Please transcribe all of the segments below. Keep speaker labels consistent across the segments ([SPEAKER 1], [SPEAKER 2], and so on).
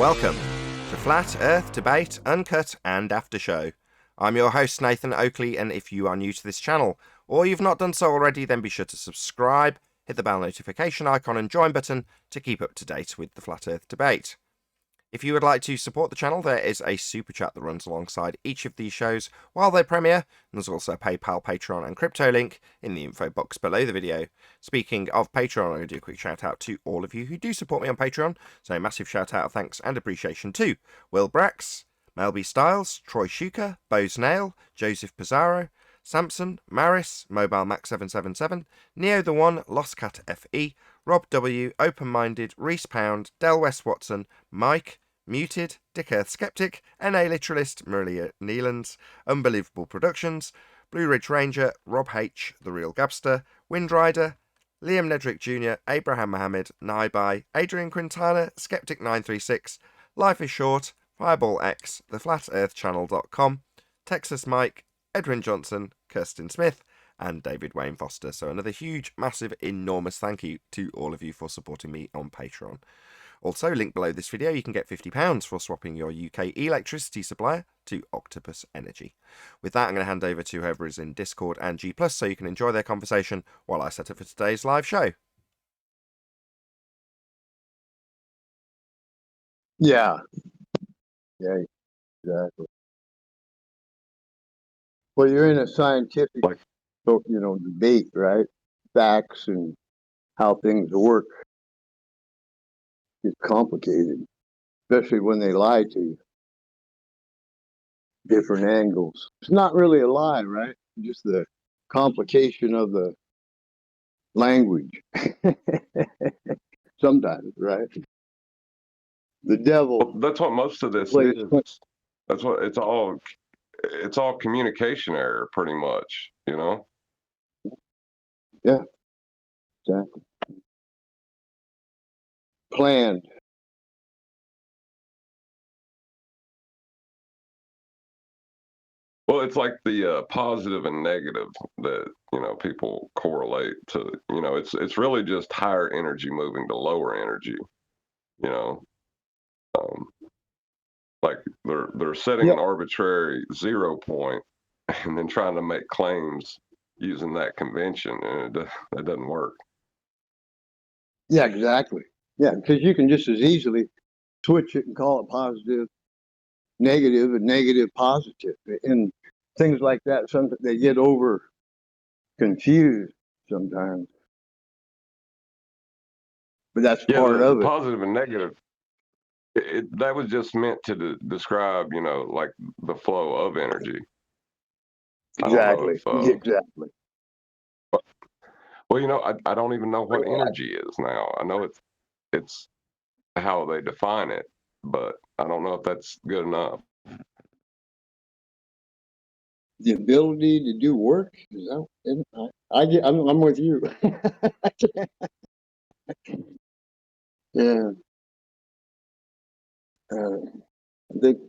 [SPEAKER 1] Welcome to Flat Earth Debate, Uncut and After Show. I'm your host Nathan Oakley, and if you are new to this channel, or you've not done so already, then be sure to subscribe, hit the bell notification icon and join button to keep up to date with the Flat Earth Debate. If you would like to support the channel, there is a super chat that runs alongside each of these shows while they premiere, and there's also a PayPal, Patreon and crypto link in the info box below the video. Speaking of Patreon, I'm going to do a quick shout out to all of you who do support me on Patreon, so a massive shout out of thanks and appreciation to Will Brax, Melby Styles, Troy Shuker, Bose Nail, Joseph Pizarro, Samson, Maris, Mobile Max 777, Neo the One, Lost Cat FE, Rob W, Open Minded, Reese Pound, Del West Watson, Mike, Muted, Dick Earth Skeptic, NA Literalist, Marilia Neelands, Unbelievable Productions, Blue Ridge Ranger, Rob H, The Real Gabster, Windrider, Liam Nedrick Jr., Abraham Mohammed, Naibai, Adrian Quintana, Skeptic936, Life is Short, Fireball X, TheFlatEarthChannel.com, Texas Mike, Edwin Johnson, Kirsten Smith, and David Wayne Foster. So another huge, massive, enormous thank you to all of you for supporting me on Patreon. Also, link below this video, you can get £50 for swapping your UK electricity supplier to Octopus Energy. With that, I'm going to hand over to whoever is in Discord and G+, so you can enjoy their conversation while I set up for today's live show.
[SPEAKER 2] Yeah, exactly. Well, you're in a scientific, debate, right? Facts and how things work is complicated, especially when they lie to you. Different angles. It's not really a lie, right? Just the complication of the language. Sometimes, right? The devil.
[SPEAKER 3] Well, that's what most of this is. That's what it's all communication error, pretty much, you know?
[SPEAKER 2] Yeah, exactly. Planned.
[SPEAKER 3] Well, it's like the positive and negative that, people correlate to, it's really just higher energy moving to lower energy, you know? Like they're setting an arbitrary 0 point and then trying to make claims using that convention, and it doesn't work.
[SPEAKER 2] Yeah, exactly. Yeah, because you can just as easily switch it and call it positive, negative, and negative positive, and things like that. Sometimes they get over confused sometimes, but that's part of it.
[SPEAKER 3] Positive and negative. That was just meant to describe, like the flow of energy.
[SPEAKER 2] Exactly. Exactly.
[SPEAKER 3] Well, I don't even know what energy is now. I know it's how they define it, but I don't know if that's good enough.
[SPEAKER 2] The ability to do work is that, I'm with you. Yeah. I think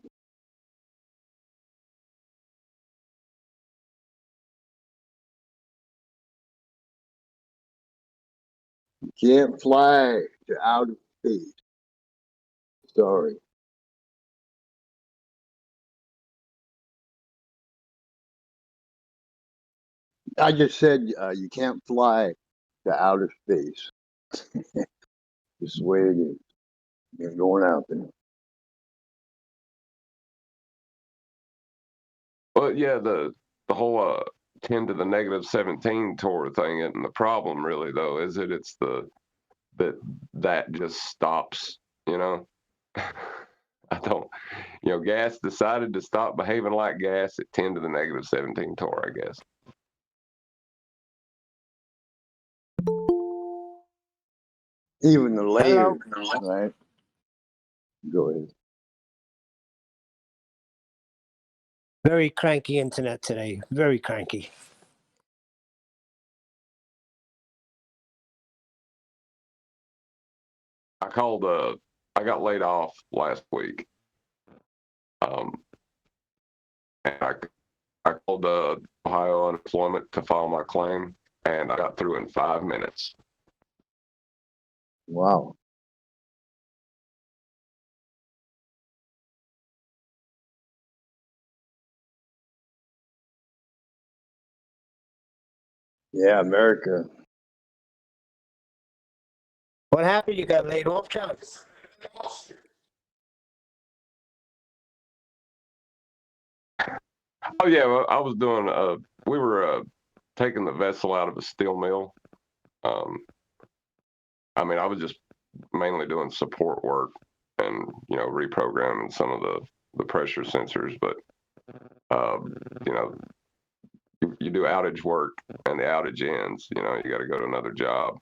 [SPEAKER 2] you can't fly to outer space. Sorry. I just said you can't fly to outer space. This is the way it is. You're going out there.
[SPEAKER 3] Well, yeah, the whole 10 to the negative 17 Torah thing isn't the problem, really, though, is it? It's that just stops, I don't, gas decided to stop behaving like gas at 10 to the negative 17 Torah, I guess.
[SPEAKER 2] Even the layers, right? Go ahead.
[SPEAKER 4] Very cranky internet today. Very cranky.
[SPEAKER 3] I got laid off last week. And I called Ohio Unemployment to file my claim, and I got through in 5 minutes.
[SPEAKER 2] Wow. Yeah, America.
[SPEAKER 4] What happened? You got laid off, John?
[SPEAKER 3] Oh yeah, well, I was doing. We were taking the vessel out of a steel mill. Um, I mean, I was just mainly doing support work and reprogramming some of the pressure sensors, but you know you do outage work and the outage ends. You got to go to another job.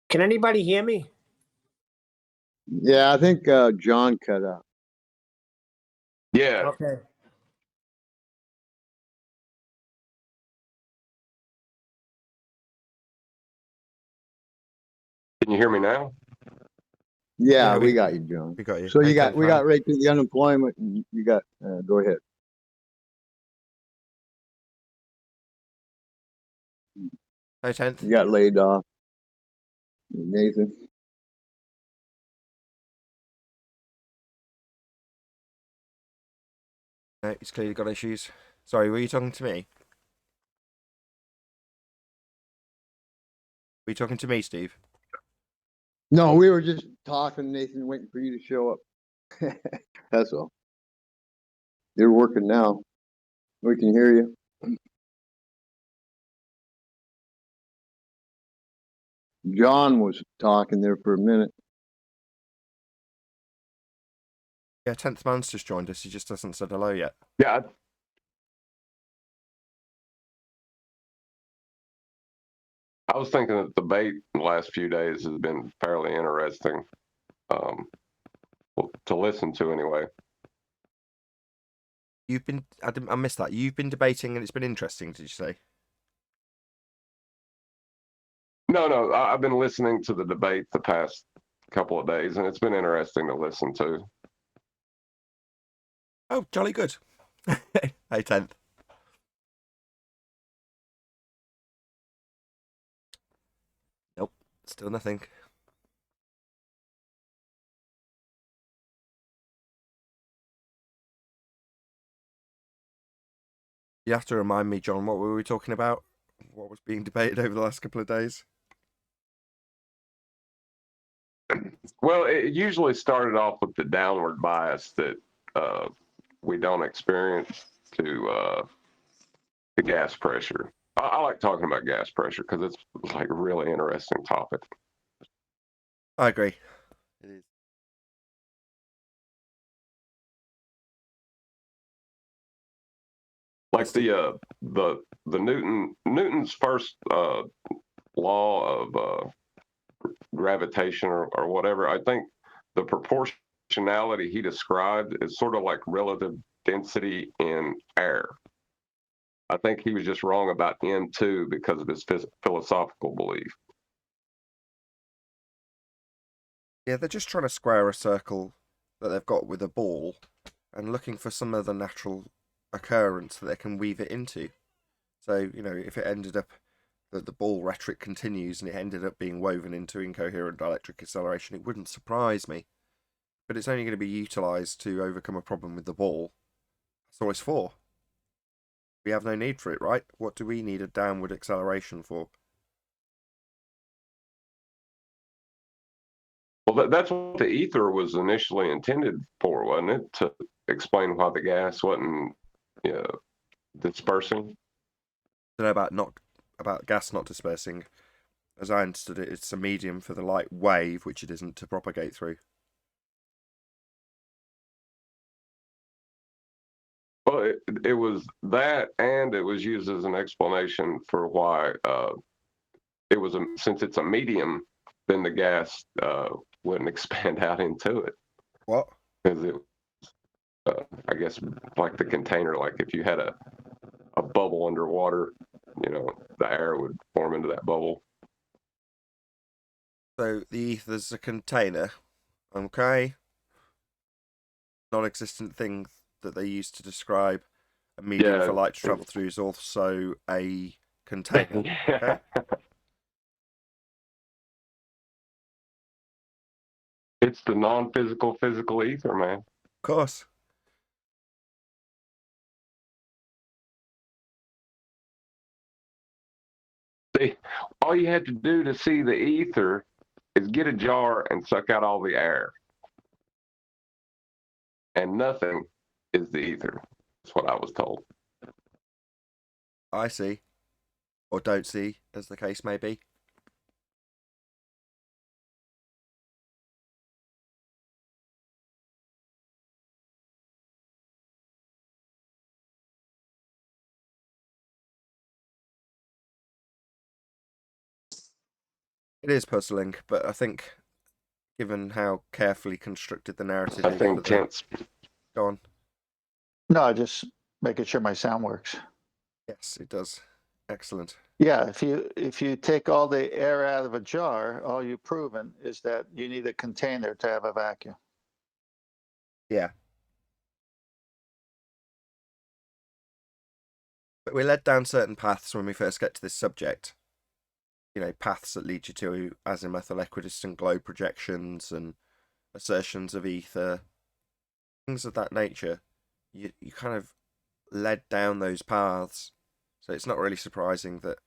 [SPEAKER 4] Can anybody hear me?
[SPEAKER 2] Yeah, I think John cut out.
[SPEAKER 3] Yeah,
[SPEAKER 4] Okay.
[SPEAKER 3] can you hear me now?
[SPEAKER 2] Yeah,
[SPEAKER 1] Yeah,
[SPEAKER 2] we got you, John.
[SPEAKER 1] we got you.
[SPEAKER 2] So
[SPEAKER 1] Hey,
[SPEAKER 2] we
[SPEAKER 1] Tenth Man.
[SPEAKER 2] got right to the unemployment. And you got go ahead.
[SPEAKER 1] Hey, 10th.
[SPEAKER 2] You got laid off, Nathan.
[SPEAKER 1] No, he's clearly got issues. Sorry, were you talking to me? Were you talking to me, Steve?
[SPEAKER 2] No, we were just talking, Nathan, waiting for you to show up. That's all. You're working now. We can hear you. John was talking there for a minute.
[SPEAKER 1] Yeah, 10th Man's just joined us. He just hasn't said hello yet.
[SPEAKER 3] Yeah. I was thinking that the debate in the last few days has been fairly interesting to listen to anyway.
[SPEAKER 1] You've been, I missed that. You've been debating and it's been interesting, did you say?
[SPEAKER 3] No, I've been listening to the debate the past couple of days, and it's been interesting to listen to.
[SPEAKER 1] Oh, jolly good. Hey, 10th. Nope, still nothing. You have to remind me, John, what were we talking about? What was being debated over the last couple of days?
[SPEAKER 3] Well, it usually started off with the downward bias that we don't experience to gas pressure. I like talking about gas pressure because it's like a really interesting topic.
[SPEAKER 1] I agree. It is.
[SPEAKER 3] Like the Newton's first law of gravitation or whatever. I think the proportionality he described is sort of like relative density in air. I think he was just wrong about M2 because of his philosophical belief.
[SPEAKER 1] Yeah, they're just trying to square a circle that they've got with a ball and looking for some other natural occurrence that they can weave it into. So, if it ended up that the ball rhetoric continues and it ended up being woven into incoherent dielectric acceleration, it wouldn't surprise me. But it's only going to be utilised to overcome a problem with the ball. That's all it's for. We have no need for it, right? What do we need a downward acceleration for?
[SPEAKER 3] Well, that's what the ether was initially intended for, wasn't it? To explain why the gas wasn't dispersing.
[SPEAKER 1] I don't know about gas not dispersing. As I understood it, it's a medium for the light wave, which it isn't, to propagate through.
[SPEAKER 3] Well, it was that, and it was used as an explanation for why it was since it's a medium, then the gas wouldn't expand out into it.
[SPEAKER 1] What?
[SPEAKER 3] Because it, I guess, like the container, like if you had a bubble underwater, the air would form into that bubble.
[SPEAKER 1] So the ether's a container, okay? Non-existent thing that they use to describe a medium
[SPEAKER 3] Yeah.
[SPEAKER 1] for light to travel through is also a container.
[SPEAKER 3] Yeah.
[SPEAKER 1] Okay.
[SPEAKER 3] It's the non-physical, physical ether, man.
[SPEAKER 1] Of course.
[SPEAKER 3] See, all you have to do to see the ether is get a jar and suck out all the air. And nothing is the ether. That's what I was told.
[SPEAKER 1] I see. Or don't see, as the case may be. It is puzzling, but I think, given how carefully constructed the narrative
[SPEAKER 3] I
[SPEAKER 1] is,
[SPEAKER 3] think tense.
[SPEAKER 1] Go on.
[SPEAKER 5] No, just making sure my sound works.
[SPEAKER 1] Yes, it does. Excellent.
[SPEAKER 5] Yeah, if you take all the air out of a jar, all you've proven is that you need a container to have a vacuum.
[SPEAKER 1] Yeah. But we're led down certain paths when we first get to this subject. You know, paths that lead you to azimuthal equidistant globe projections and assertions of ether, things of that nature. You kind of led down those paths. So it's not really surprising that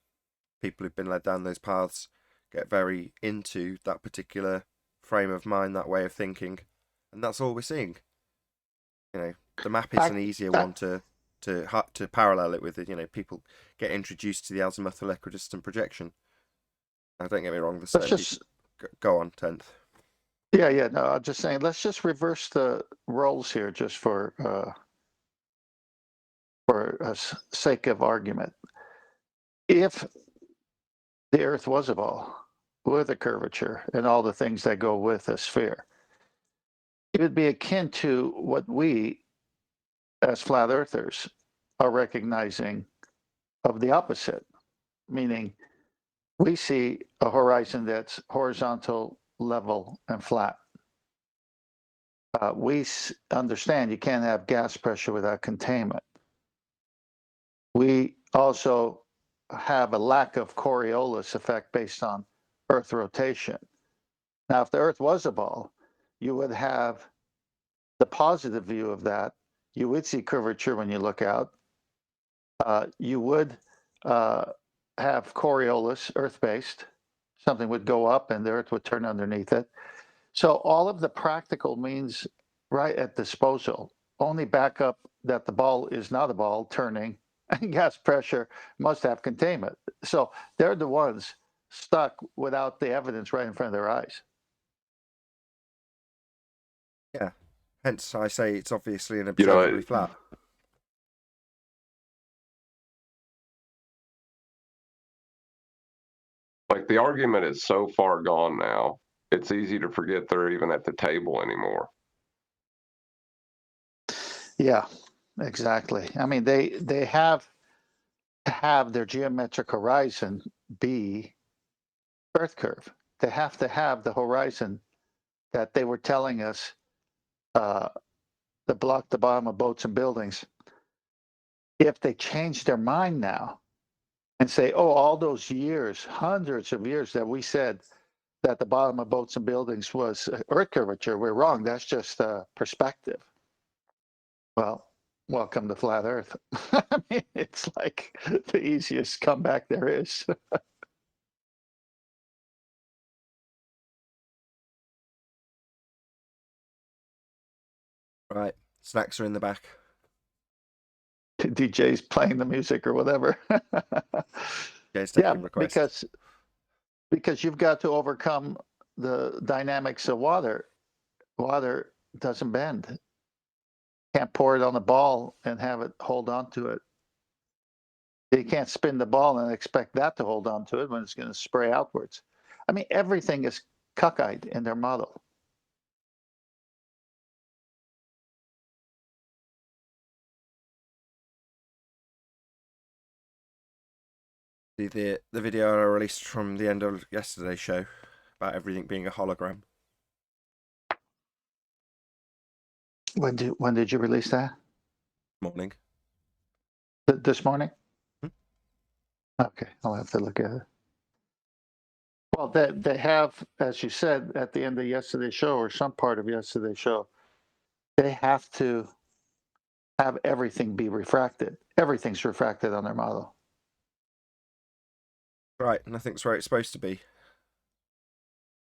[SPEAKER 1] people who've been led down those paths get very into that particular frame of mind, that way of thinking. And that's all we're seeing. You know, the map is an easier one to parallel it with. You know, people get introduced to the azimuthal equidistant projection. Now, don't get me wrong, the same
[SPEAKER 5] just
[SPEAKER 1] go on, 10th.
[SPEAKER 5] Yeah. No, I'm just saying. Let's just reverse the roles here, just for sake of argument. If the Earth was a ball with a curvature and all the things that go with a sphere, it would be akin to what we, as flat earthers, are recognizing of the opposite, meaning we see a horizon that's horizontal, level, and flat. We understand you can't have gas pressure without containment. We also have a lack of Coriolis effect based on Earth rotation. Now, if the Earth was a ball, you would have the positive view of that. You would see curvature when you look out. You would have Coriolis, Earth-based. Something would go up and the Earth would turn underneath it. So all of the practical means right at disposal. Only backup that the ball is not a ball turning, and gas pressure must have containment. So they're the ones stuck without the evidence right in front of their eyes.
[SPEAKER 1] Yeah. Hence, I say it's obviously an observably flat.
[SPEAKER 3] Like the argument is so far gone now, it's easy to forget they're even at the table anymore.
[SPEAKER 5] Yeah, exactly. I mean, they have to have their geometric horizon be Earth curve. They have to have the horizon that they were telling us that block the bottom of boats and buildings. If they change their mind now and say, oh, all those years, hundreds of years that we said that the bottom of boats and buildings was Earth curvature, we're wrong. That's just perspective. Well, welcome to flat Earth. I mean, it's like the easiest comeback there is.
[SPEAKER 1] Right. Snacks are in the back.
[SPEAKER 5] DJ's playing the music or whatever.
[SPEAKER 1] Yeah,
[SPEAKER 5] because you've got to overcome the dynamics of water. Water doesn't bend. Can't pour it on the ball and have it hold on to it. You can't spin the ball and expect that to hold on to it when it's going to spray outwards. I mean, everything is cockeyed in their model.
[SPEAKER 1] The video I released from the end of yesterday's show about everything being a hologram.
[SPEAKER 5] When did you release that?
[SPEAKER 1] Morning.
[SPEAKER 5] This morning?
[SPEAKER 1] Hmm.
[SPEAKER 5] Okay, I'll have to look at it. Well, they have, as you said, at the end of yesterday's show, or some part of yesterday's show, they have to have everything be refracted. Everything's refracted on their model.
[SPEAKER 1] Right, nothing's where it's supposed to be.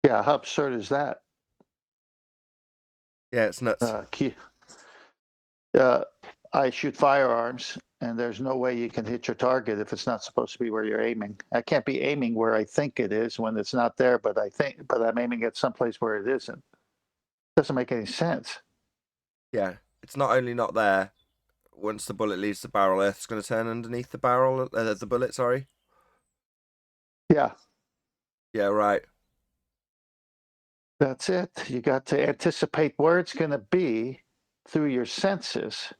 [SPEAKER 5] Yeah, how absurd is that?
[SPEAKER 1] Yeah, it's nuts.
[SPEAKER 5] I shoot firearms, and there's no way you can hit your target if it's not supposed to be where you're aiming. I can't be aiming where I think it is when it's not there, but I'm aiming at someplace where it isn't. Doesn't make any sense.
[SPEAKER 1] Yeah, it's not only not there. Once the bullet leaves the barrel, Earth's going to turn underneath the barrel, the bullet. Sorry.
[SPEAKER 5] Yeah,
[SPEAKER 1] Yeah, right.
[SPEAKER 5] that's it. You got to anticipate where it's going to be through your senses.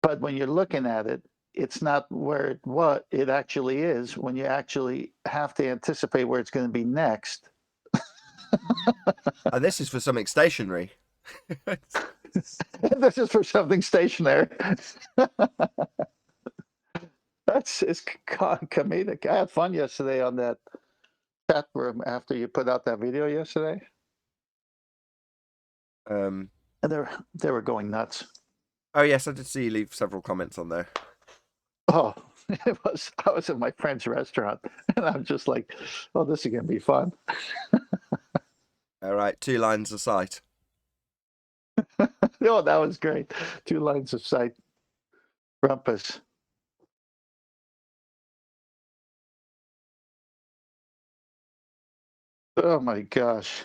[SPEAKER 5] But when you're looking at it, it's not where what it actually is when you actually have to anticipate where it's going to be next.
[SPEAKER 1] And this is for something stationary.
[SPEAKER 5] This is for something stationary. It's comedic. I had fun yesterday on that chat room after you put out that video yesterday. And they were going nuts.
[SPEAKER 1] Oh yes, I did see you leave several comments on there.
[SPEAKER 5] Oh, I was at my friend's restaurant, and I'm just like, oh, this is gonna be fun.
[SPEAKER 1] All right, 2 lines of sight.
[SPEAKER 5] Oh, that was great. 2 lines of sight. Rumpus. Oh my gosh.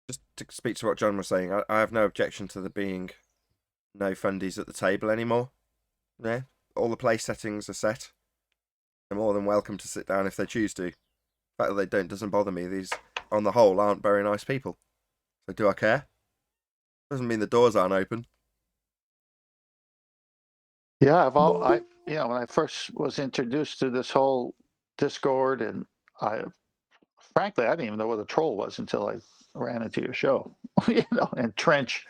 [SPEAKER 1] Just to speak to what John was saying, I have no objection to there being no fundies at the table anymore. Yeah, all the place settings are set. They're more than welcome to sit down if they choose to. The fact that they don't doesn't bother me. These, on the whole, aren't very nice people. So do I care? Doesn't mean the doors aren't open.
[SPEAKER 5] Yeah, when I first was introduced to this whole Discord, and frankly, I didn't even know what a troll was until I ran into your show, and trench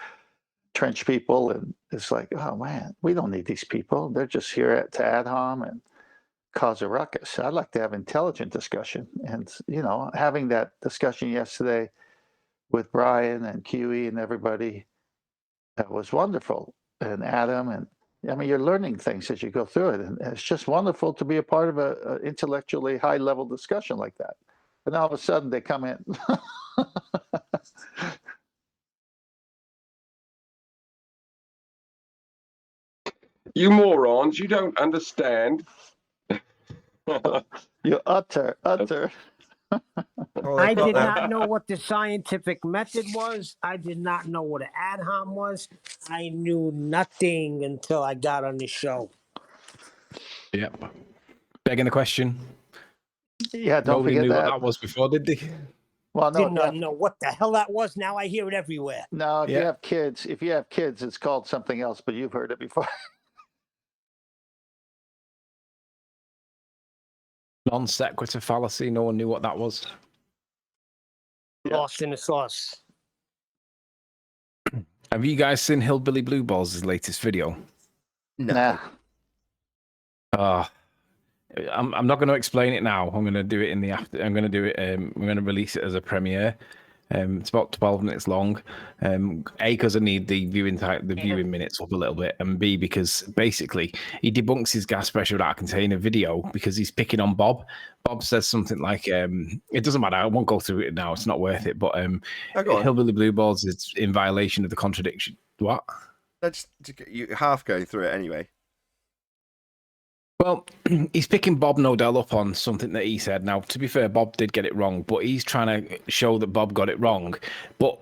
[SPEAKER 5] people, and it's like, oh man, we don't need these people. They're just here to ad hom and cause a ruckus. I'd like to have intelligent discussion, and having that discussion yesterday with Brian and QE and everybody, that was wonderful, and Adam, and I mean, you're learning things as you go through it, and it's just wonderful to be a part of a intellectually high level discussion like that. And all of a sudden, they come in.
[SPEAKER 3] You morons, you don't understand.
[SPEAKER 5] You utter.
[SPEAKER 1] Well,
[SPEAKER 4] I
[SPEAKER 1] they've got
[SPEAKER 4] did
[SPEAKER 1] their-
[SPEAKER 4] not know what the scientific method was. I did not know what an ad hom was. I knew nothing until I got on the show.
[SPEAKER 6] Yep. Begging the question.
[SPEAKER 5] Yeah, don't
[SPEAKER 6] Nobody
[SPEAKER 5] forget
[SPEAKER 6] knew
[SPEAKER 5] that.
[SPEAKER 6] what that was before, did they?
[SPEAKER 5] Well, no,
[SPEAKER 4] Did not know what the hell that was. Now I hear it everywhere.
[SPEAKER 5] no. If
[SPEAKER 6] Yeah.
[SPEAKER 5] you have kids, it's called something else, but you've heard it before.
[SPEAKER 6] Non sequitur fallacy. No one knew what that was.
[SPEAKER 5] Yeah.
[SPEAKER 4] Lost in the sauce.
[SPEAKER 6] Have you guys seen Hillbilly Blue Balls' latest video?
[SPEAKER 1] No.
[SPEAKER 5] Nah.
[SPEAKER 6] I'm not going to explain it now. I'm going to do it in the after. I'm going to do it. I'm going to release it as a premiere. It's about 12 minutes long. A, because I need the viewing minutes up a little bit, and B, because basically he debunks his gas pressure without a container video because he's picking on Bob. Bob says something like, "It doesn't matter. I won't go through it now. It's not worth it." But
[SPEAKER 1] go on.
[SPEAKER 6] Hillbilly Blue Balls is in violation of the contradiction. What?
[SPEAKER 1] Let's you half going through it anyway.
[SPEAKER 6] Well, he's picking Bob Nodell up on something that he said. Now, to be fair, Bob did get it wrong, but he's trying to show that Bob got it wrong. But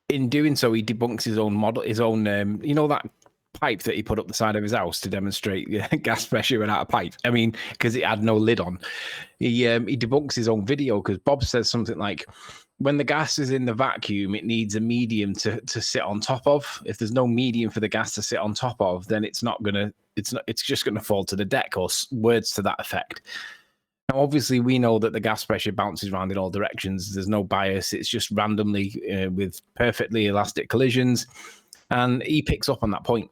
[SPEAKER 6] in doing so, he debunks his own model, his own, that pipe that he put up the side of his house to demonstrate gas pressure without a pipe. I mean, because it had no lid on. He debunks his own video because Bob says something like, when the gas is in the vacuum, it needs a medium to sit on top of. If there's no medium for the gas to sit on top of, then it's just going to fall to the deck, or words to that effect. Now, obviously, we know that the gas pressure bounces around in all directions. There's no bias. It's just randomly with perfectly elastic collisions. And he picks up on that point.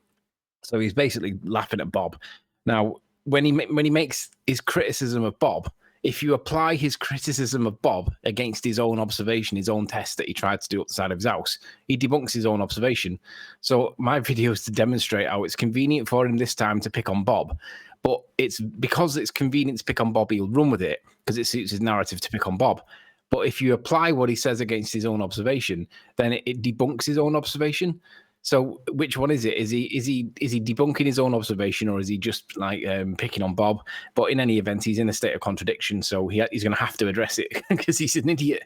[SPEAKER 6] So he's basically laughing at Bob. Now, when he makes his criticism of Bob, if you apply his criticism of Bob against his own observation, his own test that he tried to do up the side of his house, he debunks his own observation. So my video is to demonstrate how it's convenient for him this time to pick on Bob. But it's because it's convenient to pick on Bob, he'll run with it because it suits his narrative to pick on Bob. But if you apply what he says against his own observation, then it debunks his own observation. So which one is it? Is he debunking his own observation, or is he just like picking on Bob? But in any event, he's in a state of contradiction, so he's going to have to address it because he's an idiot.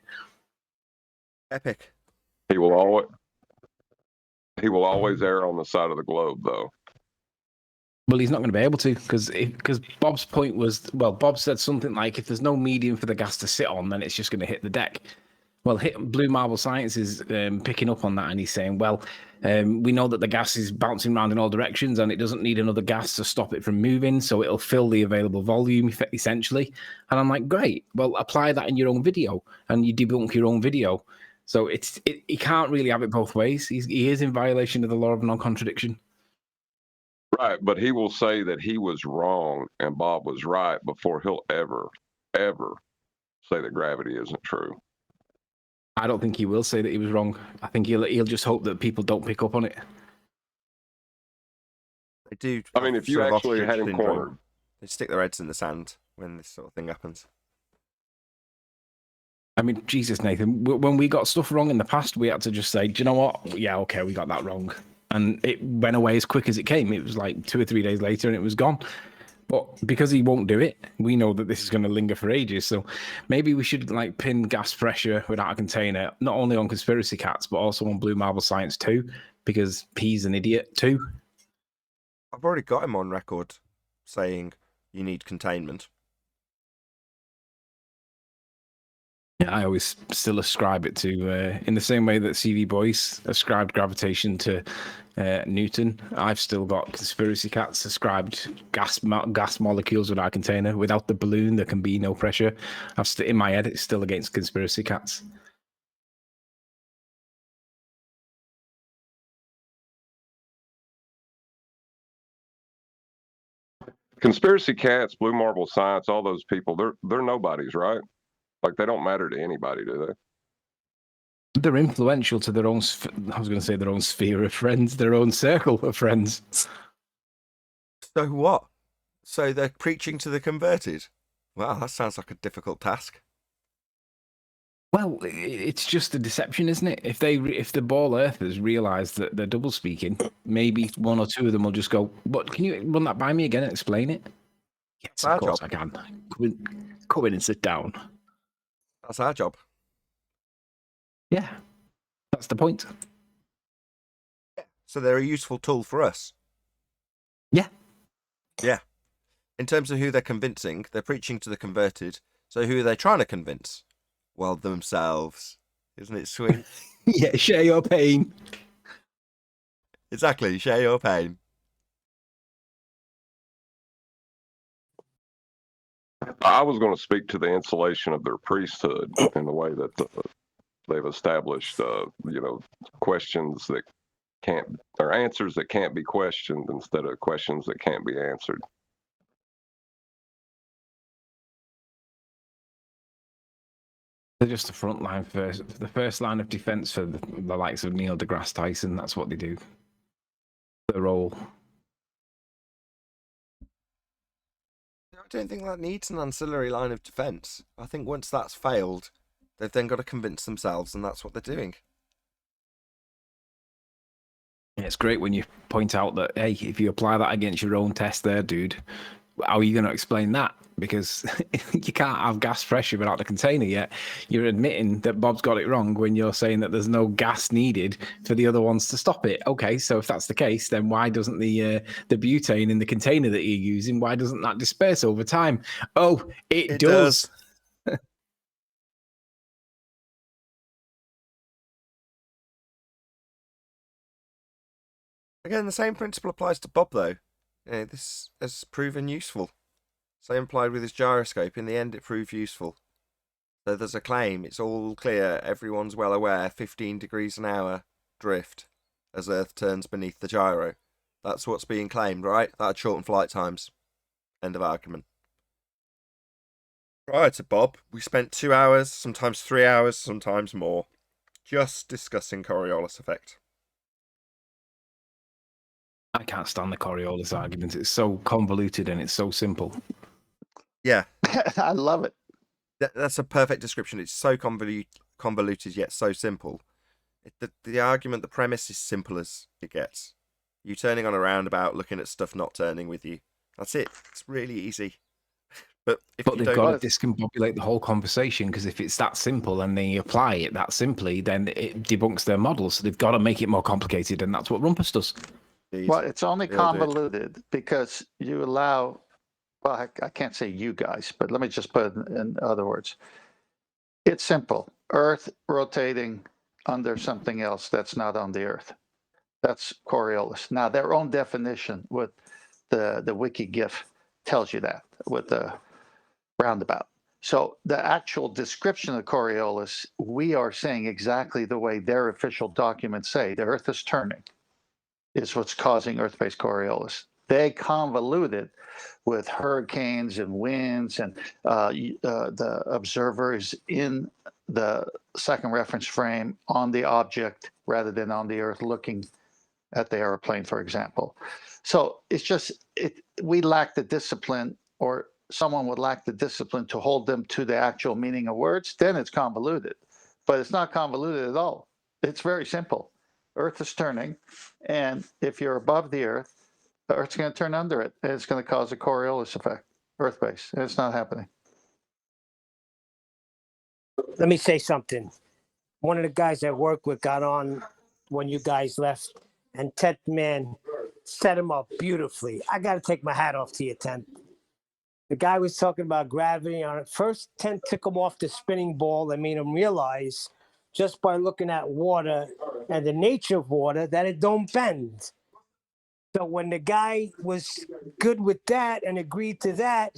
[SPEAKER 1] Epic.
[SPEAKER 3] He will always err on the side of the globe, though.
[SPEAKER 6] Well, he's not going to be able to because Bob's point was, well, Bob said something like, if there's no medium for the gas to sit on, then it's just going to hit the deck. Well, Blue Marble Science is picking up on that, and he's saying, well, we know that the gas is bouncing around in all directions, and it doesn't need another gas to stop it from moving, so it'll fill the available volume, essentially. And I'm like, great, well, apply that in your own video, and you debunk your own video. So he can't really have it both ways. He is in violation of the law of non-contradiction.
[SPEAKER 3] Right, but he will say that he was wrong and Bob was right before he'll ever say that gravity isn't true.
[SPEAKER 6] I don't think he will say that he was wrong. I think he'll just hope that people don't pick up on it.
[SPEAKER 1] They do.
[SPEAKER 3] I mean, if you
[SPEAKER 1] sort of
[SPEAKER 3] actually
[SPEAKER 1] ostrich
[SPEAKER 3] had him
[SPEAKER 1] syndrome.
[SPEAKER 3] cornered,
[SPEAKER 1] They stick their heads in the sand when this sort of thing happens.
[SPEAKER 6] I mean, Jesus, Nathan, when we got stuff wrong in the past, we had to just say, do you know what? Yeah, okay, we got that wrong. And it went away as quick as it came. It was like 2 or 3 days later and it was gone. But because he won't do it, we know that this is going to linger for ages. So maybe we should like pin gas pressure without a container, not only on Conspiracy Cats, but also on Blue Marble Science too, because he's an idiot too.
[SPEAKER 1] I've already got him on record saying you need containment.
[SPEAKER 6] Yeah, I always still ascribe it to, in the same way that CV Boys ascribed gravitation to Newton. I've still got Conspiracy Cats ascribed gas molecules without a container. Without the balloon, there can be no pressure. In my head, it's still against Conspiracy Cats.
[SPEAKER 3] Conspiracy Cats, Blue Marble Science, all those people, they're nobodies, right? Like they don't matter to anybody, do they?
[SPEAKER 6] They're influential to their own, I was going to say their own sphere of friends, their own circle of friends.
[SPEAKER 1] So what? So they're preaching to the converted? Wow, that sounds like a difficult task.
[SPEAKER 6] Well, it's just a deception, isn't it? If the ball earthers realise that they're double speaking, maybe one or two of them will just go, "What? Can you run that by me again and explain it?" Yes, of course I can. Come in and sit down.
[SPEAKER 1] That's our job.
[SPEAKER 6] Yeah, that's the point.
[SPEAKER 1] So they're a useful tool for us.
[SPEAKER 6] Yeah.
[SPEAKER 1] Yeah. In terms of who they're convincing, they're preaching to the converted. So who are they trying to convince? Well, themselves. Isn't it sweet?
[SPEAKER 6] Yeah, share your pain.
[SPEAKER 1] Exactly, share your pain.
[SPEAKER 3] I was going to speak to the insulation of their priesthood in the way that they've established, questions that can't, or answers that can't be questioned instead of questions that can't be answered.
[SPEAKER 6] They're just the front line first, the first line of defense for the likes of Neil deGrasse Tyson. That's what they do. The role.
[SPEAKER 1] I don't think that needs an ancillary line of defense. I think once that's failed, they've then got to convince themselves, and that's what they're doing.
[SPEAKER 6] Yeah, it's great when you point out that, hey, if you apply that against your own test there, dude, how are you going to explain that? Because you can't have gas pressure without the container yet. You're admitting that Bob's got it wrong when you're saying that there's no gas needed for the other ones to stop it. Okay, so if that's the case, then why doesn't the butane in the container that you're using, why doesn't that disperse over time? Oh, it does.
[SPEAKER 1] Again, the same principle applies to Bob, though. This has proven useful. Same applied with his gyroscope. In the end, it proved useful. So there's a claim. It's all clear. Everyone's well aware. 15 degrees an hour drift as Earth turns beneath the gyro. That's what's being claimed, right? That'd shorten flight times. End of argument. Prior to Bob, we spent 2 hours, sometimes 3 hours, sometimes more, just discussing Coriolis effect.
[SPEAKER 6] I can't stand the Coriolis argument. It's so convoluted and it's so simple.
[SPEAKER 1] Yeah,
[SPEAKER 5] I love it.
[SPEAKER 1] that's a perfect description. It's so convoluted yet so simple. The argument, the premise is simple as it gets. You turning on a roundabout, looking at stuff not turning with you. That's it. It's really easy. But if
[SPEAKER 6] But
[SPEAKER 1] you
[SPEAKER 6] they've
[SPEAKER 1] don't,
[SPEAKER 6] got to discombobulate the whole conversation, because if it's that simple and they apply it that simply, then it debunks their model. So they've got to make it more complicated, and that's what Rumpus does.
[SPEAKER 5] Well, it's only
[SPEAKER 1] They'll do it.
[SPEAKER 5] convoluted because you allow, well, I can't say you guys, but let me just put it in other words. It's simple. Earth rotating under something else that's not on the Earth. That's Coriolis. Now, their own definition with the wiki GIF tells you that with the roundabout. So the actual description of Coriolis, we are saying exactly the way their official documents say. The Earth is turning is what's causing Earth-based Coriolis. They convolute it with hurricanes and winds, and the observer is in the second reference frame on the object rather than on the Earth looking at the airplane, for example. So it's just, we lack the discipline, or someone would lack the discipline to hold them to the actual meaning of words, then it's convoluted. But it's not convoluted at all. It's very simple. Earth is turning, and if you're above the Earth, the Earth's going to turn under it, and it's going to cause a Coriolis effect, Earth-based, and it's not happening.
[SPEAKER 4] Let me say something. One of the guys I work with got on when you guys left, and Ted, man, set him up beautifully. I got to take my hat off to you, Ted. The guy was talking about gravity on it. First, Ted took him off the spinning ball and made him realize, just by looking at water and the nature of water, that it don't bend. So when the guy was good with that and agreed to that,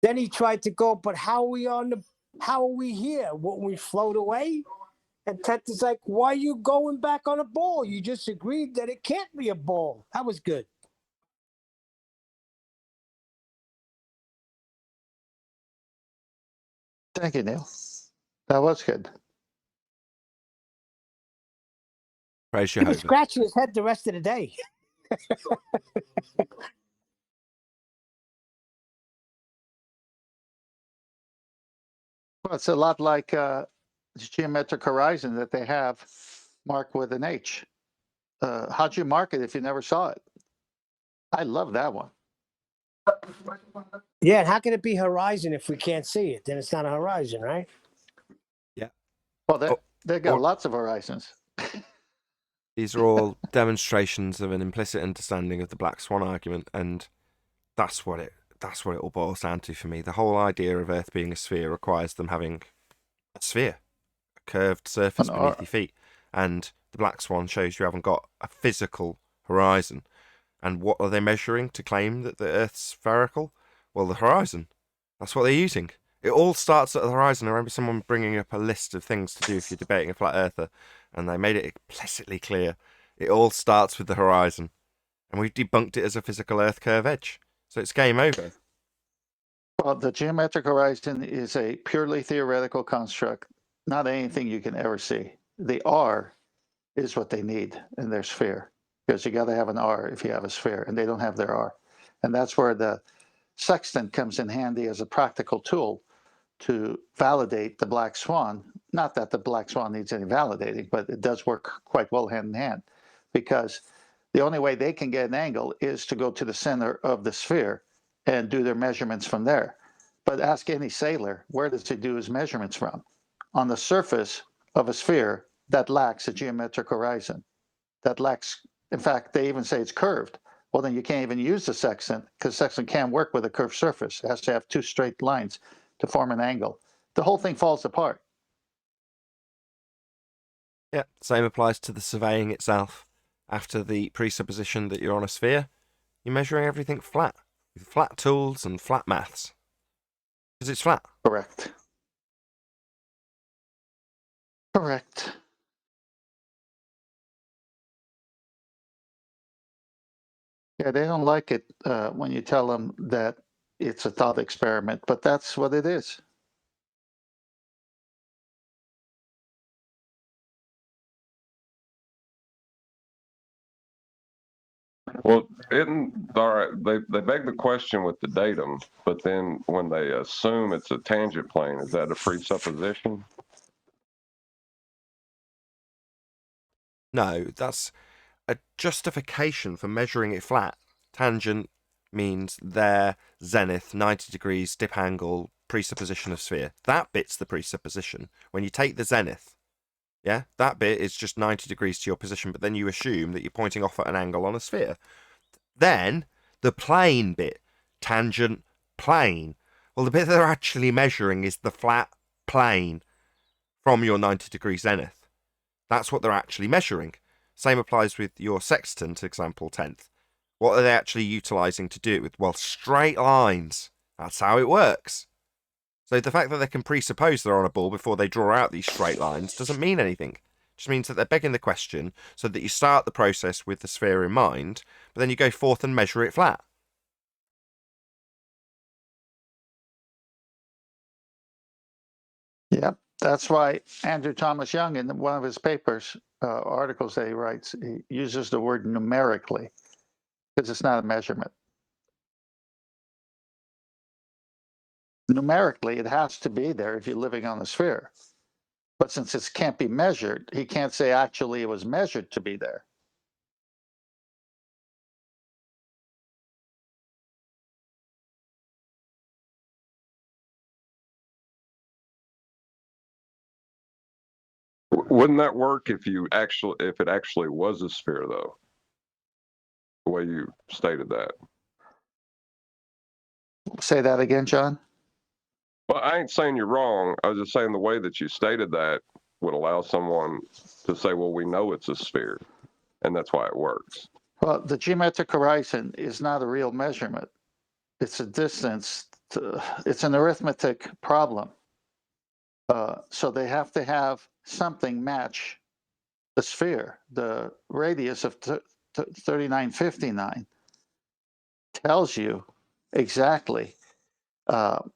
[SPEAKER 4] then he tried to go, but how are we here? Won't we float away? And Ted is like, why are you going back on a ball? You just agreed that it can't be a ball. That was good.
[SPEAKER 5] Thank you, Neil. That was good.
[SPEAKER 1] praise
[SPEAKER 4] He was
[SPEAKER 1] Jehovah.
[SPEAKER 4] scratching his head the rest of the day.
[SPEAKER 5] Well, it's a lot like this geometric horizon that they have marked with an H. How'd you mark it if you never saw it? I love that one.
[SPEAKER 4] Yeah, and how can it be horizon if we can't see it? Then it's not a horizon, right?
[SPEAKER 5] Well, they got
[SPEAKER 1] or-
[SPEAKER 5] lots of horizons.
[SPEAKER 1] These are all demonstrations of an implicit understanding of the black swan argument, and that's what it all boils down to for me. The whole idea of Earth being a sphere requires them having a sphere, a curved surface beneath your feet, and the black swan shows you haven't got a physical horizon. And what are they measuring to claim that the Earth's spherical? Well, the horizon. That's what they're using. It all starts at the horizon. I remember someone bringing up a list of things to do if you're debating a flat earther, and they made it implicitly clear. It all starts with the horizon. And we've debunked it as a physical Earth curve edge. So it's game over.
[SPEAKER 5] Well, the geometric horizon is a purely theoretical construct, not anything you can ever see. The R is what they need in their sphere, because you got to have an R if you have a sphere, and they don't have their R. And that's where the sextant comes in handy as a practical tool to validate the black swan. Not that the black swan needs any validating, but it does work quite well hand in hand, because the only way they can get an angle is to go to the center of the sphere and do their measurements from there. But ask any sailor, where does he do his measurements from? On the surface of a sphere that lacks a geometric horizon. That lacks, in fact, they even say it's curved. Well, then you can't even use the sextant, because sextant can't work with a curved surface. It has to have two straight lines to form an angle. The whole thing falls apart.
[SPEAKER 1] Yeah, same applies to the surveying itself. After the presupposition that you're on a sphere, you're measuring everything flat, with flat tools and flat maths. Because it's flat.
[SPEAKER 5] Correct. Correct. Yeah, they don't like it when you tell them that it's a thought experiment, but that's what it is.
[SPEAKER 3] Well, all right. They beg the question with the datum, but then when they assume it's a tangent plane, is that a presupposition?
[SPEAKER 1] No, that's a justification for measuring it flat. Tangent means their zenith, 90 degrees, dip angle, presupposition of sphere. That bit's the presupposition. When you take the zenith, yeah, that bit is just 90 degrees to your position, but then you assume that you're pointing off at an angle on a sphere. Then the plane bit, tangent plane. Well, the bit they're actually measuring is the flat plane from your 90 degree zenith. That's what they're actually measuring. Same applies with your sextant, example 10th. What are they actually utilizing to do it with? Well, straight lines. That's how it works. So the fact that they can presuppose they're on a ball before they draw out these straight lines doesn't mean anything. It just means that they're begging the question so that you start the process with the sphere in mind, but then you go forth and measure it flat.
[SPEAKER 5] Yep. That's why Andrew Thomas Young, in one of his papers, articles that he writes, he uses the word numerically because it's not a measurement. Numerically, it has to be there if you're living on a sphere. But since it can't be measured, he can't say actually it was measured to be there.
[SPEAKER 3] Wouldn't that work if it actually was a sphere, though? The way you stated that.
[SPEAKER 5] Say that again, John.
[SPEAKER 3] Well, I ain't saying you're wrong. I was just saying the way that you stated that would allow someone to say, well, we know it's a sphere, and that's why it works.
[SPEAKER 5] Well, the geometric horizon is not a real measurement. It's a distance. It's an arithmetic problem. So they have to have something match the sphere. The radius of 3959 tells you exactly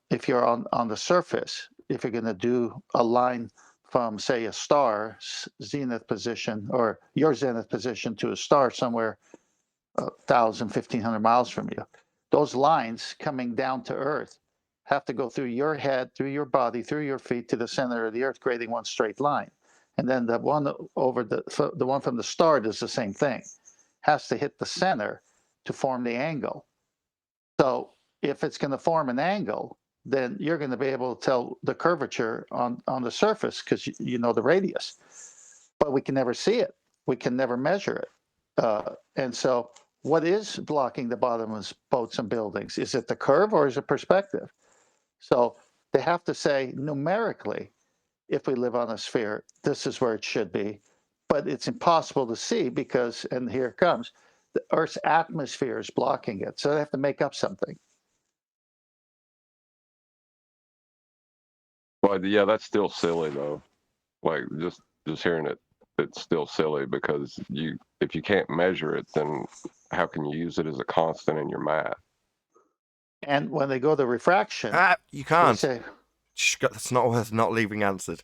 [SPEAKER 5] if you're on the surface, if you're going to do a line from, say, a star zenith position or your zenith position to a star somewhere 1,000, 1,500 miles from you. Those lines coming down to Earth have to go through your head, through your body, through your feet to the center of the Earth, creating one straight line. And then the one over the one from the star does the same thing. Has to hit the center to form the angle. So if it's going to form an angle, then you're going to be able to tell the curvature on the surface because you know the radius. But we can never see it. We can never measure it. And so what is blocking the bottom of boats and buildings? Is it the curve or is it perspective? So they have to say numerically, if we live on a sphere, this is where it should be. But it's impossible to see because, and here it comes, the Earth's atmosphere is blocking it. So they have to make up something.
[SPEAKER 3] Well, yeah, that's still silly though. Like just hearing it, it's still silly because if you can't measure it, then how can you use it as a constant in your math?
[SPEAKER 5] And when they go to refraction,
[SPEAKER 1] You can't.
[SPEAKER 5] say,
[SPEAKER 1] That's not worth not leaving answered.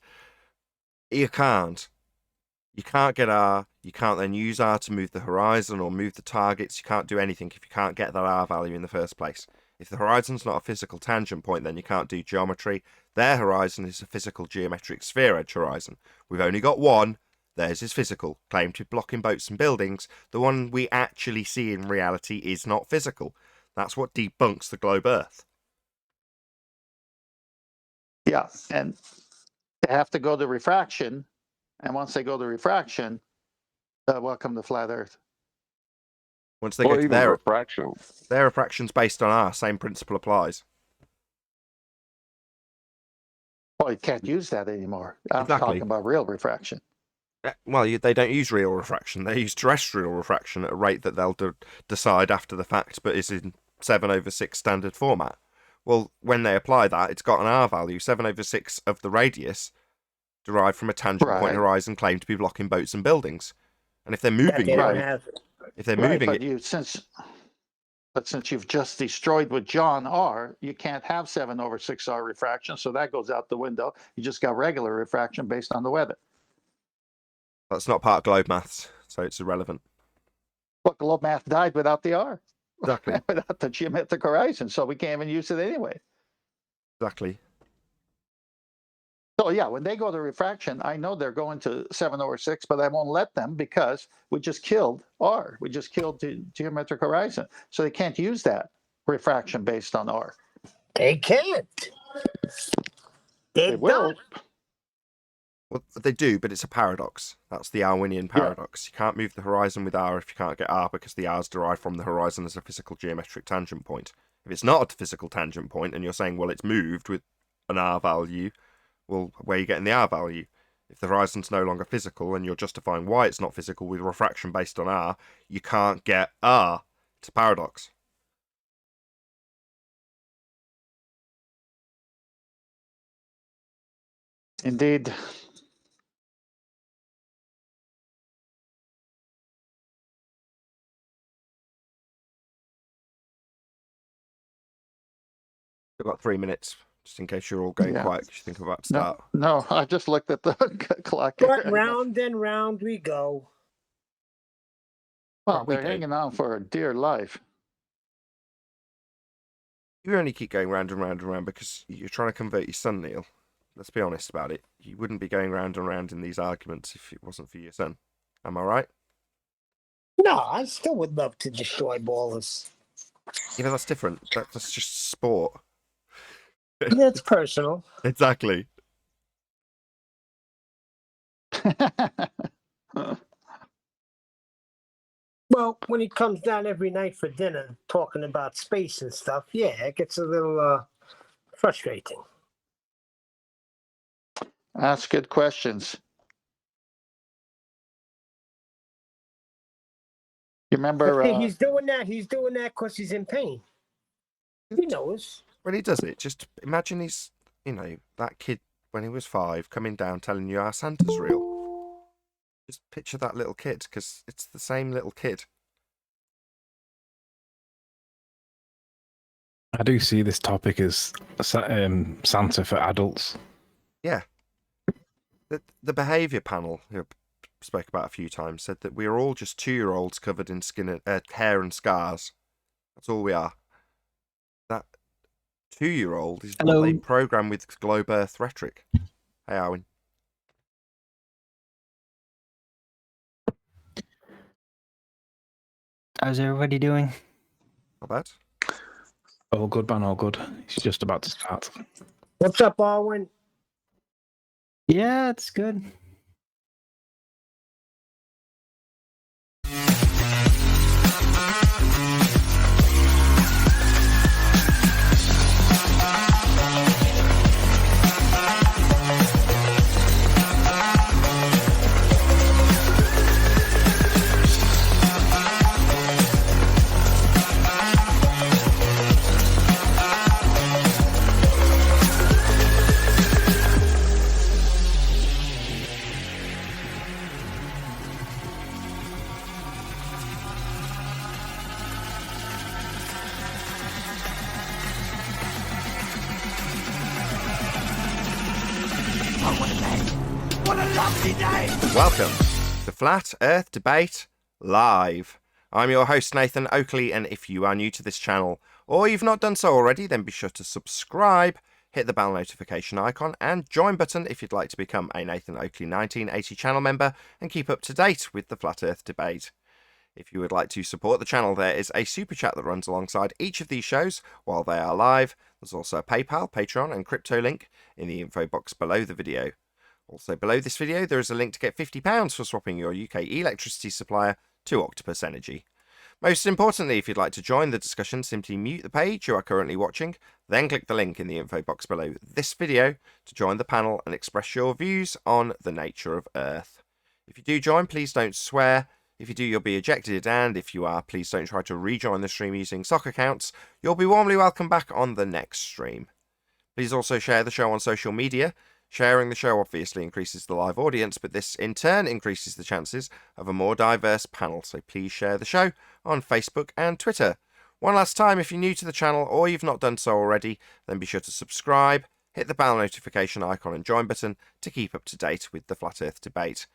[SPEAKER 1] You can't. You can't get R. You can't then use R to move the horizon or move the targets. You can't do anything if you can't get that R value in the first place. If the horizon's not a physical tangent point, then you can't do geometry. Their horizon is a physical geometric sphere edge horizon. We've only got one. Theirs is physical, claimed to be blocking boats and buildings. The one we actually see in reality is not physical. That's what debunks the globe Earth.
[SPEAKER 5] yeah, and they have to go to refraction. And once they go to refraction, welcome to flat Earth.
[SPEAKER 1] Once they go to
[SPEAKER 3] even refraction.
[SPEAKER 1] Their refraction's based on R. Same principle applies.
[SPEAKER 5] Well, you can't use that anymore. I'm
[SPEAKER 1] Exactly.
[SPEAKER 5] talking about real refraction.
[SPEAKER 1] Well, they don't use real refraction. They use terrestrial refraction at a rate that they'll decide after the fact, but is in 7/6 standard format. Well, when they apply that, it's got an R value, 7/6 of the radius, derived from a tangent point horizon claimed to be blocking boats and buildings. And if they're moving
[SPEAKER 4] They
[SPEAKER 1] it,
[SPEAKER 4] don't have.
[SPEAKER 1] if they're
[SPEAKER 5] Right,
[SPEAKER 1] moving
[SPEAKER 5] but
[SPEAKER 1] it,
[SPEAKER 5] you since But since you've just destroyed with John R, you can't have 7/6R refraction, so that goes out the window. You just got regular refraction based on the weather.
[SPEAKER 1] That's not part of globe maths, so it's irrelevant.
[SPEAKER 5] But globe math died without the R,
[SPEAKER 1] Exactly.
[SPEAKER 5] without the geometric horizon, so we can't even use it anyway.
[SPEAKER 1] Exactly.
[SPEAKER 5] So yeah, when they go to refraction, I know they're going to 7/6, but I won't let them because we just killed R. We just killed the geometric horizon. So they can't use that refraction based on R.
[SPEAKER 4] They can't.
[SPEAKER 5] They
[SPEAKER 4] They're
[SPEAKER 5] will.
[SPEAKER 4] done.
[SPEAKER 1] Well, they do, but it's a paradox. That's the Arwinian paradox. You can't move the horizon with R if you can't get R because the R is derived from the horizon as a physical geometric tangent point. If it's not a physical tangent point and you're saying, well, it's moved with an R value, well, where are you getting the R value? If the horizon's no longer physical and you're justifying why it's not physical with refraction based on R, you can't get R. It's a paradox.
[SPEAKER 5] Indeed.
[SPEAKER 1] We've got 3 minutes, just in case you're all going quiet because you think I'm about to start.
[SPEAKER 5] No, I just looked at the clock.
[SPEAKER 4] But round and round we go.
[SPEAKER 5] Well,
[SPEAKER 1] We
[SPEAKER 5] they're
[SPEAKER 1] do.
[SPEAKER 5] hanging on for dear life.
[SPEAKER 1] You only keep going round and round and round because you're trying to convert your son, Neil. Let's be honest about it. You wouldn't be going round and round in these arguments if it wasn't for your son. Am I right?
[SPEAKER 4] No, I still would love to destroy ballers.
[SPEAKER 1] You know, that's different. That's just sport.
[SPEAKER 4] It's personal.
[SPEAKER 1] Exactly.
[SPEAKER 4] Well, when he comes down every night for dinner talking about space and stuff, yeah, it gets a little frustrating.
[SPEAKER 5] Ask good questions. You remember?
[SPEAKER 4] He's doing that. He's doing that because he's in pain. He knows.
[SPEAKER 1] When he does it, just imagine he's, that kid when he was 5 coming down telling you our Santa's real. Just picture that little kid because it's the same little kid.
[SPEAKER 6] I do see this topic as Santa for adults.
[SPEAKER 1] Yeah. The behaviour panel, who I spoke about a few times, said that we are all just 2-year-olds covered in skin, hair and scars. That's all we are. That 2-year-old is what they program with globe Earth rhetoric. Hey, Arwin.
[SPEAKER 7] How's everybody doing?
[SPEAKER 1] Not bad.
[SPEAKER 6] All good, man, all good. It's just about to start.
[SPEAKER 4] What's up, Arwen?
[SPEAKER 7] Yeah, it's good.
[SPEAKER 1] Welcome to Flat Earth Debate Live. I'm your host, Nathan Oakley, and if you are new to this channel, or you've not done so already, then be sure to subscribe, hit the bell notification icon, and join button if you'd like to become a Nathan Oakley 1980 channel member and keep up to date with the Flat Earth Debate. If you would like to support the channel, there is a super chat that runs alongside each of these shows while they are live. There's also a PayPal, Patreon, and crypto link in the info box below the video. Also below this video, there is a link to get £50 for swapping your UK electricity supplier to Octopus Energy. Most importantly, if you'd like to join the discussion, simply mute the page you are currently watching, then click the link in the info box below this video to join the panel and express your views on the nature of Earth. If you do join, please don't swear. If you do, you'll be ejected, and if you are, please don't try to rejoin the stream using sock accounts. You'll be warmly welcome back on the next stream. Please also share the show on social media. Sharing the show obviously increases the live audience, but this in turn increases the chances of a more diverse panel, so please share the show on Facebook and Twitter. One last time, if you're new to the channel or you've not done so already, then be sure to subscribe, hit the bell notification icon and join button to keep up to date with the Flat Earth debate.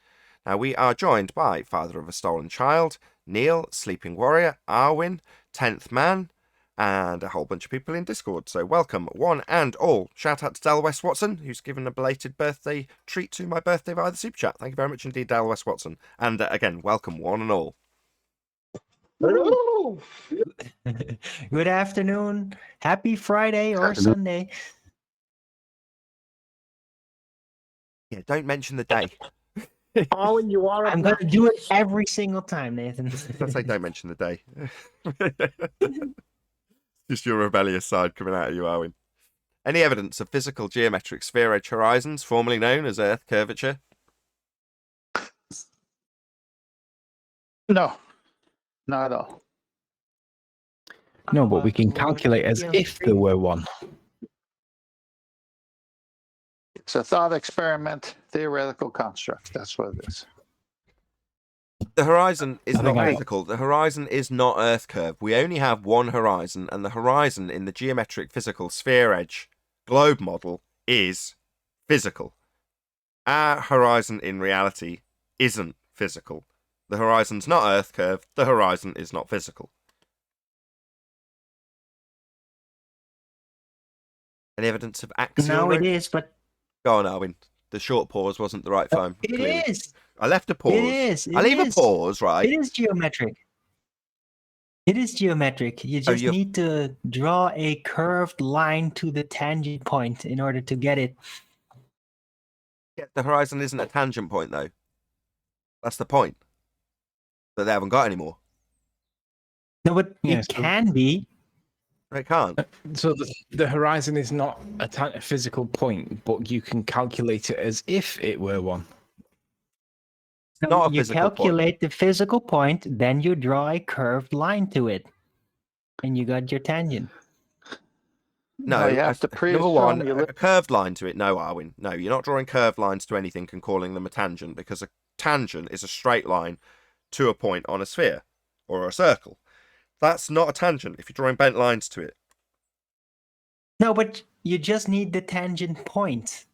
[SPEAKER 1] Now, we are joined by Father of a Stolen Child, Neil, Sleeping Warrior, Arwin, 10th Man, and a whole bunch of people in Discord. So welcome, one and all. Shout out to Dale West Watson, who's given a belated birthday treat to my birthday via the Super Chat. Thank you very much indeed, Dale West Watson. And again, welcome, one and all.
[SPEAKER 7] Good afternoon. Happy Friday or Sunday.
[SPEAKER 1] Yeah, don't mention the day.
[SPEAKER 4] Oh, and you are.
[SPEAKER 7] I'm going to do it every single time, Nathan.
[SPEAKER 1] I say don't mention the day. Just your rebellious side coming out of you, Arwin. Any evidence of physical geometric sphere edge horizons, formerly known as Earth curvature?
[SPEAKER 5] No, not at all.
[SPEAKER 6] No, but we can calculate as if there were one.
[SPEAKER 5] It's a thought experiment, theoretical construct. That's what it is.
[SPEAKER 1] The horizon is
[SPEAKER 6] I
[SPEAKER 1] not
[SPEAKER 6] think I-
[SPEAKER 1] physical. The horizon is not Earth curve. We only have one horizon, and the horizon in the geometric physical sphere edge globe model is physical. Our horizon in reality isn't physical. The horizon's not Earth curve. The horizon is not physical. Any evidence of axial?
[SPEAKER 7] No, it is, but
[SPEAKER 1] Go on, Arwin. The short pause wasn't the right time.
[SPEAKER 7] it
[SPEAKER 1] clearly.
[SPEAKER 7] is.
[SPEAKER 1] I left a pause.
[SPEAKER 7] It is.
[SPEAKER 1] I leave a pause, right?
[SPEAKER 7] It is geometric. It is geometric. You just
[SPEAKER 1] you're-
[SPEAKER 7] need to draw a curved line to the tangent point in order to get it.
[SPEAKER 1] Yeah, the horizon isn't a tangent point, though. That's the point. That they haven't got anymore.
[SPEAKER 7] No, but
[SPEAKER 6] Yeah,
[SPEAKER 7] it
[SPEAKER 6] so-
[SPEAKER 7] can be.
[SPEAKER 1] They can't.
[SPEAKER 6] So the horizon is not a physical point, but you can calculate it as if it were one.
[SPEAKER 7] So
[SPEAKER 1] not a
[SPEAKER 7] you
[SPEAKER 1] physical point.
[SPEAKER 7] calculate the physical point, then you draw a curved line to it, and you got your tangent.
[SPEAKER 1] No,
[SPEAKER 5] you have to
[SPEAKER 1] number one,
[SPEAKER 5] preassume you
[SPEAKER 1] a curved line to it. No, Arwin. No, you're not drawing curved lines to anything and calling them a tangent, because a tangent is a straight line to a point on a sphere or a circle. That's not a tangent if you're drawing bent lines to it.
[SPEAKER 7] No, but you just need the tangent point.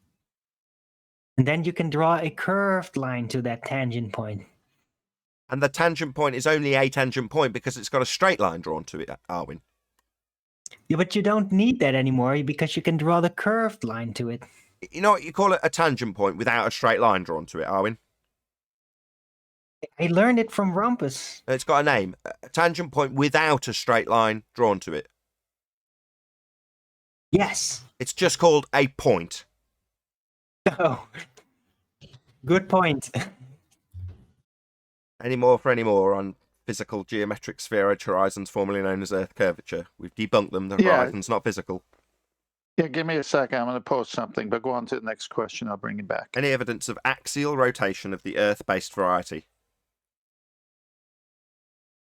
[SPEAKER 7] And then you can draw a curved line to that tangent point.
[SPEAKER 1] And the tangent point is only a tangent point because it's got a straight line drawn to it, Arwin.
[SPEAKER 7] Yeah, but you don't need that anymore because you can draw the curved line to it.
[SPEAKER 1] You know what you call it? A tangent point without a straight line drawn to it, Arwin.
[SPEAKER 7] I learned it from Rumpus.
[SPEAKER 1] It's got a name. A tangent point without a straight line drawn to it.
[SPEAKER 7] Yes.
[SPEAKER 1] It's just called a point.
[SPEAKER 7] Oh, good point.
[SPEAKER 1] Any more on physical geometric sphere edge horizons, formerly known as Earth curvature? We've debunked them. The
[SPEAKER 5] Yeah.
[SPEAKER 1] horizon's not physical.
[SPEAKER 5] Yeah, give me a second. I'm going to post something, but go on to the next question. I'll bring it back.
[SPEAKER 1] Any evidence of axial rotation of the Earth-based variety?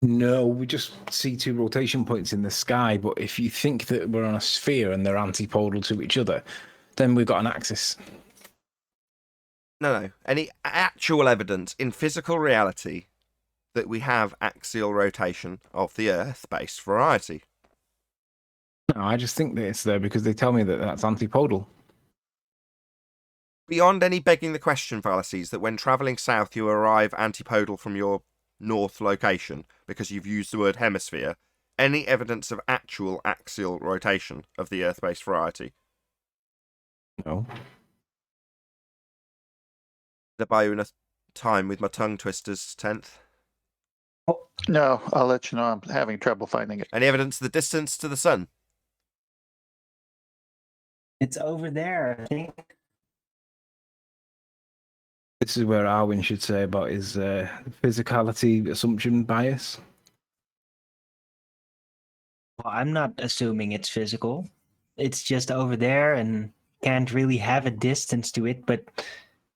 [SPEAKER 6] No, we just see two rotation points in the sky, but if you think that we're on a sphere and they're antipodal to each other, then we've got an axis.
[SPEAKER 1] No. Any actual evidence in physical reality that we have axial rotation of the Earth-based variety?
[SPEAKER 6] No, I just think that it's there because they tell me that that's antipodal.
[SPEAKER 1] Beyond any begging the question fallacies that when travelling south you arrive antipodal from your north location because you've used the word hemisphere, any evidence of actual axial rotation of the Earth-based variety?
[SPEAKER 6] No.
[SPEAKER 1] Did I buy you enough time with my tongue twisters, 10th?
[SPEAKER 5] No, I'll let you know. I'm having trouble finding it.
[SPEAKER 1] Any evidence of the distance to the sun?
[SPEAKER 7] It's over there, I think.
[SPEAKER 6] This is where Arwin should say about his physicality assumption bias.
[SPEAKER 7] Well, I'm not assuming it's physical. It's just over there and can't really have a distance to it, but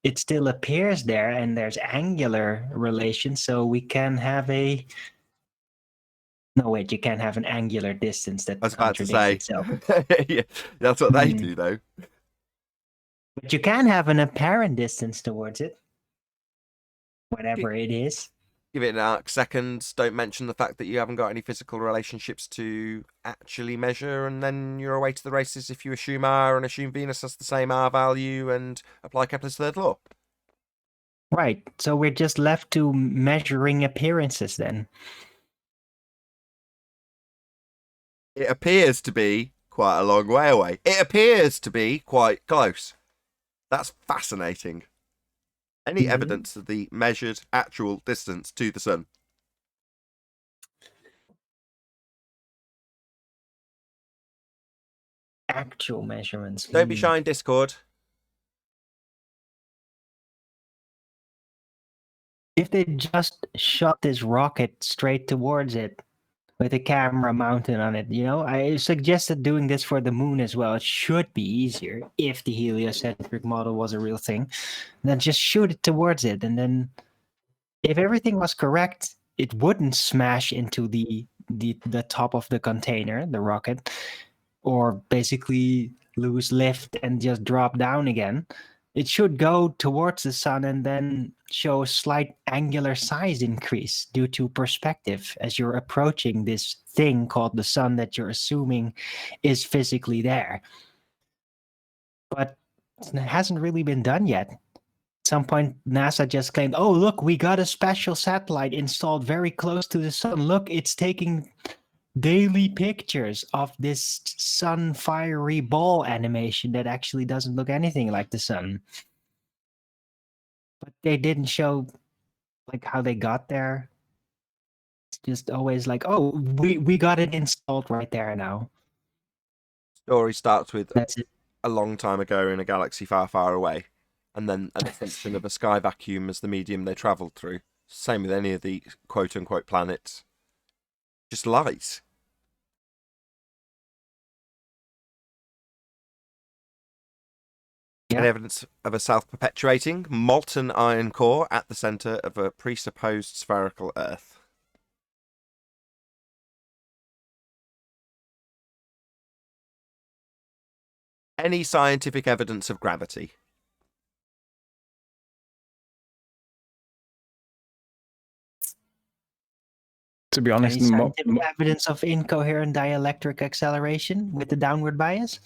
[SPEAKER 7] it still appears there and there's angular relation, so we can have a... No, wait, you can't have an angular distance that
[SPEAKER 1] I was about to
[SPEAKER 7] contradicts
[SPEAKER 1] say.
[SPEAKER 7] itself.
[SPEAKER 1] Yeah, that's what they
[SPEAKER 7] Hmm.
[SPEAKER 1] do, though.
[SPEAKER 7] But you can have an apparent distance towards it. Whatever it is.
[SPEAKER 1] Give it an arc second. Don't mention the fact that you haven't got any physical relationships to actually measure, and then you're away to the races if you assume R and assume Venus has the same R value and apply Kepler's third law.
[SPEAKER 7] Right. So we're just left to measuring appearances then.
[SPEAKER 1] It appears to be quite a long way away. It appears to be quite close. That's fascinating. Any evidence of the measured actual distance to the sun?
[SPEAKER 7] Actual measurements.
[SPEAKER 1] Don't be shy in Discord.
[SPEAKER 7] If they just shot this rocket straight towards it with a camera mounted on it, you know, I suggested doing this for the moon as well. It should be easier if the heliocentric model was a real thing. Then just shoot it towards it, and then if everything was correct, it wouldn't smash into the top of the container, the rocket, or basically lose lift and just drop down again. It should go towards the sun and then show a slight angular size increase due to perspective as you're approaching this thing called the sun that you're assuming is physically there. But it hasn't really been done yet. At some point, NASA just claimed, oh, look, we got a special satellite installed very close to the sun. Look, it's taking daily pictures of this sun fiery ball animation that actually doesn't look anything like the sun. But they didn't show like how they got there. It's just always like, oh, we got it installed right there now.
[SPEAKER 1] Story starts with
[SPEAKER 7] That's it.
[SPEAKER 1] a long time ago in a galaxy far, far away, and then an assumption of a sky vacuum as the medium they travelled through. Same with any of the quote-unquote planets. Just light.
[SPEAKER 7] Yeah.
[SPEAKER 1] And evidence of a self-perpetuating molten iron core at the centre of a presupposed spherical Earth. Any scientific evidence of gravity?
[SPEAKER 6] To be honest,
[SPEAKER 7] Any scientific evidence of incoherent dielectric acceleration with the downward bias?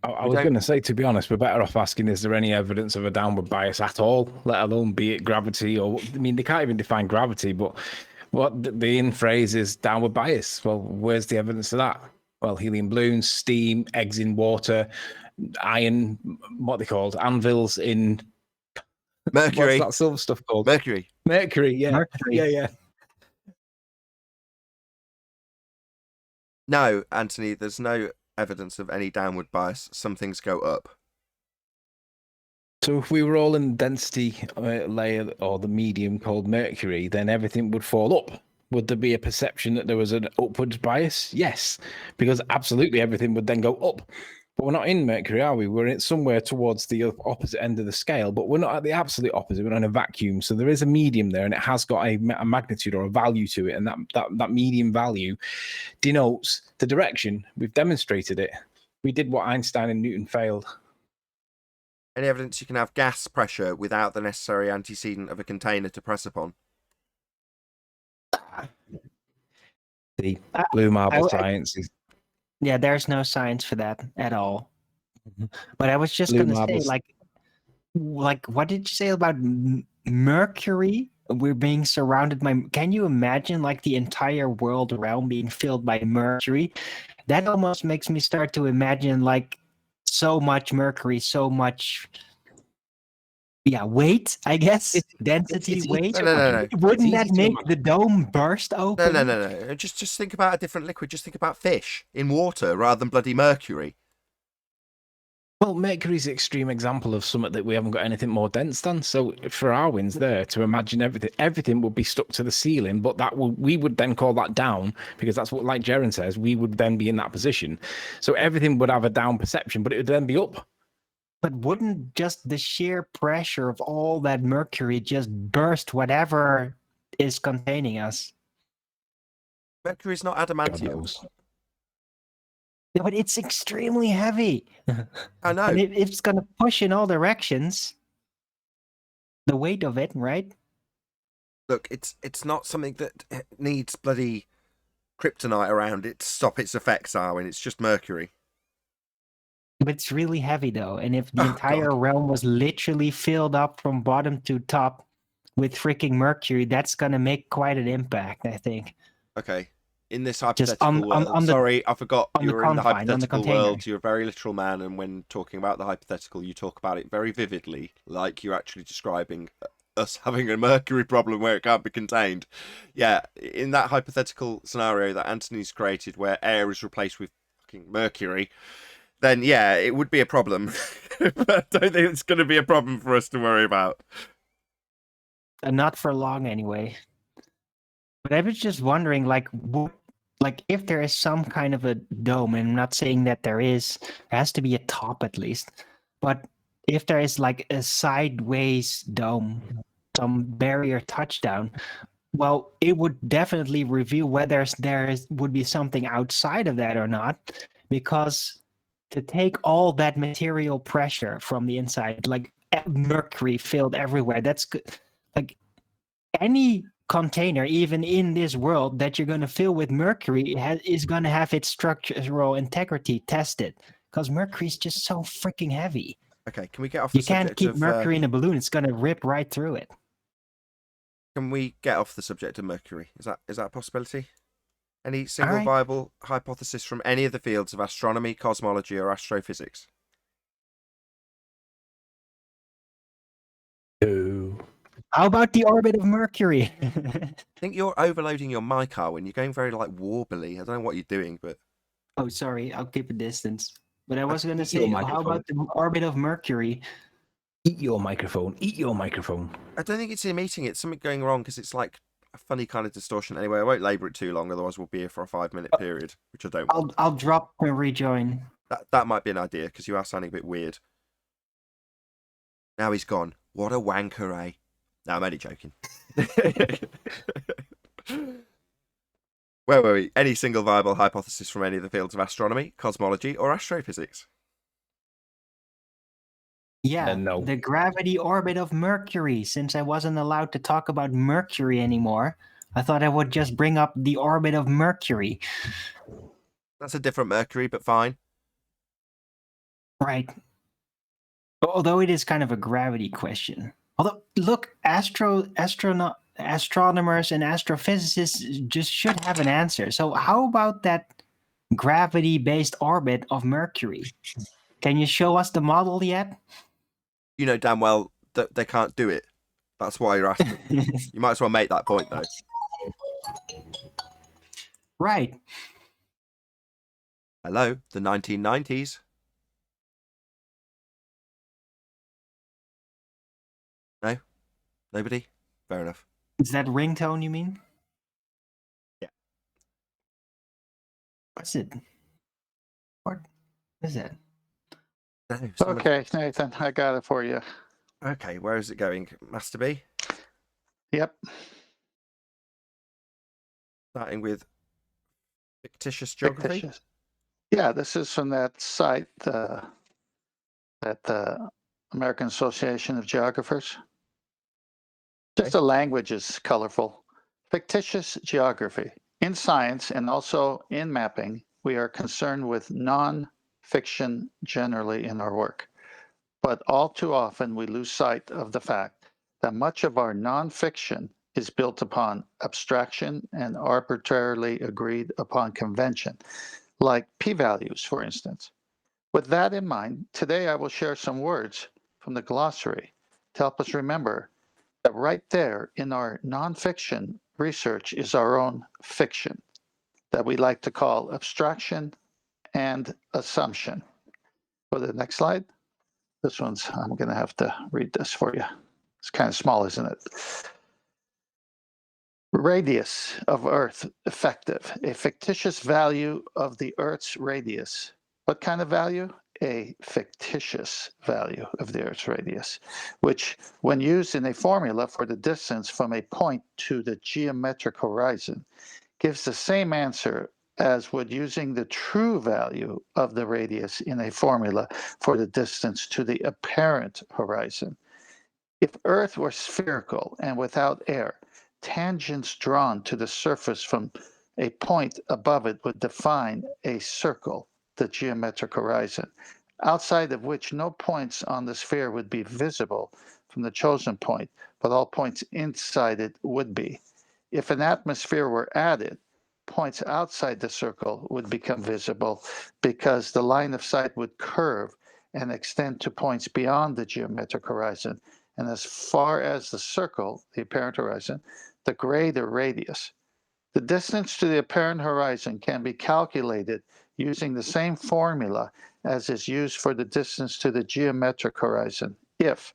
[SPEAKER 6] I was going to say, to be honest, we're better off asking, is there any evidence of a downward bias at all, let alone be it gravity? Or, I mean, they can't even define gravity, but what the in phrase is downward bias. Well, where's the evidence of that? Well, helium balloons, steam, eggs in water, iron, what they called, anvils in...
[SPEAKER 1] Mercury.
[SPEAKER 6] What's that silver stuff called?
[SPEAKER 1] Mercury.
[SPEAKER 6] Mercury, yeah.
[SPEAKER 7] Mercury.
[SPEAKER 6] Yeah.
[SPEAKER 1] No, Anthony, there's no evidence of any downward bias. Some things go up.
[SPEAKER 6] So if we were all in the density layer or the medium called Mercury, then everything would fall up. Would there be a perception that there was an upwards bias? Yes, because absolutely everything would then go up. But we're not in Mercury, are we? We're in somewhere towards the opposite end of the scale, but we're not at the absolute opposite. We're in a vacuum. So there is a medium there, and it has got a magnitude or a value to it. And that medium value denotes the direction. We've demonstrated it. We did what Einstein and Newton failed.
[SPEAKER 1] Any evidence you can have gas pressure without the necessary antecedent of a container to press upon?
[SPEAKER 6] The blue marble science is...
[SPEAKER 7] Yeah, there's no science for that at all. But I was just
[SPEAKER 6] Blue
[SPEAKER 7] going to say,
[SPEAKER 6] marbles.
[SPEAKER 7] like, what did you say about Mercury? We're being surrounded by... Can you imagine, like, the entire world realm being filled by Mercury? That almost makes me start to imagine, like, so much Mercury, so much... Yeah, weight, I guess. Density, weight.
[SPEAKER 1] No.
[SPEAKER 7] Wouldn't that make the dome burst open?
[SPEAKER 1] No. Just think about a different liquid. Just think about fish in water rather than bloody mercury.
[SPEAKER 6] Well, Mercury's an extreme example of something that we haven't got anything more dense than. So for our wins there, to imagine everything would be stuck to the ceiling, but we would then call that down, because that's what, like Jaren says, we would then be in that position. So everything would have a down perception, but it would then be up.
[SPEAKER 7] But wouldn't just the sheer pressure of all that mercury just burst whatever is containing us?
[SPEAKER 1] Mercury's not
[SPEAKER 6] God
[SPEAKER 1] adamantium.
[SPEAKER 6] knows.
[SPEAKER 7] Yeah, but it's extremely heavy.
[SPEAKER 1] I know.
[SPEAKER 7] And it's going to push in all directions. The weight of it, right?
[SPEAKER 1] look, it's not something that needs bloody kryptonite around it to stop its effects, Arwen. It's just mercury.
[SPEAKER 7] But it's really heavy though, and if the
[SPEAKER 1] Oh,
[SPEAKER 7] entire
[SPEAKER 1] God.
[SPEAKER 7] realm was literally filled up from bottom to top with freaking mercury, that's gonna make quite an impact, I think.
[SPEAKER 1] Okay. In this
[SPEAKER 7] Just
[SPEAKER 1] hypothetical world,
[SPEAKER 7] on the
[SPEAKER 1] sorry, I forgot
[SPEAKER 7] on the
[SPEAKER 1] you're in the
[SPEAKER 7] confine, on the
[SPEAKER 1] hypothetical
[SPEAKER 7] container.
[SPEAKER 1] world. You're a very literal man, and when talking about the hypothetical, you talk about it very vividly, like you're actually describing us having a mercury problem where it can't be contained. Yeah, in that hypothetical scenario that Anthony's created, where air is replaced with fucking mercury, then yeah, it would be a problem. But I don't think it's going to be a problem for us to worry about.
[SPEAKER 7] Not for long anyway. But I was just wondering, like, if there is some kind of a dome, and I'm not saying that there has to be a top at least, but if there is like a sideways dome, some barrier touchdown, well, it would definitely reveal whether would be something outside of that or not, because to take all that material pressure from the inside, like mercury filled everywhere, that's good. Like any container, even in this world, that you're going to fill with mercury is going to have its structural integrity tested, because mercury is just so freaking heavy.
[SPEAKER 1] Okay, can we get off the
[SPEAKER 7] You can't
[SPEAKER 1] subject
[SPEAKER 7] keep
[SPEAKER 1] of
[SPEAKER 7] mercury in a balloon; it's going to rip right through it.
[SPEAKER 1] Can we get off the subject of mercury? Is that a possibility? Any single
[SPEAKER 7] right.
[SPEAKER 1] viable hypothesis from any of the fields of astronomy, cosmology, or astrophysics?
[SPEAKER 6] No.
[SPEAKER 7] How about the orbit of Mercury?
[SPEAKER 1] I think you're overloading your mic, Arwen. You're going very like warbly. I don't know what you're doing, but
[SPEAKER 7] Oh, sorry, I'll keep a distance. But I was going to
[SPEAKER 6] Eat your
[SPEAKER 7] say, how
[SPEAKER 6] microphone.
[SPEAKER 7] about the orbit of Mercury?
[SPEAKER 6] Eat your microphone. Eat your microphone.
[SPEAKER 1] I don't think it's him eating it. Something going wrong because it's like a funny kind of distortion. Anyway, I won't labour it too long, otherwise we'll be here for a 5-minute period, which I don't want.
[SPEAKER 7] I'll drop and rejoin.
[SPEAKER 1] That might be an idea because you are sounding a bit weird. Now he's gone. What a wanker, eh? No, I'm only joking. Where were we? Any single viable hypothesis from any of the fields of astronomy, cosmology, or astrophysics?
[SPEAKER 7] Yeah,
[SPEAKER 6] No.
[SPEAKER 7] the gravity orbit of Mercury. Since I wasn't allowed to talk about Mercury anymore, I thought I would just bring up the orbit of Mercury.
[SPEAKER 1] That's a different Mercury, but fine.
[SPEAKER 7] Right. Although it is kind of a gravity question. Although, look, astronomers and astrophysicists just should have an answer. So how about that gravity-based orbit of Mercury? Can you show us the model yet?
[SPEAKER 1] You know damn well that they can't do it. That's why you're asking. You might as well make that point, though.
[SPEAKER 7] Right.
[SPEAKER 1] Hello, the 1990s. No? Nobody? Fair enough.
[SPEAKER 7] Is that ringtone you mean?
[SPEAKER 1] Yeah.
[SPEAKER 7] What's it? What is it?
[SPEAKER 1] No, somebody...
[SPEAKER 5] Okay, Nathan, I got it for you.
[SPEAKER 1] Okay, where is it going? Master B?
[SPEAKER 5] Yep.
[SPEAKER 1] Starting with fictitious geography?
[SPEAKER 5] Fictitious. Yeah, this is from that site, American Association of Geographers. Just the language is colorful. Fictitious geography. In science and also in mapping, we are concerned with non-fiction generally in our work. But all too often we lose sight of the fact that much of our non-fiction is built upon abstraction and arbitrarily agreed upon convention, like p-values, for instance. With that in mind, today I will share some words from the glossary to help us remember that right there in our nonfiction research is our own fiction that we like to call abstraction and assumption. Go to the next slide. This one's, I'm going to have to read this for you. It's kind of small, isn't it? Radius of Earth effective, a fictitious value of the Earth's radius. What kind of value? A fictitious value of the Earth's radius, which when used in a formula for the distance from a point to the geometric horizon, gives the same answer as would using the true value of the radius in a formula for the distance to the apparent horizon. If Earth were spherical and without air, tangents drawn to the surface from a point above it would define a circle, the geometric horizon, outside of which no points on the sphere would be visible from the chosen point, but all points inside it would be. If an atmosphere were added, points outside the circle would become visible because the line of sight would curve and extend to points beyond the geometric horizon. And as far as the circle, the apparent horizon, the greater radius. The distance to the apparent horizon can be calculated using the same formula as is used for the distance to the geometric horizon if,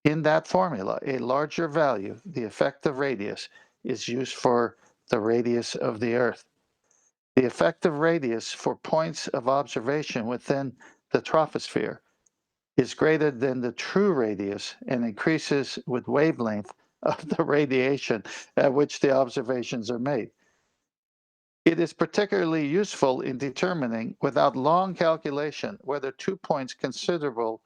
[SPEAKER 5] in that formula, a larger value, the effective radius, is used for the radius of the Earth. The effective radius for points of observation within the troposphere is greater than the true radius and increases with wavelength of the radiation at which the observations are made. It is particularly useful in determining, without long calculation, whether 2 points considerable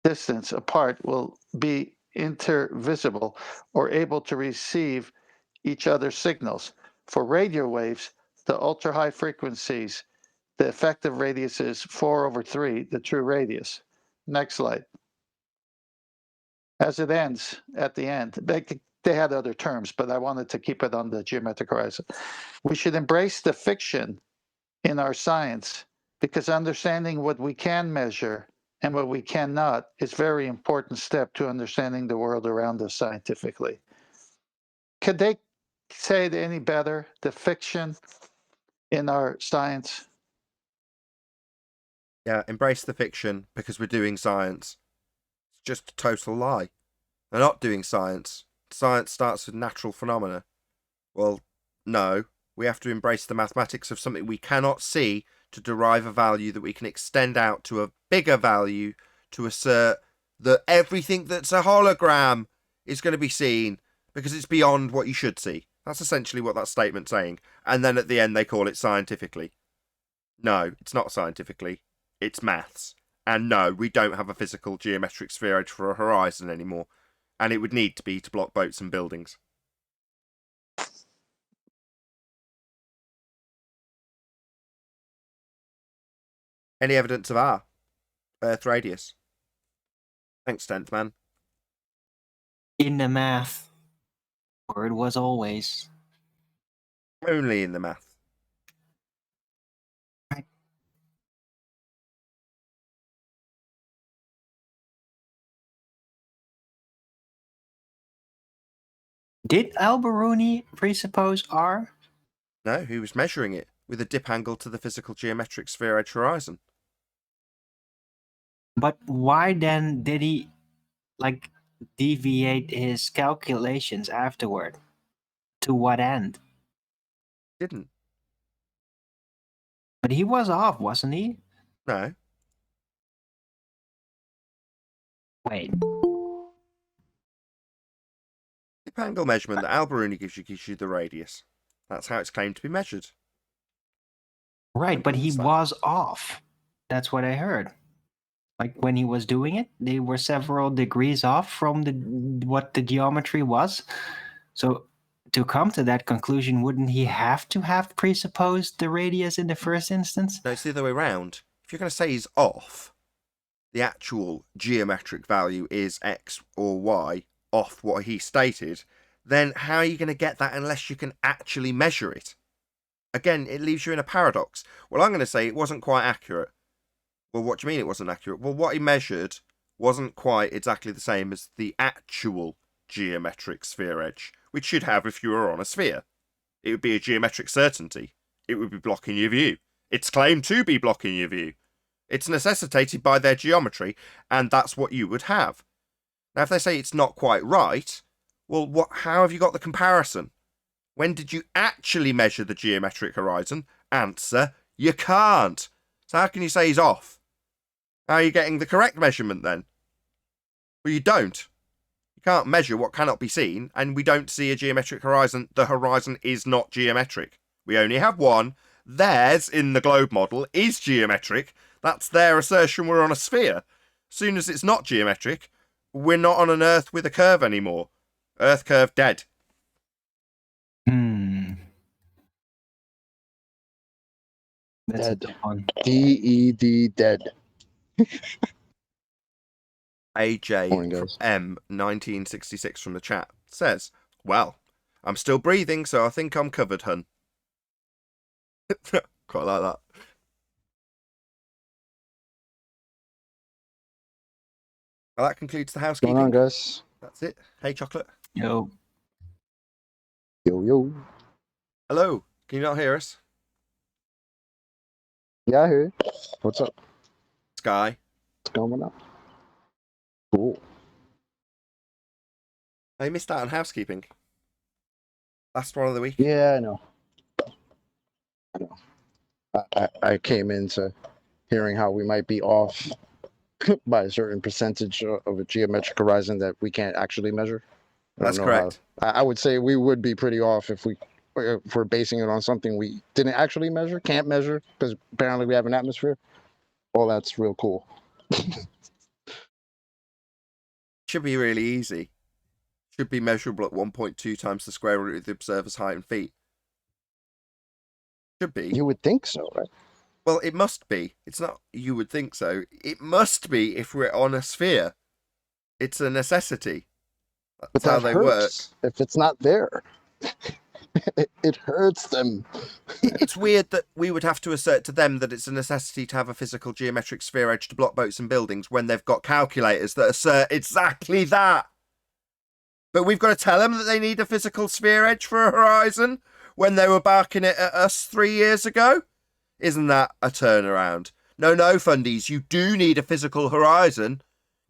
[SPEAKER 5] distance apart will be intervisible or able to receive each other's signals. For radio waves, the ultra-high frequencies, the effective radius is 4/3, the true radius. Next slide. As it ends, at the end, they had other terms, but I wanted to keep it on the geometric horizon. We should embrace the fiction in our science because understanding what we can measure and what we cannot is a very important step to understanding the world around us scientifically. Could they say it any better, the fiction in our science?
[SPEAKER 1] Yeah, embrace the fiction because we're doing science. It's just a total lie. They're not doing science. Science starts with natural phenomena. Well, no. We have to embrace the mathematics of something we cannot see to derive a value that we can extend out to a bigger value to assert that everything that's a hologram is going to be seen because it's beyond what you should see. That's essentially what that statement's saying. And then at the end they call it scientifically. No, it's not scientifically. It's maths. And no, we don't have a physical geometric sphere edge for a horizon anymore. And it would need to be to block boats and buildings. Any evidence of our Earth radius? Thanks, 10th man.
[SPEAKER 7] In the math, or it was always.
[SPEAKER 1] Only in the math.
[SPEAKER 7] Did Alberoni presuppose R?
[SPEAKER 1] No, he was measuring it with a dip angle to the physical geometric sphere edge horizon.
[SPEAKER 7] But why then did he, like, deviate his calculations afterward? To what end?
[SPEAKER 1] Didn't.
[SPEAKER 7] But he was off, wasn't he?
[SPEAKER 1] No.
[SPEAKER 7] Wait.
[SPEAKER 1] Dip angle measurement that Alberoni gives you the radius. That's how it's claimed to be measured.
[SPEAKER 7] Right, but he
[SPEAKER 1] Understand.
[SPEAKER 7] was off. That's what I heard. Like when he was doing it, they were several degrees off from what the geometry was. So to come to that conclusion, wouldn't he have to have presupposed the radius in the first instance?
[SPEAKER 1] No, it's the other way around. If you're going to say he's off, the actual geometric value is X or Y off what he stated, then how are you going to get that unless you can actually measure it? Again, it leaves you in a paradox. Well, I'm going to say it wasn't quite accurate. Well, what do you mean it wasn't accurate? Well, what he measured wasn't quite exactly the same as the actual geometric sphere edge, which you'd have if you were on a sphere. It would be a geometric certainty. It would be blocking your view. It's claimed to be blocking your view. It's necessitated by their geometry, and that's what you would have. Now, if they say it's not quite right, well, how have you got the comparison? When did you actually measure the geometric horizon? Answer, you can't. So how can you say he's off? How are you getting the correct measurement then? Well, you don't. You can't measure what cannot be seen, and we don't see a geometric horizon. The horizon is not geometric. We only have one. Theirs, in the globe model, is geometric. That's their assertion we're on a sphere. As soon as it's not geometric, we're not on an Earth with a curve anymore. Earth curve dead.
[SPEAKER 7] That's a
[SPEAKER 8] Dead.
[SPEAKER 7] tough one.
[SPEAKER 8] DED dead.
[SPEAKER 1] AJ
[SPEAKER 8] Morning, guys.
[SPEAKER 1] M 1966 from the chat says, "Well, I'm still breathing, so I think I'm covered, hun." Quite like that. Well, that concludes the
[SPEAKER 8] What's going on,
[SPEAKER 1] housekeeping.
[SPEAKER 8] guys?
[SPEAKER 1] That's it. Hey, Chocolate.
[SPEAKER 7] Yo.
[SPEAKER 8] Yo, yo.
[SPEAKER 1] Hello. Can you not hear us?
[SPEAKER 8] Yeah, I hear you. What's up?
[SPEAKER 1] Sky.
[SPEAKER 8] What's going on? Cool.
[SPEAKER 1] I missed out on housekeeping. Last one of the week.
[SPEAKER 8] Yeah, I know. I know. I came into hearing how we might be off by a certain percentage of a geometric horizon that we can't actually measure.
[SPEAKER 1] That's correct.
[SPEAKER 8] I would say we would be pretty off if we're basing it on something we didn't actually measure, can't measure, because apparently we have an atmosphere. Well, that's real cool.
[SPEAKER 1] Should be really easy. Should be measurable at 1.2 times the square root of the observer's height in feet. Should be.
[SPEAKER 8] You would think so, right?
[SPEAKER 1] Well, it must be. It's not you would think so. It must be if we're on a sphere. It's a necessity.
[SPEAKER 8] But
[SPEAKER 1] That's how
[SPEAKER 8] that
[SPEAKER 1] they work.
[SPEAKER 8] hurts if it's not there. It hurts them.
[SPEAKER 1] It's weird that we would have to assert to them that it's a necessity to have a physical geometric sphere edge to block boats and buildings when they've got calculators that assert exactly that. But we've got to tell them that they need a physical sphere edge for a horizon when they were barking it at us 3 years ago? Isn't that a turnaround? No, fundies, you do need a physical horizon.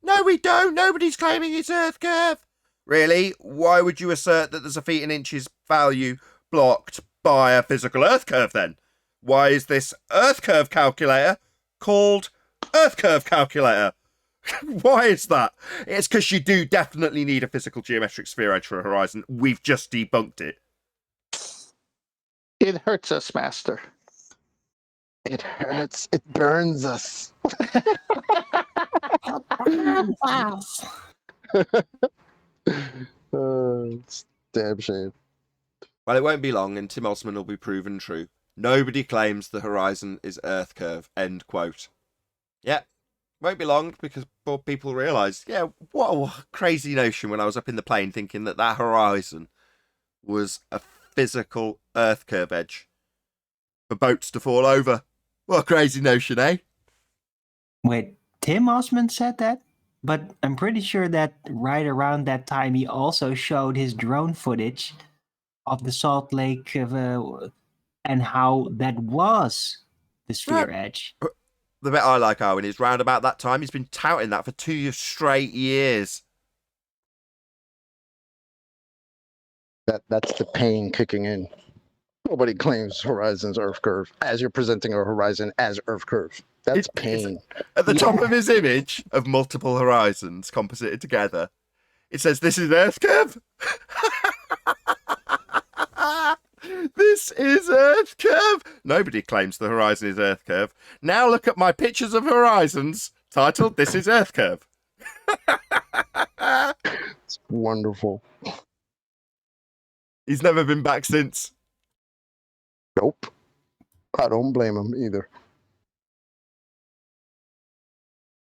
[SPEAKER 1] No, we don't. Nobody's claiming it's Earth curve. Really? Why would you assert that there's a feet and inches value blocked by a physical Earth curve then? Why is this Earth curve calculator called Earth curve calculator? Why is that? It's because you do definitely need a physical geometric sphere edge for a horizon. We've just debunked it.
[SPEAKER 5] It hurts us, Master.
[SPEAKER 8] It hurts. It burns us. It's damn shame.
[SPEAKER 1] Well, it won't be long and Tim Osman will be proven true. Nobody claims the horizon is Earth curve. End quote. Yeah, won't be long because people realise, yeah, what a crazy notion when I was up in the plane thinking that that horizon was a physical Earth curve edge for boats to fall over. What a crazy notion, eh?
[SPEAKER 7] Wait, Tim Osman said that? But I'm pretty sure that right around that time he also showed his drone footage of the Salt Lake and how that was the sphere edge.
[SPEAKER 1] The bit I like, Owen, is round about that time he's been touting that for 2 straight years.
[SPEAKER 8] That's the pain kicking in. Nobody claims horizon's Earth curve as you're presenting a horizon as Earth curve. That's pain.
[SPEAKER 1] At the top of his image of multiple horizons composited together, it says, "This is Earth curve." This is Earth curve. Nobody claims the horizon is Earth curve. Now look at my pictures of horizons titled "This is Earth curve."
[SPEAKER 8] It's wonderful.
[SPEAKER 1] He's never been back since.
[SPEAKER 8] Nope. I don't blame him either.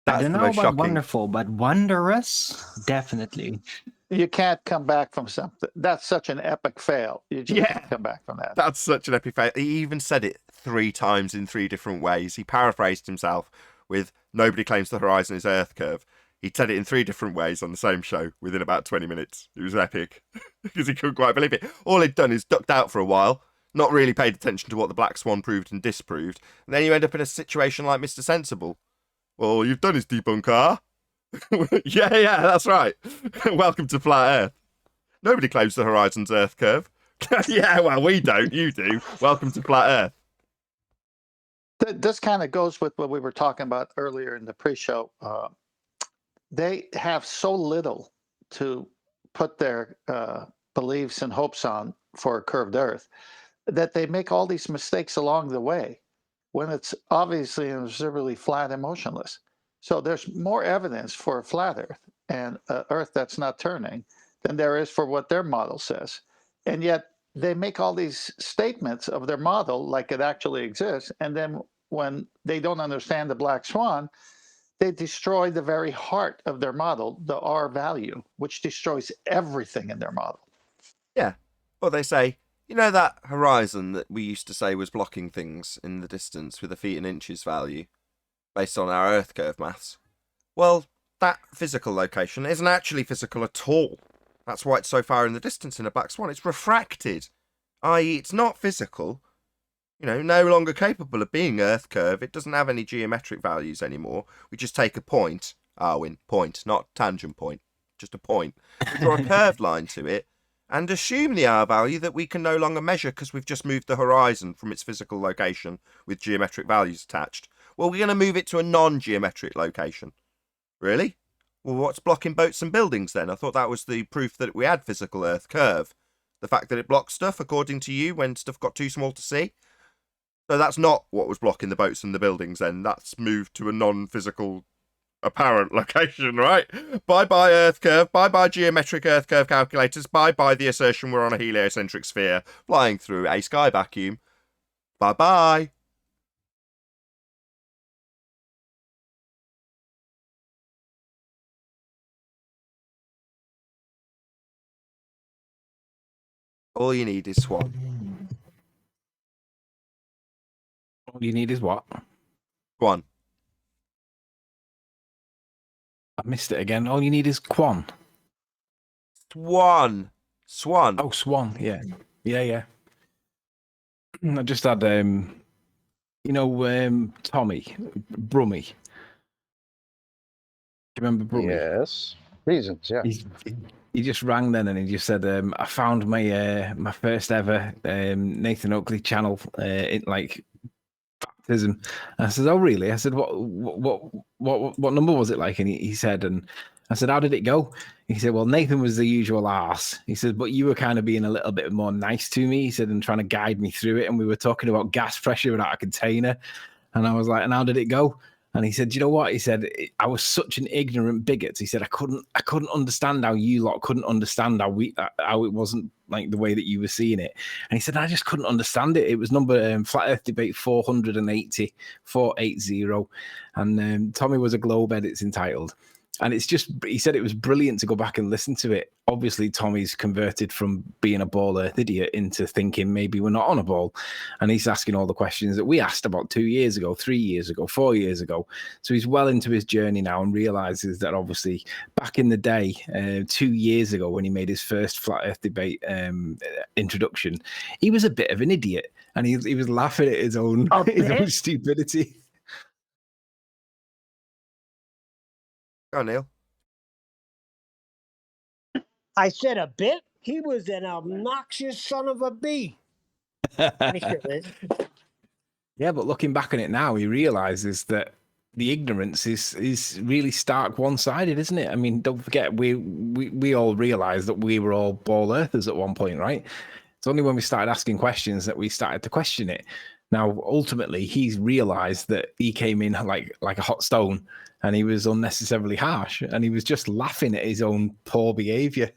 [SPEAKER 7] I don't
[SPEAKER 1] the
[SPEAKER 7] know
[SPEAKER 1] most
[SPEAKER 7] about
[SPEAKER 1] shocking.
[SPEAKER 7] wonderful, but wondrous, definitely.
[SPEAKER 5] You can't come back from something. That's such an epic fail. You just can't come back from that.
[SPEAKER 1] That's such an epic fail. He even said it 3 times in 3 different ways. He paraphrased himself with "Nobody claims the horizon is Earth curve." He said it in 3 different ways on the same show within about 20 minutes. It was epic because he couldn't quite believe it. All he'd done is ducked out for a while, not really paid attention to what the Black Swan proved and disproved, and then you end up in a situation like Mr. Sensible. Well, all you've done is debunk R. yeah, that's right. Welcome to Flat Earth. Nobody claims the horizon's Earth curve. Yeah, well, we don't. You do. Welcome to Flat Earth.
[SPEAKER 5] This kind of goes with what we were talking about earlier in the pre-show. They have so little to put their beliefs and hopes on for a curved Earth that they make all these mistakes along the way when it's obviously and observably flat and motionless. So there's more evidence for a flat Earth and an Earth that's not turning than there is for what their model says. And yet they make all these statements of their model like it actually exists, and then when they don't understand the black swan, they destroy the very heart of their model, the R value, which destroys everything in their model.
[SPEAKER 1] Yeah. Or they say, you know that horizon that we used to say was blocking things in the distance with a feet and inches value, based on our Earth curve maths? Well, that physical location isn't actually physical at all. That's why it's so far in the distance in a black swan. It's refracted, i.e. it's not physical. You know, no longer capable of being Earth curve. It doesn't have any geometric values anymore. We just take a point, point, not tangent point, just a point. We draw a curved line to it and assume the R value that we can no longer measure because we've just moved the horizon from its physical location with geometric values attached. Well, we're going to move it to a non-geometric location. Really? Well, what's blocking boats and buildings then? I thought that was the proof that we had physical Earth curve. The fact that it blocks stuff, according to you, when stuff got too small to see. So that's not what was blocking the boats and the buildings then. That's moved to a non-physical apparent location, right? Bye-bye Earth curve. Bye-bye geometric Earth curve calculators. Bye-bye the assertion we're on a heliocentric sphere flying through a sky vacuum. Bye-bye. All you need is Swan.
[SPEAKER 6] All you need is what?
[SPEAKER 1] Swan.
[SPEAKER 6] I missed it again. All you need is Quan.
[SPEAKER 1] Swan. Swan.
[SPEAKER 6] Oh, Swan. Yeah. Yeah. I just had, Tommy, Brummy. Do you remember Brummy?
[SPEAKER 8] Yes. Reasons, yeah.
[SPEAKER 6] He just rang then and he just said, I found my first ever Nathan Oakley channel in like Scientism. I said, oh really? I said, what number was it like? And he said, and I said, how did it go? He said, well, Nathan was the usual arse. He said, but you were kind of being a little bit more nice to me. He said, and trying to guide me through it. And we were talking about gas pressure without a container. And I was like, and how did it go? And he said, you know what? He said, I was such an ignorant bigot. He said, I couldn't understand how you lot couldn't understand how it wasn't like the way that you were seeing it. And he said, I just couldn't understand it. It was number Flat Earth Debate 480. And Tommy was a globe ed, it's entitled. And it's just, he said it was brilliant to go back and listen to it. Obviously, Tommy's converted from being a ball earth idiot into thinking maybe we're not on a ball. And he's asking all the questions that we asked about 2 years ago, 3 years ago, 4 years ago. So he's well into his journey now and realizes that obviously back in the day, 2 years ago, when he made his first Flat Earth Debate introduction, he was a bit of an idiot. And he was laughing at his own stupidity.
[SPEAKER 1] Go on, Neil.
[SPEAKER 4] I said a bit. He was an obnoxious son of a bee.
[SPEAKER 6] Yeah, but looking back on it now, he realizes that the ignorance is really stark one-sided, isn't it? I mean, don't forget, we all realized that we were all ball earthers at one point, right? It's only when we started asking questions that we started to question it. Now, ultimately, he's realized that he came in like a hot stone and he was unnecessarily harsh and he was just laughing at his own poor behavior.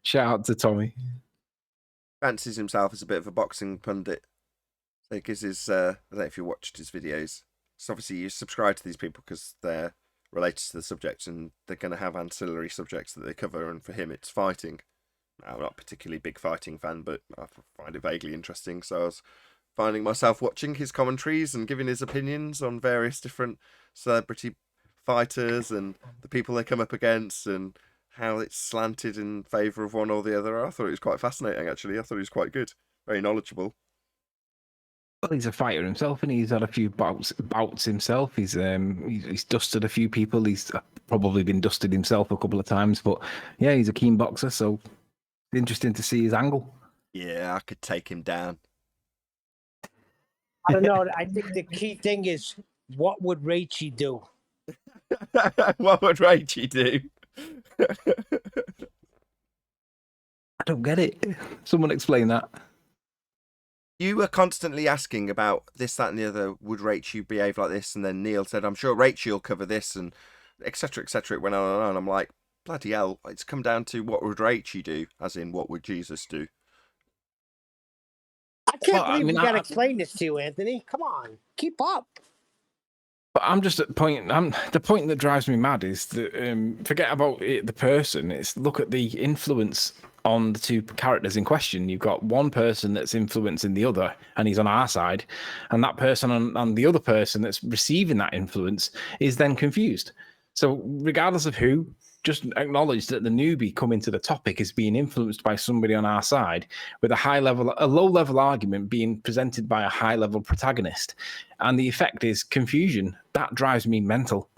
[SPEAKER 6] Shout out to Tommy.
[SPEAKER 1] Fancies himself as a bit of a boxing pundit. So he gives his, I don't know if you watched his videos. So obviously you subscribe to these people because they're related to the subject and they're going to have ancillary subjects that they cover. And for him, it's fighting. I'm not a particularly big fighting fan, but I find it vaguely interesting. So I was finding myself watching his commentaries and giving his opinions on various different celebrity fighters and the people they come up against and how it's slanted in favour of one or the other. I thought it was quite fascinating, actually. I thought he was quite good, very knowledgeable.
[SPEAKER 6] Well, he's a fighter himself, and he's had a few bouts himself. He's dusted a few people. He's probably been dusted himself a couple of times, but yeah, he's a keen boxer. So interesting to see his angle.
[SPEAKER 1] Yeah, I could take him down.
[SPEAKER 4] I don't know. I think the key thing is, what would Rachie do?
[SPEAKER 1] What would Rachie do?
[SPEAKER 6] I don't get it. Someone explain that.
[SPEAKER 1] You were constantly asking about this, that, and the other. Would Rachie behave like this? And then Neil said, I'm sure Rachie will cover this, and etc. etc. It went on and on. I'm like, bloody hell, it's come down to what would Rachie do, as in what would Jesus do?
[SPEAKER 4] can't
[SPEAKER 6] Well, I
[SPEAKER 4] believe
[SPEAKER 6] mean,
[SPEAKER 4] we got to explain this to you, Anthony. Come on, keep up.
[SPEAKER 6] But I'm just at the point. The point that drives me mad is that forget about the person. It's look at the influence on the two characters in question. You've got one person that's influencing the other, and he's on our side, and that person on the other person that's receiving that influence is then confused. So regardless of who, just acknowledge that the newbie coming to the topic is being influenced by somebody on our side with a low level argument being presented by a high level protagonist. And the effect is confusion. That drives me mental.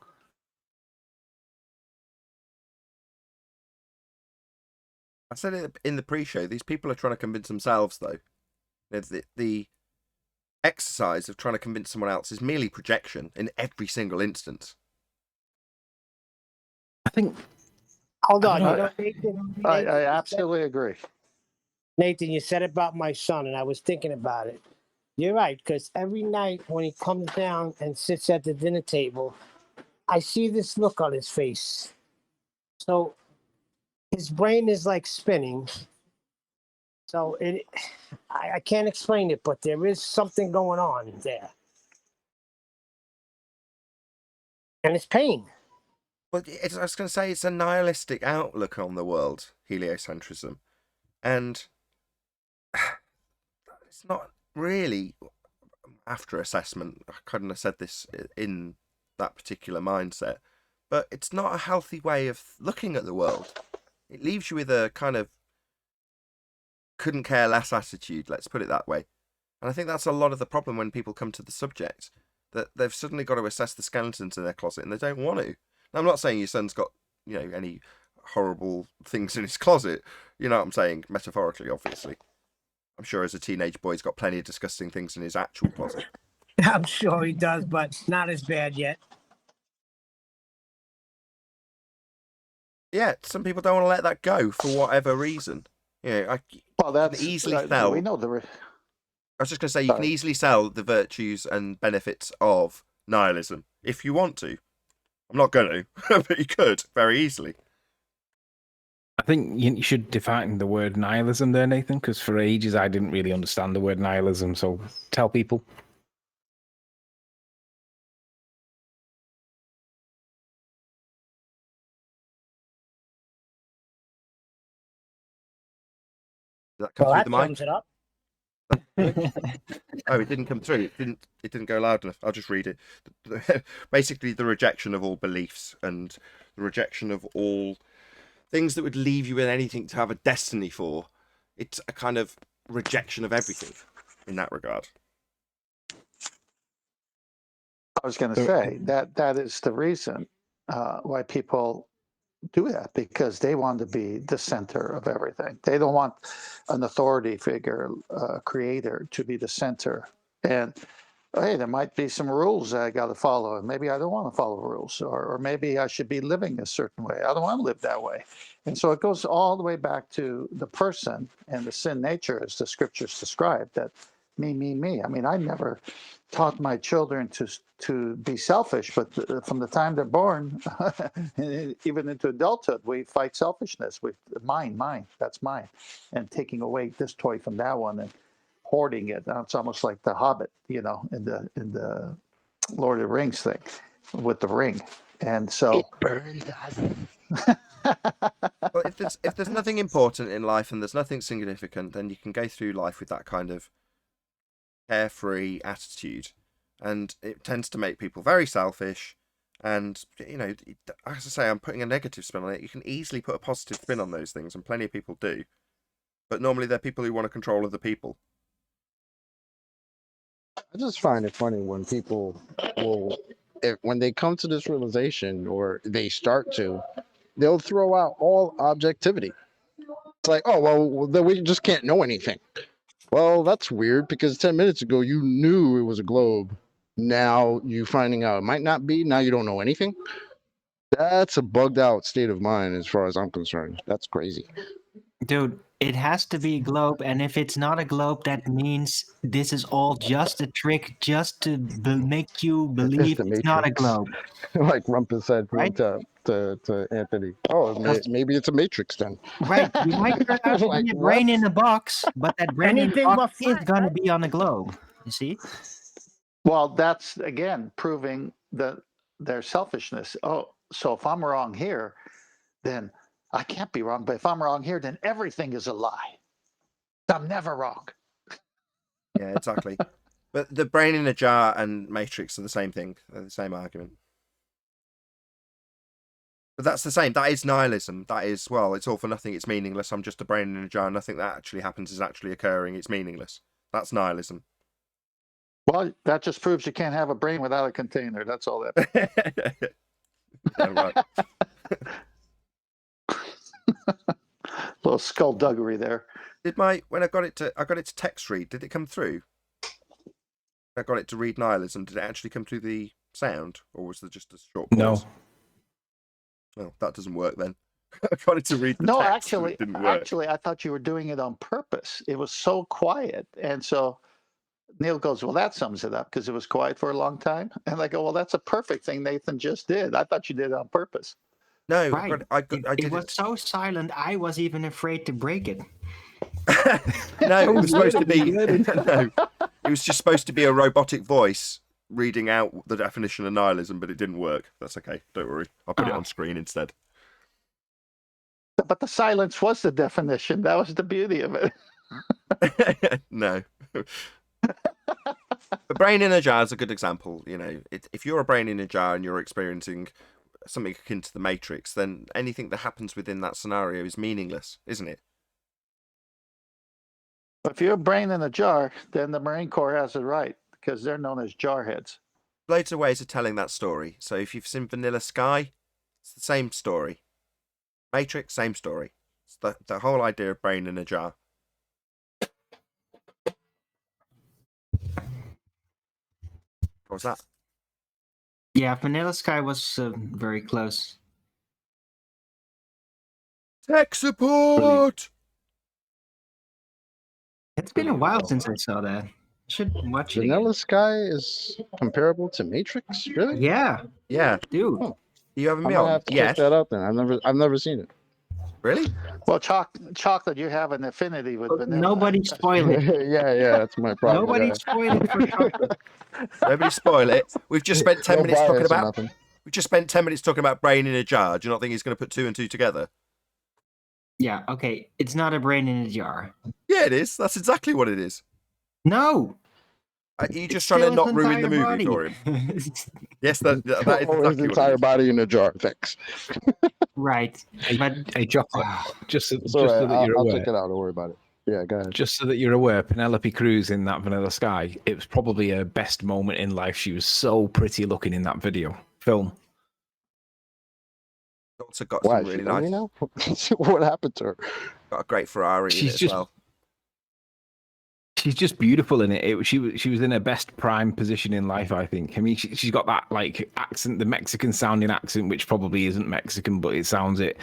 [SPEAKER 1] I said it in the pre-show. These people are trying to convince themselves, though. The exercise of trying to convince someone else is merely projection in every single instance.
[SPEAKER 6] I think.
[SPEAKER 4] Hold on.
[SPEAKER 5] I-
[SPEAKER 4] You know, Nathan,
[SPEAKER 5] I absolutely agree.
[SPEAKER 4] Nathan, you said about my son, and I was thinking about it. You're right, because every night when he comes down and sits at the dinner table, I see this look on his face. So his brain is like spinning. So I can't explain it, but there is something going on there. And it's pain.
[SPEAKER 1] Well, I was going to say, it's a nihilistic outlook on the world, heliocentrism. And it's not really, after assessment, I couldn't have said this in that particular mindset, but it's not a healthy way of looking at the world. It leaves you with a kind of couldn't care less attitude, let's put it that way. And I think that's a lot of the problem when people come to the subject, that they've suddenly got to assess the skeletons in their closet and they don't want to. Now, I'm not saying your son's got, any horrible things in his closet. You know what I'm saying? Metaphorically, obviously. I'm sure as a teenage boy, he's got plenty of disgusting things in his actual closet.
[SPEAKER 4] I'm sure he does, but not as bad yet.
[SPEAKER 1] Yeah, some people don't want to let that go for whatever reason.
[SPEAKER 5] Well, that's
[SPEAKER 1] easily sell.
[SPEAKER 5] We know
[SPEAKER 1] I was just going to say, you can easily sell the virtues and benefits of nihilism if you want to. I'm not going to, but you could very easily.
[SPEAKER 6] I think you should define the word nihilism there, Nathan, because for ages I didn't really understand the word nihilism. So tell people.
[SPEAKER 1] Does that come through the mic?
[SPEAKER 4] Sums it up.
[SPEAKER 1] Oh, it didn't come through. It didn't go loud enough. I'll just read it. Basically, the rejection of all beliefs and the rejection of all things that would leave you with anything to have a destiny for. It's a kind of rejection of everything in that regard.
[SPEAKER 5] I was going to say that is the reason why people do that, because they want to be the center of everything. They don't want an authority figure, creator, to be the center. And hey, there might be some rules that I got to follow, and maybe I don't want to follow rules, or maybe I should be living a certain way. I don't want to live that way. And so it goes all the way back to the person and the sin nature, as the scriptures describe, that me, me, me. I mean, I never taught my children to be selfish, but from the time they're born, even into adulthood, we fight selfishness. Mine, that's mine, and taking away this toy from that one and hoarding it. It's almost like the Hobbit, in the Lord of the Rings thing with the ring. And so,
[SPEAKER 1] Well, if there's nothing important in life and there's nothing significant, then you can go through life with that kind of carefree attitude, and it tends to make people very selfish. And as I say, I'm putting a negative spin on it. You can easily put a positive spin on those things, and plenty of people do. But normally they're people who want to control other people.
[SPEAKER 8] I just find it funny when people when they come to this realization, or they start to, they'll throw out all objectivity. It's like, oh, well, then we just can't know anything. Well, that's weird, because 10 minutes ago you knew it was a globe. Now you finding out it might not be. Now you don't know anything. That's a bugged out state of mind as far as I'm concerned. That's crazy.
[SPEAKER 7] Dude, it has to be a globe, and if it's not a globe, that means this is all just a trick, just to make you believe
[SPEAKER 8] the
[SPEAKER 7] it's not a
[SPEAKER 8] Matrix.
[SPEAKER 7] globe,
[SPEAKER 8] Like Rumpus said
[SPEAKER 7] right?
[SPEAKER 8] to Anthony. Oh,
[SPEAKER 7] Because-
[SPEAKER 8] maybe it's a Matrix then.
[SPEAKER 7] Right, you might turn out to
[SPEAKER 8] Like,
[SPEAKER 7] be a
[SPEAKER 8] what?
[SPEAKER 7] brain in a box, but that brain in the
[SPEAKER 4] Anything
[SPEAKER 7] box
[SPEAKER 4] but
[SPEAKER 7] is
[SPEAKER 4] flat,
[SPEAKER 7] gonna
[SPEAKER 4] right?
[SPEAKER 7] be on a globe. You see?
[SPEAKER 5] Well, that's again proving their selfishness. Oh, so if I'm wrong here, then I can't be wrong. But if I'm wrong here, then everything is a lie. I'm never wrong.
[SPEAKER 1] Yeah, exactly. But the brain in a jar and Matrix are the same thing. They're the same argument. But that's the same. That is nihilism. That is, well, it's all for nothing. It's meaningless. I'm just a brain in a jar. Nothing that actually happens is actually occurring. It's meaningless. That's nihilism.
[SPEAKER 5] Well, that just proves you can't have a brain without a container. That's all that.
[SPEAKER 1] Yeah, right.
[SPEAKER 5] Little skullduggery there.
[SPEAKER 1] Did when I got it to text read, did it come through? I got it to read nihilism. Did it actually come through the sound, or was there just a short pause?
[SPEAKER 6] No.
[SPEAKER 1] Well, that doesn't work then. I got it to read the
[SPEAKER 5] No,
[SPEAKER 1] text, and it didn't work.
[SPEAKER 5] actually, I thought you were doing it on purpose. It was so quiet, and so Neil goes, "Well, that sums it up because it was quiet for a long time." And I go, "Well, that's a perfect thing Nathan just did. I thought you did it on purpose."
[SPEAKER 1] No,
[SPEAKER 7] Right.
[SPEAKER 1] I
[SPEAKER 7] It
[SPEAKER 1] did
[SPEAKER 7] was
[SPEAKER 1] it.
[SPEAKER 7] so silent, I was even afraid to break it.
[SPEAKER 1] No, it was supposed to be. No, it was just supposed to be a robotic voice reading out the definition of nihilism, but it didn't work. That's okay. Don't worry. I'll put it on screen instead.
[SPEAKER 5] But the silence was the definition. That was the beauty of it.
[SPEAKER 1] No. The brain in a jar is a good example. You know, if you're a brain in a jar and you're experiencing something akin to the Matrix, then anything that happens within that scenario is meaningless, isn't it?
[SPEAKER 5] If you're a brain in a jar, then the Marine Corps has it right because they're known as jarheads.
[SPEAKER 1] Loads of ways of telling that story. So if you've seen Vanilla Sky, it's the same story. Matrix, same story. It's the whole idea of brain in a jar. What was that?
[SPEAKER 7] Yeah, Vanilla Sky was very close.
[SPEAKER 1] Tech support!
[SPEAKER 7] It's been a while since I saw that. I should watch it again.
[SPEAKER 8] Vanilla Sky is comparable to Matrix, really?
[SPEAKER 7] Yeah,
[SPEAKER 1] Yeah.
[SPEAKER 7] dude.
[SPEAKER 8] Oh.
[SPEAKER 1] You having
[SPEAKER 8] I'm
[SPEAKER 1] me
[SPEAKER 8] gonna
[SPEAKER 1] on?
[SPEAKER 8] have to
[SPEAKER 1] Yes.
[SPEAKER 8] check that out then. I've never seen it.
[SPEAKER 1] Really?
[SPEAKER 5] Well, chocolate, you have an affinity with vanilla.
[SPEAKER 7] Nobody spoil it.
[SPEAKER 8] yeah, that's my problem.
[SPEAKER 7] Nobody
[SPEAKER 8] yeah.
[SPEAKER 7] spoil it for chocolate.
[SPEAKER 1] Nobody spoil it. We've just spent 10
[SPEAKER 8] No
[SPEAKER 1] minutes talking
[SPEAKER 8] bias or
[SPEAKER 1] about.
[SPEAKER 8] nothing.
[SPEAKER 1] We just spent 10 minutes talking about brain in a jar. Do you not think he's going to put two and two together?
[SPEAKER 7] Yeah, okay. It's not a brain in a jar.
[SPEAKER 1] Yeah, it is. That's exactly what it is.
[SPEAKER 7] No.
[SPEAKER 1] Are you just
[SPEAKER 7] it's
[SPEAKER 1] trying to
[SPEAKER 7] still
[SPEAKER 1] not
[SPEAKER 7] his
[SPEAKER 1] ruin the
[SPEAKER 7] entire
[SPEAKER 1] movie for
[SPEAKER 7] body.
[SPEAKER 1] him? Yes, that is
[SPEAKER 8] Or his
[SPEAKER 1] exactly what
[SPEAKER 8] entire
[SPEAKER 1] it is.
[SPEAKER 8] body in a jar. Thanks.
[SPEAKER 7] Right. But
[SPEAKER 6] Hey, Chocolate, just
[SPEAKER 8] It's
[SPEAKER 6] so
[SPEAKER 8] all right.
[SPEAKER 6] that you're
[SPEAKER 8] I'll
[SPEAKER 6] aware.
[SPEAKER 8] check it out. Don't worry about it. Yeah, go ahead.
[SPEAKER 6] Just so that you're aware, Penelope Cruz in that Vanilla Sky, it was probably her best moment in life. She was so pretty looking in that film.
[SPEAKER 1] Also got
[SPEAKER 8] Why?
[SPEAKER 1] some
[SPEAKER 8] She
[SPEAKER 1] really
[SPEAKER 8] ugly
[SPEAKER 1] nice.
[SPEAKER 8] now? What happened to her?
[SPEAKER 1] Got a great Ferrari in
[SPEAKER 6] She's
[SPEAKER 1] it as
[SPEAKER 6] just-
[SPEAKER 1] well.
[SPEAKER 6] She's just beautiful in it. She was in her best prime position in life, I think. I mean, she's got that like accent, the Mexican sounding accent, which probably isn't Mexican, but it sounds it.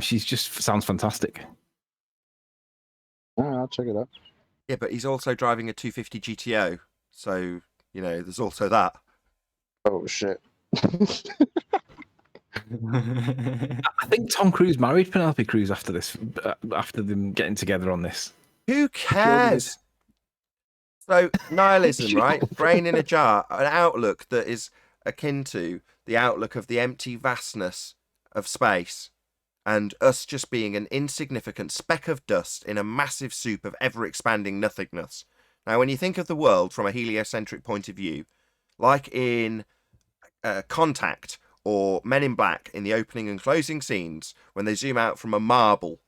[SPEAKER 6] She's just sounds fantastic.
[SPEAKER 8] All right, I'll check it out.
[SPEAKER 1] Yeah, but he's also driving a 250 GTO. So, you know, there's also that.
[SPEAKER 8] Oh shit.
[SPEAKER 6] I think Tom Cruise married Penelope Cruz after this, after them getting together on this.
[SPEAKER 1] Who cares? So, nihilism, right? Brain in a jar, an outlook that is akin to the outlook of the empty vastness of space and us just being an insignificant speck of dust in a massive soup of ever-expanding nothingness. Now, when you think of the world from a heliocentric point of view, like in Contact or Men in Black in the opening and closing scenes, when they zoom out from a marble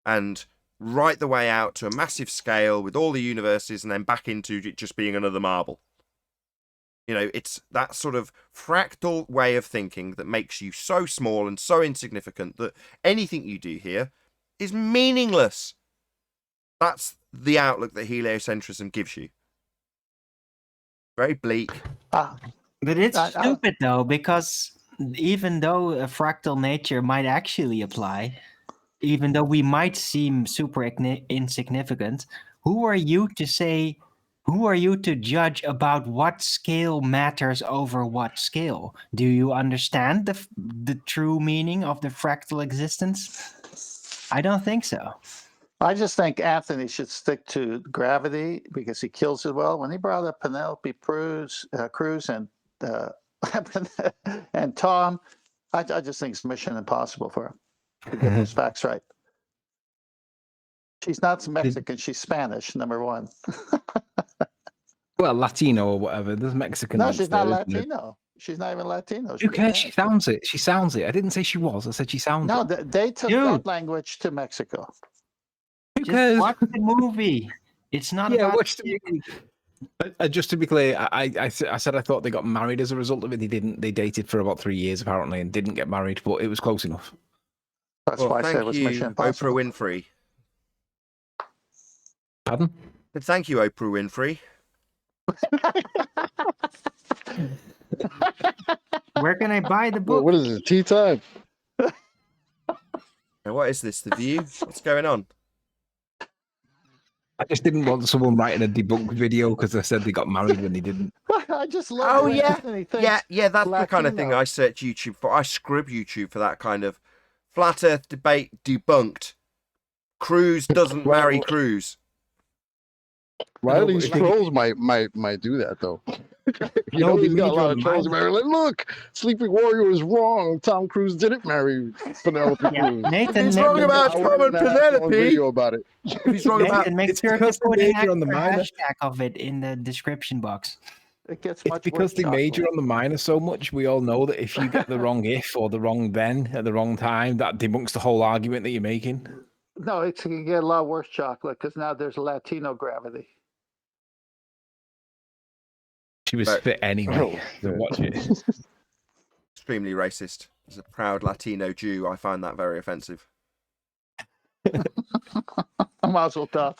[SPEAKER 1] and right the way out to a massive scale with all the universes and then back into it just being another marble. You know, it's that sort of fractal way of thinking that makes you so small and so insignificant that anything you do here is meaningless. That's the outlook that heliocentrism gives you. Very bleak.
[SPEAKER 5] Ah,
[SPEAKER 7] But it's
[SPEAKER 5] I-
[SPEAKER 7] stupid though, because even though a fractal nature might actually apply, even though we might seem super insignificant, who are you to say? Who are you to judge about what scale matters over what scale? Do you understand the true meaning of the fractal existence? I don't think so.
[SPEAKER 5] I just think Anthony should stick to gravity because he kills it well. When he brought up Penelope Cruz and and Tom, I just think it's mission impossible for him to get those facts right. She's not Mexican; she's Spanish. Number one.
[SPEAKER 6] Well, Latino or whatever. There's Mexican.
[SPEAKER 5] No, she's not
[SPEAKER 6] there, isn't there?
[SPEAKER 5] Latino. She's not even Latino.
[SPEAKER 6] Who cares? She sounds it. She sounds it. I didn't say she was. I said she sounds
[SPEAKER 5] No,
[SPEAKER 6] it.
[SPEAKER 5] they took
[SPEAKER 7] Dude.
[SPEAKER 5] that language to Mexico.
[SPEAKER 6] Who
[SPEAKER 7] Just
[SPEAKER 6] cares?
[SPEAKER 7] watch the movie. It's not
[SPEAKER 6] Yeah,
[SPEAKER 7] about
[SPEAKER 6] watch the movie. Just to be clear, I said I thought they got married as a result of it. They didn't. They dated for about 3 years apparently and didn't get married, but it was close enough.
[SPEAKER 5] That's
[SPEAKER 1] Well,
[SPEAKER 5] why I said it
[SPEAKER 1] thank
[SPEAKER 5] was
[SPEAKER 1] you,
[SPEAKER 5] Mission Impossible.
[SPEAKER 1] Oprah Winfrey.
[SPEAKER 6] Pardon?
[SPEAKER 1] But thank you, Oprah Winfrey.
[SPEAKER 7] Where can I buy the
[SPEAKER 8] Well,
[SPEAKER 7] book?
[SPEAKER 8] what is it? Tea time?
[SPEAKER 1] Now, what is this? The View? What's going on?
[SPEAKER 6] I just didn't want someone writing a debunk video because I said they got married when they didn't.
[SPEAKER 5] I just love.
[SPEAKER 1] Oh
[SPEAKER 5] when
[SPEAKER 1] yeah,
[SPEAKER 5] Anthony thinks
[SPEAKER 1] yeah. That's the kind of thing
[SPEAKER 5] Latino.
[SPEAKER 1] I search YouTube for. I scrub YouTube for that kind of flat Earth debate debunked. Cruz doesn't marry Cruz.
[SPEAKER 8] Riley's
[SPEAKER 6] if they-
[SPEAKER 8] trolls might do that though. You
[SPEAKER 6] No,
[SPEAKER 8] know,
[SPEAKER 6] they
[SPEAKER 8] he's got a
[SPEAKER 6] major
[SPEAKER 8] lot
[SPEAKER 6] on
[SPEAKER 8] of
[SPEAKER 6] the
[SPEAKER 8] trolls.
[SPEAKER 6] minor.
[SPEAKER 8] Like, look, Sleeping Warrior is wrong. Tom Cruise didn't marry Penelope
[SPEAKER 7] Yeah,
[SPEAKER 8] Cruz.
[SPEAKER 7] Nathan,
[SPEAKER 1] He's wrong
[SPEAKER 7] Nathan,
[SPEAKER 1] about
[SPEAKER 8] I
[SPEAKER 1] Tom and
[SPEAKER 8] wouldn't have done a
[SPEAKER 1] Penelope.
[SPEAKER 8] video about it.
[SPEAKER 1] If he's wrong about
[SPEAKER 7] Nathan, make
[SPEAKER 6] it's
[SPEAKER 7] sure to
[SPEAKER 6] because they
[SPEAKER 7] put an
[SPEAKER 6] major on the
[SPEAKER 7] extra
[SPEAKER 6] minor.
[SPEAKER 7] hashtag of it in the description box.
[SPEAKER 5] It gets
[SPEAKER 6] It's
[SPEAKER 5] much
[SPEAKER 6] because
[SPEAKER 5] worse
[SPEAKER 6] they major
[SPEAKER 5] chocolate.
[SPEAKER 6] on the minor so much. We all know that if you get the wrong if or the wrong then at the wrong time, that debunks the whole argument that you're making.
[SPEAKER 5] No, it can get a lot worse chocolate because now there's Latino gravity.
[SPEAKER 6] She was
[SPEAKER 1] But-
[SPEAKER 6] fit anyway. So watch it.
[SPEAKER 1] extremely racist. As a proud Latino Jew, I find that very offensive.
[SPEAKER 5] Mazel tov.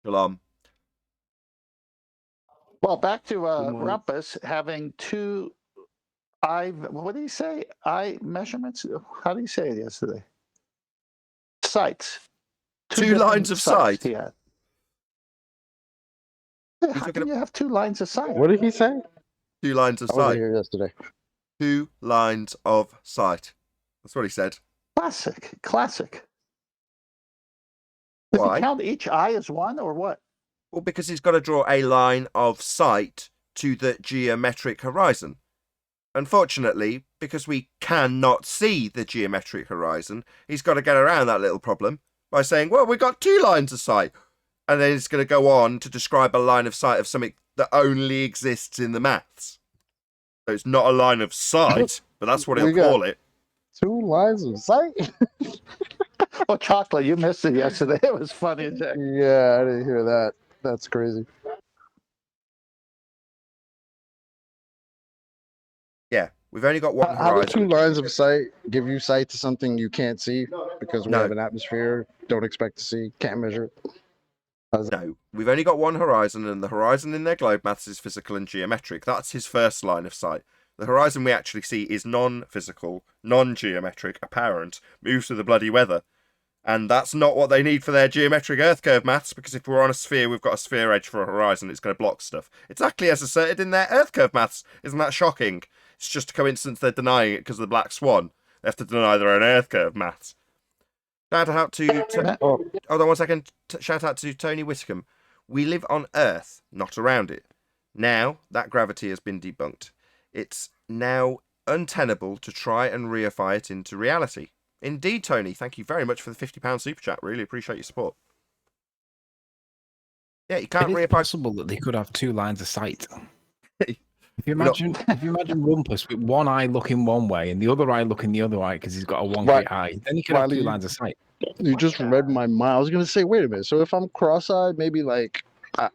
[SPEAKER 1] Shalom.
[SPEAKER 5] Well, back to
[SPEAKER 8] morning.
[SPEAKER 5] Rumpus having two eye. What did he say? Eye measurements. How did he say it yesterday? Sights.
[SPEAKER 1] Two
[SPEAKER 5] different
[SPEAKER 1] lines of sight?
[SPEAKER 5] He had. Yeah, how
[SPEAKER 1] talking
[SPEAKER 5] can you have two lines of sight?
[SPEAKER 8] What did he say?
[SPEAKER 1] 2 lines of
[SPEAKER 8] I wasn't
[SPEAKER 1] sight.
[SPEAKER 8] here yesterday.
[SPEAKER 1] 2 lines of sight. That's what he said.
[SPEAKER 5] Classic. Classic. Does
[SPEAKER 1] Why?
[SPEAKER 5] he count each eye as one or what?
[SPEAKER 1] Well, because he's got to draw a line of sight to the geometric horizon. Unfortunately, because we cannot see the geometric horizon, he's got to get around that little problem by saying, well, we've got 2 lines of sight. And then he's going to go on to describe a line of sight of something that only exists in the maths. So it's not a line of sight, but that's what he'll
[SPEAKER 8] We got-
[SPEAKER 1] call it.
[SPEAKER 8] 2 lines of sight?
[SPEAKER 5] Oh, chocolate! You missed it yesterday. It was funny as heck.
[SPEAKER 8] Yeah, I didn't hear that. That's crazy.
[SPEAKER 1] Yeah, we've only got one
[SPEAKER 8] How do 2
[SPEAKER 1] horizon.
[SPEAKER 8] lines of sight give you sight to something you can't see because we
[SPEAKER 1] No.
[SPEAKER 8] have an atmosphere, don't expect to see, can't measure it?
[SPEAKER 1] No, we've only got one horizon, and the horizon in their globe maths is physical and geometric. That's his first line of sight. The horizon we actually see is non-physical, non-geometric, apparent, moves with the bloody weather. And that's not what they need for their geometric earth curve maths, because if we're on a sphere, we've got a sphere edge for a horizon, it's going to block stuff. Exactly as asserted in their earth curve maths. Isn't that shocking? It's just a coincidence they're denying it because of the black swan. They have to deny their own earth curve maths. Shout out to
[SPEAKER 8] Oh,
[SPEAKER 1] hold on one second. Shout out to Tony Whitcomb. We live on Earth, not around it. Now that gravity has been debunked, it's now untenable to try and reify it into reality. Indeed, Tony, thank you very much for the £50 super chat. Really appreciate your support. Yeah, you can't
[SPEAKER 6] It is
[SPEAKER 1] reify.
[SPEAKER 6] possible that they could have 2 lines of sight. If you
[SPEAKER 1] Not-
[SPEAKER 6] imagine Rumpus with one eye looking one way and the other eye looking the other way because he's got a wonky
[SPEAKER 8] Right.
[SPEAKER 6] eye, then you could have
[SPEAKER 8] Riley,
[SPEAKER 6] 2 lines of sight.
[SPEAKER 8] you just read my mind. I was gonna say, wait a minute. So if I'm cross-eyed, maybe like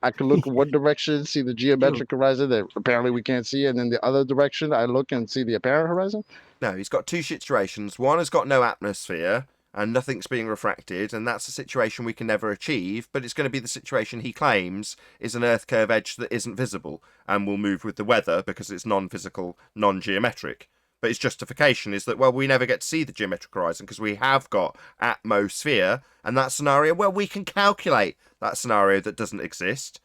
[SPEAKER 8] I could look in one direction, see the geometric horizon that apparently we can't see, and then the other direction I look and see the apparent horizon.
[SPEAKER 1] No, he's got 2 situations. One has got no atmosphere and nothing's being refracted, and that's a situation we can never achieve, but it's going to be the situation he claims is an earth curve edge that isn't visible and will move with the weather because it's non-physical, non-geometric. But its justification is that, well, we never get to see the geometric horizon because we have got atmosphere, and that scenario, well, we can calculate that scenario that doesn't exist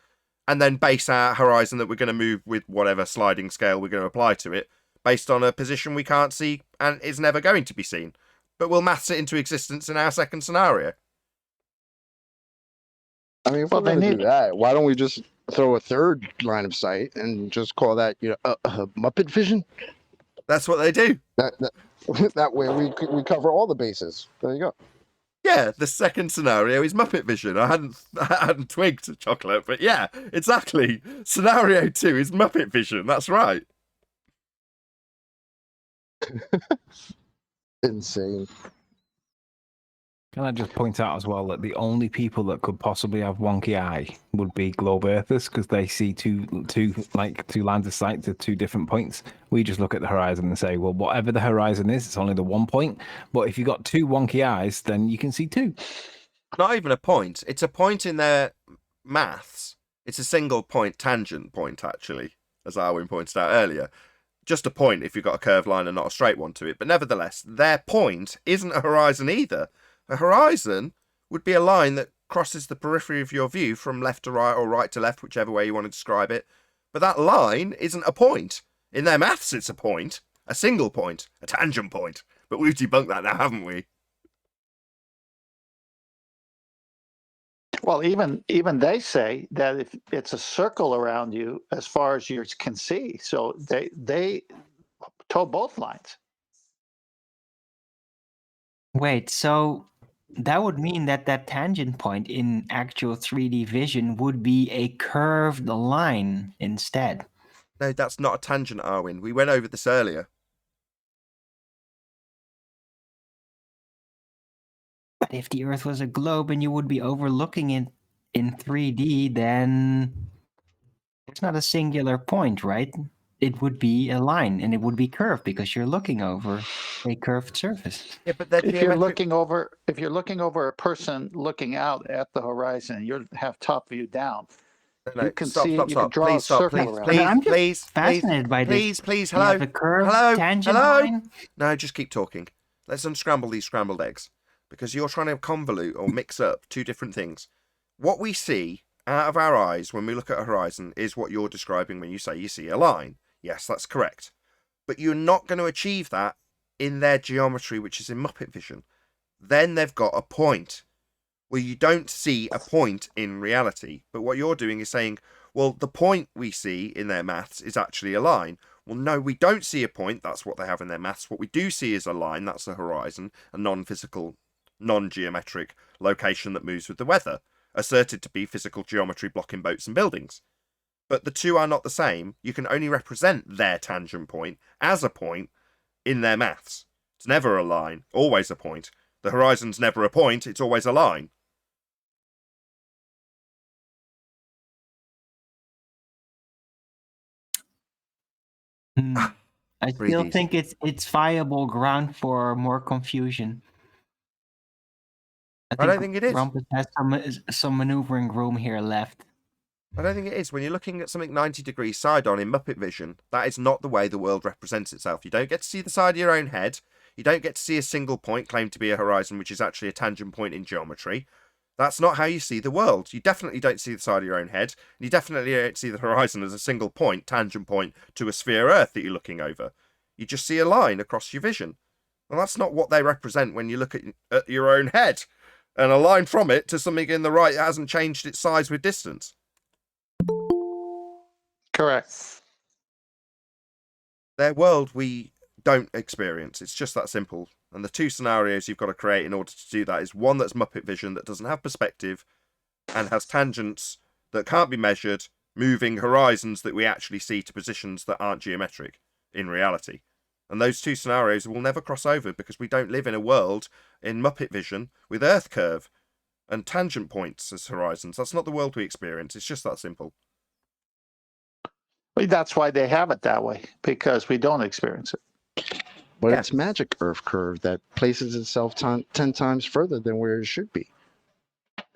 [SPEAKER 1] and then base our horizon that we're going to move with whatever sliding scale we're going to apply to it based on a position we can't see and is never going to be seen. But we'll maths it into existence in our second scenario.
[SPEAKER 8] I mean, if
[SPEAKER 5] Well,
[SPEAKER 8] we're
[SPEAKER 5] they
[SPEAKER 8] going to do
[SPEAKER 5] need-
[SPEAKER 8] that, why don't we just throw a third line of sight and just call that, Muppet vision?
[SPEAKER 1] That's what they do.
[SPEAKER 8] That way we cover all the bases. There you go.
[SPEAKER 1] Yeah, the second scenario is Muppet vision. I hadn't twigged, Chocolate, but yeah, exactly. Scenario 2 is Muppet vision. That's right.
[SPEAKER 8] Insane.
[SPEAKER 6] Can I just point out as well that the only people that could possibly have wonky eye would be globe earthers, because they see two lines of sight to 2 different points. We just look at the horizon and say, well, whatever the horizon is, it's only the 1 point. But if you've got 2 wonky eyes, then you can see 2.
[SPEAKER 1] Not even a point. It's a point in their maths. It's a single point tangent point, actually, as Arwin pointed out earlier. Just a point if you've got a curved line and not a straight one to it. But nevertheless, their point isn't a horizon either. A horizon would be a line that crosses the periphery of your view from left to right or right to left, whichever way you want to describe it. But that line isn't a point. In their maths, it's a point. A single point. A tangent point. But we've debunked that now, haven't we?
[SPEAKER 5] Well, even they say that if it's a circle around you as far as you can see, so they toe both lines.
[SPEAKER 7] Wait, so that would mean that that tangent point in actual 3D vision would be a curved line instead.
[SPEAKER 1] No, that's not a tangent, Arwin. We went over this earlier.
[SPEAKER 7] But if the Earth was a globe and you would be overlooking it in 3D, then it's not a singular point, right? It would be a line, and it would be curved because you're looking over a curved surface.
[SPEAKER 1] Yeah, but
[SPEAKER 5] If you're looking over a person looking out at the horizon, you'll have top view down.
[SPEAKER 1] No,
[SPEAKER 5] You can
[SPEAKER 1] stop,
[SPEAKER 5] see.
[SPEAKER 1] stop,
[SPEAKER 5] You
[SPEAKER 1] stop.
[SPEAKER 5] can draw
[SPEAKER 1] Please
[SPEAKER 5] a
[SPEAKER 1] stop.
[SPEAKER 5] circle
[SPEAKER 1] Please,
[SPEAKER 5] around.
[SPEAKER 1] please,
[SPEAKER 7] I'm just
[SPEAKER 1] please,
[SPEAKER 7] fascinated by this.
[SPEAKER 1] please.
[SPEAKER 7] You have
[SPEAKER 1] Hello,
[SPEAKER 7] a curved
[SPEAKER 1] hello,
[SPEAKER 7] tangent
[SPEAKER 1] hello.
[SPEAKER 7] line.
[SPEAKER 1] No, just keep talking. Let's unscramble these scrambled eggs, because you're trying to convolute or mix up 2 different things. What we see out of our eyes when we look at a horizon is what you're describing when you say you see a line. Yes, that's correct. But you're not going to achieve that in their geometry, which is in Muppet vision. Then they've got a point. Well, you don't see a point in reality. But what you're doing is saying, well, the point we see in their maths is actually a line. Well, no, we don't see a point. That's what they have in their maths. What we do see is a line. That's the horizon, a non-physical, non-geometric location that moves with the weather, asserted to be physical geometry blocking boats and buildings. But the two are not the same. You can only represent their tangent point as a point in their maths. It's never a line, always a point. The horizon's never a point, it's always a line.
[SPEAKER 7] I
[SPEAKER 1] Breathe
[SPEAKER 7] still
[SPEAKER 1] easy.
[SPEAKER 7] think it's viable ground for more confusion.
[SPEAKER 1] I don't think it is.
[SPEAKER 7] Rumpus has some maneuvering room here left.
[SPEAKER 1] I don't think it is. When you're looking at something 90 degrees side on in Muppet vision, that is not the way the world represents itself. You don't get to see the side of your own head. You don't get to see a single point claimed to be a horizon, which is actually a tangent point in geometry. That's not how you see the world. You definitely don't see the side of your own head. And you definitely don't see the horizon as a single point, tangent point to a sphere Earth that you're looking over. You just see a line across your vision. Well, that's not what they represent when you look at your own head. And a line from it to something in the right that hasn't changed its size with distance.
[SPEAKER 5] Correct.
[SPEAKER 1] Their world we don't experience. It's just that simple. And the 2 scenarios you've got to create in order to do that is one that's Muppet vision that doesn't have perspective and has tangents that can't be measured, moving horizons that we actually see to positions that aren't geometric in reality. And those 2 scenarios will never cross over because we don't live in a world in Muppet vision with Earth curve and tangent points as horizons. That's not the world we experience. It's just that simple.
[SPEAKER 5] Well, that's why they have it that way, because we don't experience it.
[SPEAKER 8] But
[SPEAKER 1] Yeah.
[SPEAKER 8] it's magic Earth curve that places itself 10 times further than where it should be.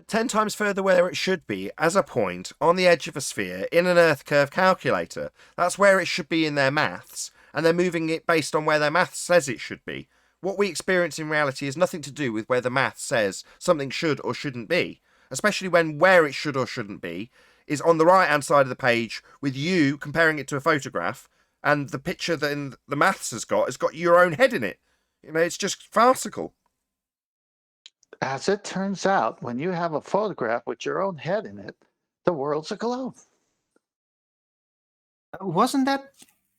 [SPEAKER 1] 10 times further where it should be as a point on the edge of a sphere in an Earth curve calculator. That's where it should be in their maths. and they're moving it based on where their maths says it should be. What we experience in reality has nothing to do with where the maths says something should or shouldn't be, especially when where it should or shouldn't be is on the right-hand side of the page with you comparing it to a photograph, and the picture that the maths has got your own head in it. You know, it's just farcical.
[SPEAKER 5] As it turns out, when you have a photograph with your own head in it, the world's a globe.
[SPEAKER 7] Wasn't that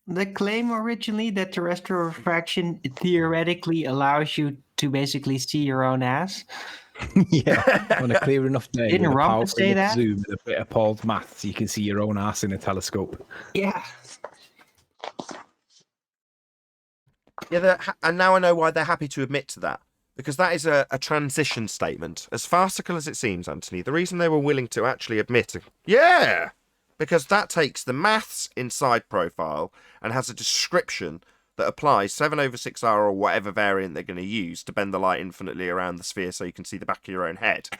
[SPEAKER 7] the claim originally, that terrestrial refraction theoretically allows you to basically see your own ass?
[SPEAKER 6] Yeah, on a clear enough day,
[SPEAKER 7] Didn't
[SPEAKER 6] with a
[SPEAKER 7] Rumpus
[SPEAKER 6] powerful
[SPEAKER 7] say
[SPEAKER 6] enough
[SPEAKER 7] that?
[SPEAKER 6] zoom and a bit of Paul's maths, you can see your own ass in a telescope.
[SPEAKER 7] Yeah.
[SPEAKER 1] Yeah, and now I know why they're happy to admit to that. Because that is a transition statement. As farcical as it seems, Anthony, the reason they were willing to actually admit because that takes the maths inside profile and has a description that applies 7/6R or whatever variant they're going to use to bend the light infinitely around the sphere so you can see the back of your own head.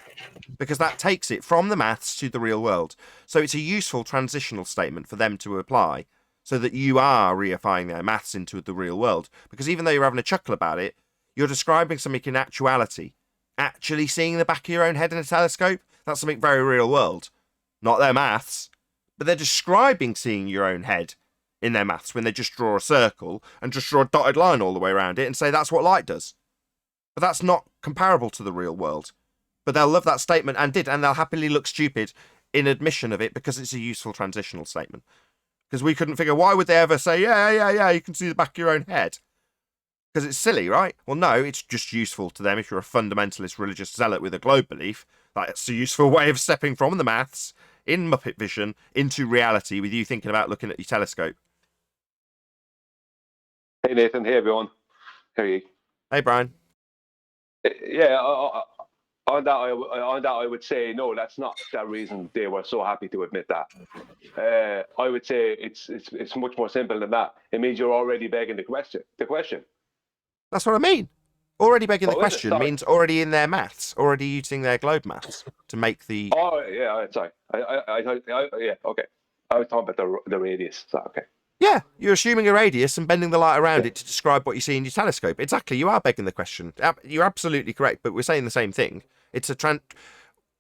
[SPEAKER 1] Because that takes it from the maths to the real world. So it's a useful transitional statement for them to apply so that you are reifying their maths into the real world. Because even though you're having a chuckle about it, you're describing something in actuality. Actually seeing the back of your own head in a telescope, that's something very real world. Not their maths, but they're describing seeing your own head in their maths when they just draw a circle and just draw a dotted line all the way around it and say that's what light does. But that's not comparable to the real world. But they'll love that statement and they'll happily look stupid in admission of it because it's a useful transitional statement. Because we couldn't figure, why would they ever say, yeah, you can see the back of your own head? Because it's silly, right? Well, no, it's just useful to them if you're a fundamentalist religious zealot with a globe belief. That's a useful way of stepping from the maths in Muppet vision into reality with you thinking about looking at your telescope.
[SPEAKER 9] Hey, Nathan. Hey, everyone. How are you?
[SPEAKER 1] Hey, Brian.
[SPEAKER 9] Yeah, on that, I would say, no, that's not the reason they were so happy to admit that. I would say it's much more simple than that. It means you're already begging the question.
[SPEAKER 1] That's what I mean. Already begging the
[SPEAKER 9] Oh, is it?
[SPEAKER 1] question
[SPEAKER 9] Sorry.
[SPEAKER 1] means already in their maths, already using their globe maths to make the...
[SPEAKER 9] Oh, yeah, sorry. Yeah, okay. I was talking about the radius. So, okay.
[SPEAKER 1] Yeah, you're assuming a radius and bending the light around it to describe what you see in your telescope. Exactly, you are begging the question. You're absolutely correct, but we're saying the same thing. It's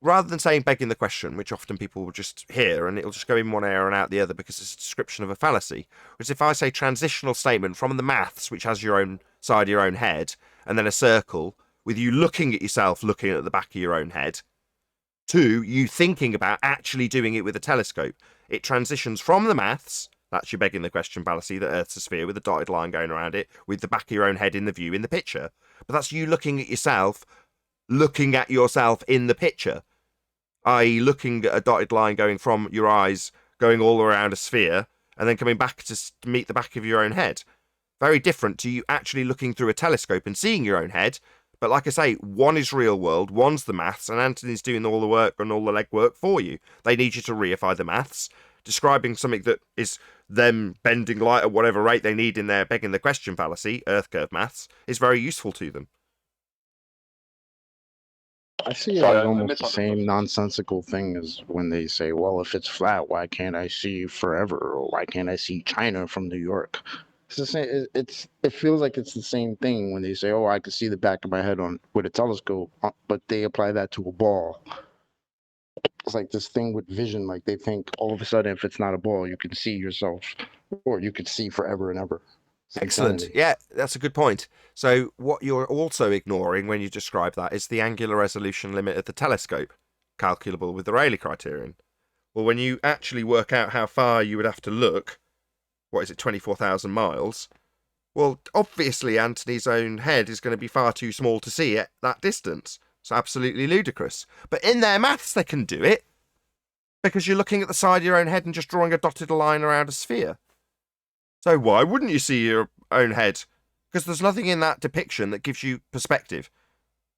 [SPEAKER 1] rather than saying begging the question, which often people will just hear and it'll just go in one ear and out the other because it's a description of a fallacy. Whereas if I say transitional statement from the maths, which has your own side of your own head, and then a circle with you looking at yourself, looking at the back of your own head, to you thinking about actually doing it with a telescope, it transitions from the maths. That's your begging the question fallacy, that Earth's a sphere with a dotted line going around it, with the back of your own head in the view in the picture. But that's you looking at yourself in the picture, i.e. looking at a dotted line going from your eyes, going all around a sphere, and then coming back to meet the back of your own head. Very different to you actually looking through a telescope and seeing your own head. But like I say, one is real world, one's the maths, and Anthony's doing all the work and all the legwork for you. They need you to reify the maths. Describing something that is them bending light at whatever rate they need in their begging the question fallacy, Earth curve maths, is very useful to them.
[SPEAKER 8] I see it
[SPEAKER 9] Sorry,
[SPEAKER 8] as
[SPEAKER 9] I
[SPEAKER 8] almost the
[SPEAKER 9] misunderstood.
[SPEAKER 8] same nonsensical thing as when they say, well, if it's flat, why can't I see forever? Or why can't I see China from New York? It's the same. It feels like it's the same thing when they say, oh, I can see the back of my head with a telescope, but they apply that to a ball. It's like this thing with vision, like they think all of a sudden if it's not a ball, you can see yourself, or you could see forever and ever. It's
[SPEAKER 1] Excellent.
[SPEAKER 8] insanity.
[SPEAKER 1] Yeah, that's a good point. So what you're also ignoring when you describe that is the angular resolution limit of the telescope, calculable with the Rayleigh criterion. Well, when you actually work out how far you would have to look, 24,000 miles? Well, obviously Anthony's own head is going to be far too small to see at that distance. It's absolutely ludicrous. But in their maths, they can do it. Because you're looking at the side of your own head and just drawing a dotted line around a sphere. So why wouldn't you see your own head? Because there's nothing in that depiction that gives you perspective.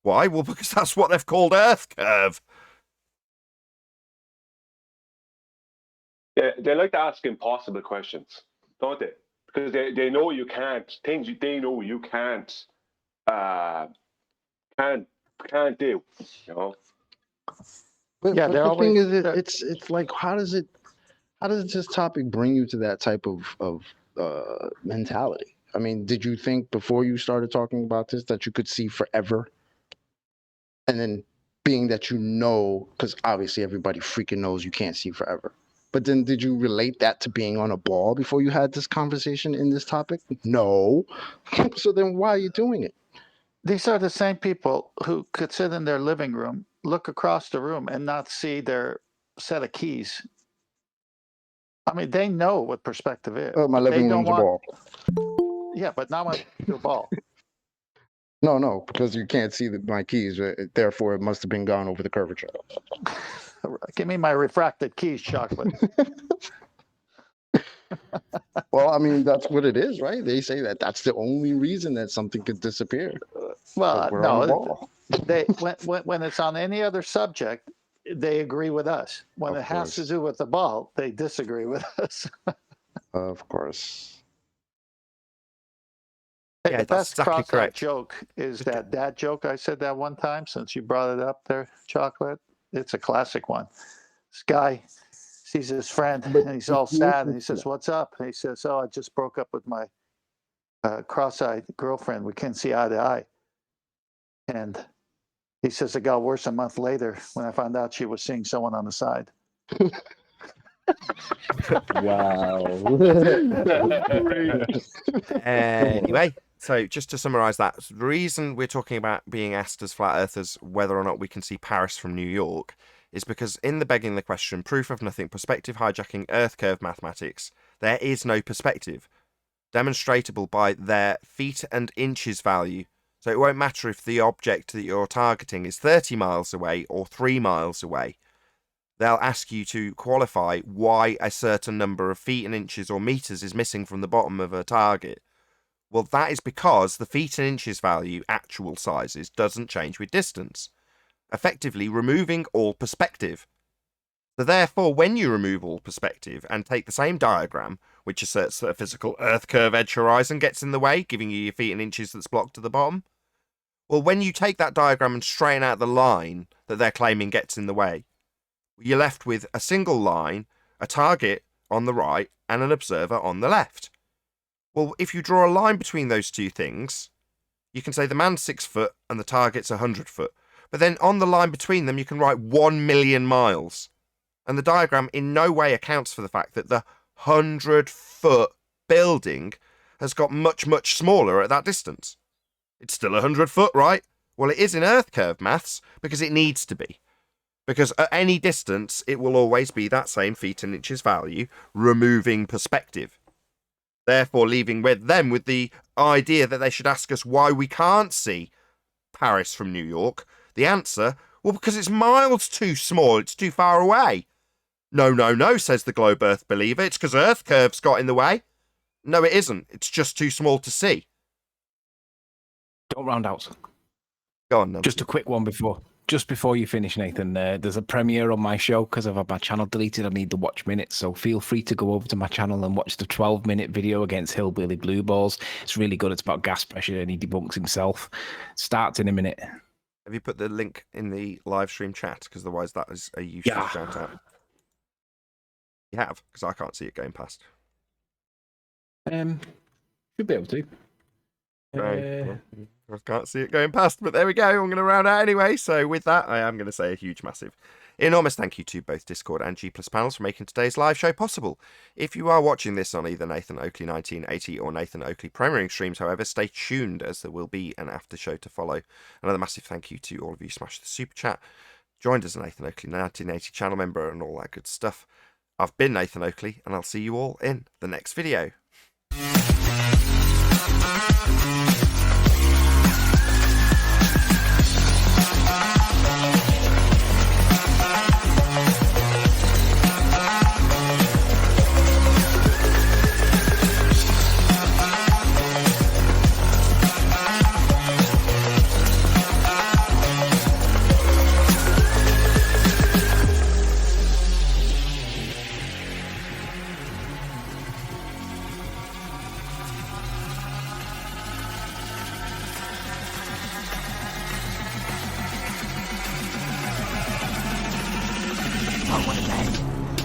[SPEAKER 1] Why? Well, because that's what they've called Earth curve.
[SPEAKER 9] Yeah, they like to ask impossible questions, don't they? Because they know you can't, things they know you can't do, you know.
[SPEAKER 8] But,
[SPEAKER 5] Yeah,
[SPEAKER 8] but
[SPEAKER 5] they're
[SPEAKER 8] the thing
[SPEAKER 5] always-
[SPEAKER 8] is, it's like, how does this topic bring you to that type of mentality. I mean, did you think before you started talking about this that you could see forever? And then being that because obviously everybody freaking knows you can't see forever. But then did you relate that to being on a ball before you had this conversation in this topic? No. So then why are you doing it?
[SPEAKER 5] These are the same people who could sit in their living room, look across the room, and not see their set of keys. I mean, they know what perspective is.
[SPEAKER 8] Oh, my living room's a ball.
[SPEAKER 5] Yeah, but not when the ball.
[SPEAKER 8] No, because you can't see my keys. Therefore, it must have been gone over the curvature.
[SPEAKER 5] Give me my refracted keys, chocolate.
[SPEAKER 8] Well, I mean, that's what it is, right? They say that's the only reason that something could disappear.
[SPEAKER 5] Well,
[SPEAKER 8] We're on the
[SPEAKER 5] no,
[SPEAKER 8] ball.
[SPEAKER 5] when it's on any other subject, they agree with us. When
[SPEAKER 8] Of
[SPEAKER 5] it has to
[SPEAKER 8] course.
[SPEAKER 5] do with the ball, they disagree with us.
[SPEAKER 8] Of course.
[SPEAKER 5] Hey,
[SPEAKER 1] Yeah,
[SPEAKER 5] the
[SPEAKER 1] that's
[SPEAKER 5] best
[SPEAKER 1] exactly
[SPEAKER 5] cross-eyed
[SPEAKER 1] correct.
[SPEAKER 5] joke is that dad joke I said that one time, since you brought it up there, chocolate. It's a classic one. This guy sees his friend and he's all sad and he says, "What's up?" And he says, "Oh, I just broke up with my cross-eyed girlfriend. We can't see eye to eye." And he says, "It got worse a month later when I found out she was seeing someone on the side."
[SPEAKER 8] Wow.
[SPEAKER 1] Anyway, so just to summarize that, the reason we're talking about being asked as flat earthers whether or not we can see Paris from New York is because in the begging the question, proof of nothing, perspective hijacking, earth curve mathematics, there is no perspective demonstratable by their feet and inches value. So it won't matter if the object that you're targeting is 30 miles away or 3 miles away. They'll ask you to qualify why a certain number of feet and inches or meters is missing from the bottom of a target. Well, that is because the feet and inches value, actual sizes, doesn't change with distance, effectively removing all perspective. So therefore, when you remove all perspective and take the same diagram, which asserts that a physical earth curve edge horizon gets in the way, giving you your feet and inches that's blocked to the bottom, well, when you take that diagram and straighten out the line that they're claiming gets in the way, you're left with a single line, a target on the right, and an observer on the left. Well, if you draw a line between those two things, you can say the man's 6 foot and the target's 100 foot. But then on the line between them, you can write 1 million miles. And the diagram in no way accounts for the fact that the 100-foot building has got much, much smaller at that distance. It's still 100 foot, right? Well, it is in earth curve maths because it needs to be. Because at any distance, it will always be that same feet and inches value, removing perspective. Therefore, leaving them with the idea that they should ask us why we can't see Paris from New York. The answer, well, because it's miles too small, it's too far away. No, says the globe earth believer, it's because earth curves got in the way. No, it isn't. It's just too small to see.
[SPEAKER 6] Don't round out.
[SPEAKER 1] Go on,
[SPEAKER 6] Just a quick one just before you finish, Nathan. There's a premiere on my show because I've had my channel deleted. I need the watch minutes, so feel free to go over to my channel and watch the 12-minute video against Hillbilly Blue Balls. It's really good. It's about gas pressure and he debunks himself. Starts in a minute.
[SPEAKER 1] Have you put the link in the live stream chat? Because otherwise that is a useless shout out. You have, because I can't see it going past.
[SPEAKER 6] Should be able to.
[SPEAKER 1] I can't see it going past, but there we go. I'm going to round out anyway. So with that, I am going to say a huge, massive, enormous thank you to both Discord and G+ panels for making today's live show possible. If you are watching this on either Nathan Oakley 1980 or Nathan Oakley premiering streams, however, stay tuned as there will be an after show to follow. Another massive thank you to all of you smashed the super chat, joined as a Nathan Oakley 1980 channel member and all that good stuff. I've been Nathan Oakley, and I'll see you all in the next video.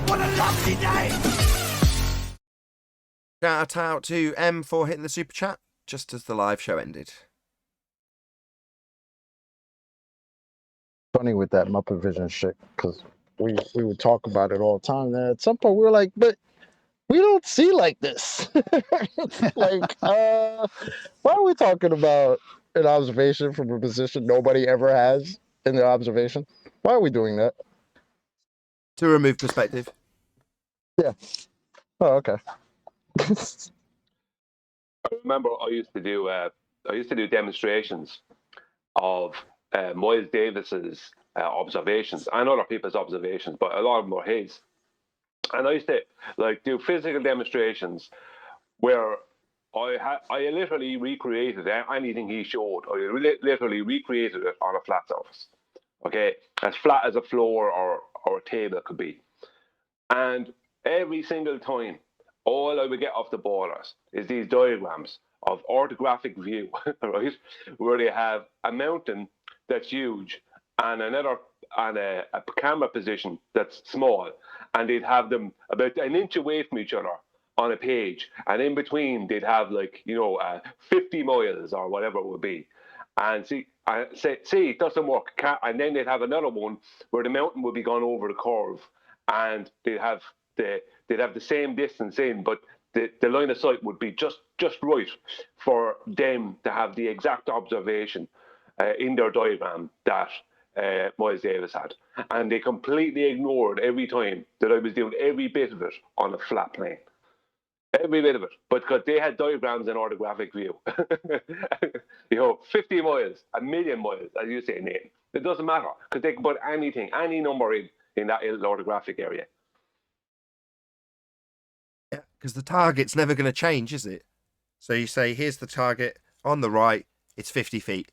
[SPEAKER 10] What a lovely day!
[SPEAKER 1] Shout out to M for hitting the super chat just as the live show ended.
[SPEAKER 8] Funny with that Muppet Vision shit, because we would talk about it all the time. And at some point, we were like, but we don't see like this. Like, why are we talking about an observation from a position nobody ever has in their observation? Why are we doing that?
[SPEAKER 1] To remove perspective.
[SPEAKER 8] Yeah. Oh, okay.
[SPEAKER 9] I remember I used to do demonstrations of Miles Davis's observations and other people's observations, but a lot of them were his. And I used to do physical demonstrations where I literally recreated anything he showed. I literally recreated it on a flat surface, okay, as flat as a floor or a table could be. And every single time, all I would get off the ballers is these diagrams of orthographic view, right, where they have a mountain that's huge and a camera position that's small, and they'd have them about an inch away from each other on a page, and in between they'd have 50 miles or whatever it would be, and see it doesn't work, and then they'd have another one where the mountain would be gone over the curve, and they'd have the same distance in, but the line of sight would be just right for them to have the exact observation in their diagram that Miles Davis had. And they completely ignored every time that I was doing every bit of it on a flat plane. Every bit of it. But because they had diagrams in orthographic view. 50 miles, a million miles, as you say, Nathan. It doesn't matter, because they can put anything, any number in that orthographic area.
[SPEAKER 1] Yeah, because the target's never going to change, is it? So you say, here's the target on the right, it's 50 feet.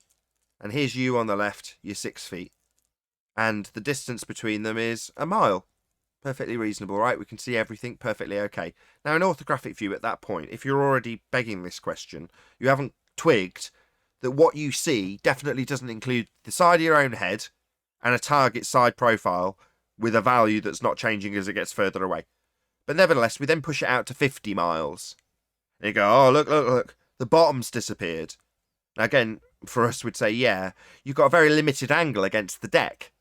[SPEAKER 1] And here's you on the left, you're 6 feet. And the distance between them is a mile. Perfectly reasonable, right? We can see everything perfectly okay. Now, in orthographic view at that point, if you're already begging this question, you haven't twigged that what you see definitely doesn't include the side of your own head and a target side profile with a value that's not changing as it gets further away. But nevertheless, we then push it out to 50 miles. And you go, oh, look, the bottom's disappeared. Now, again, for us, we'd say, yeah, you've got a very limited angle against the deck.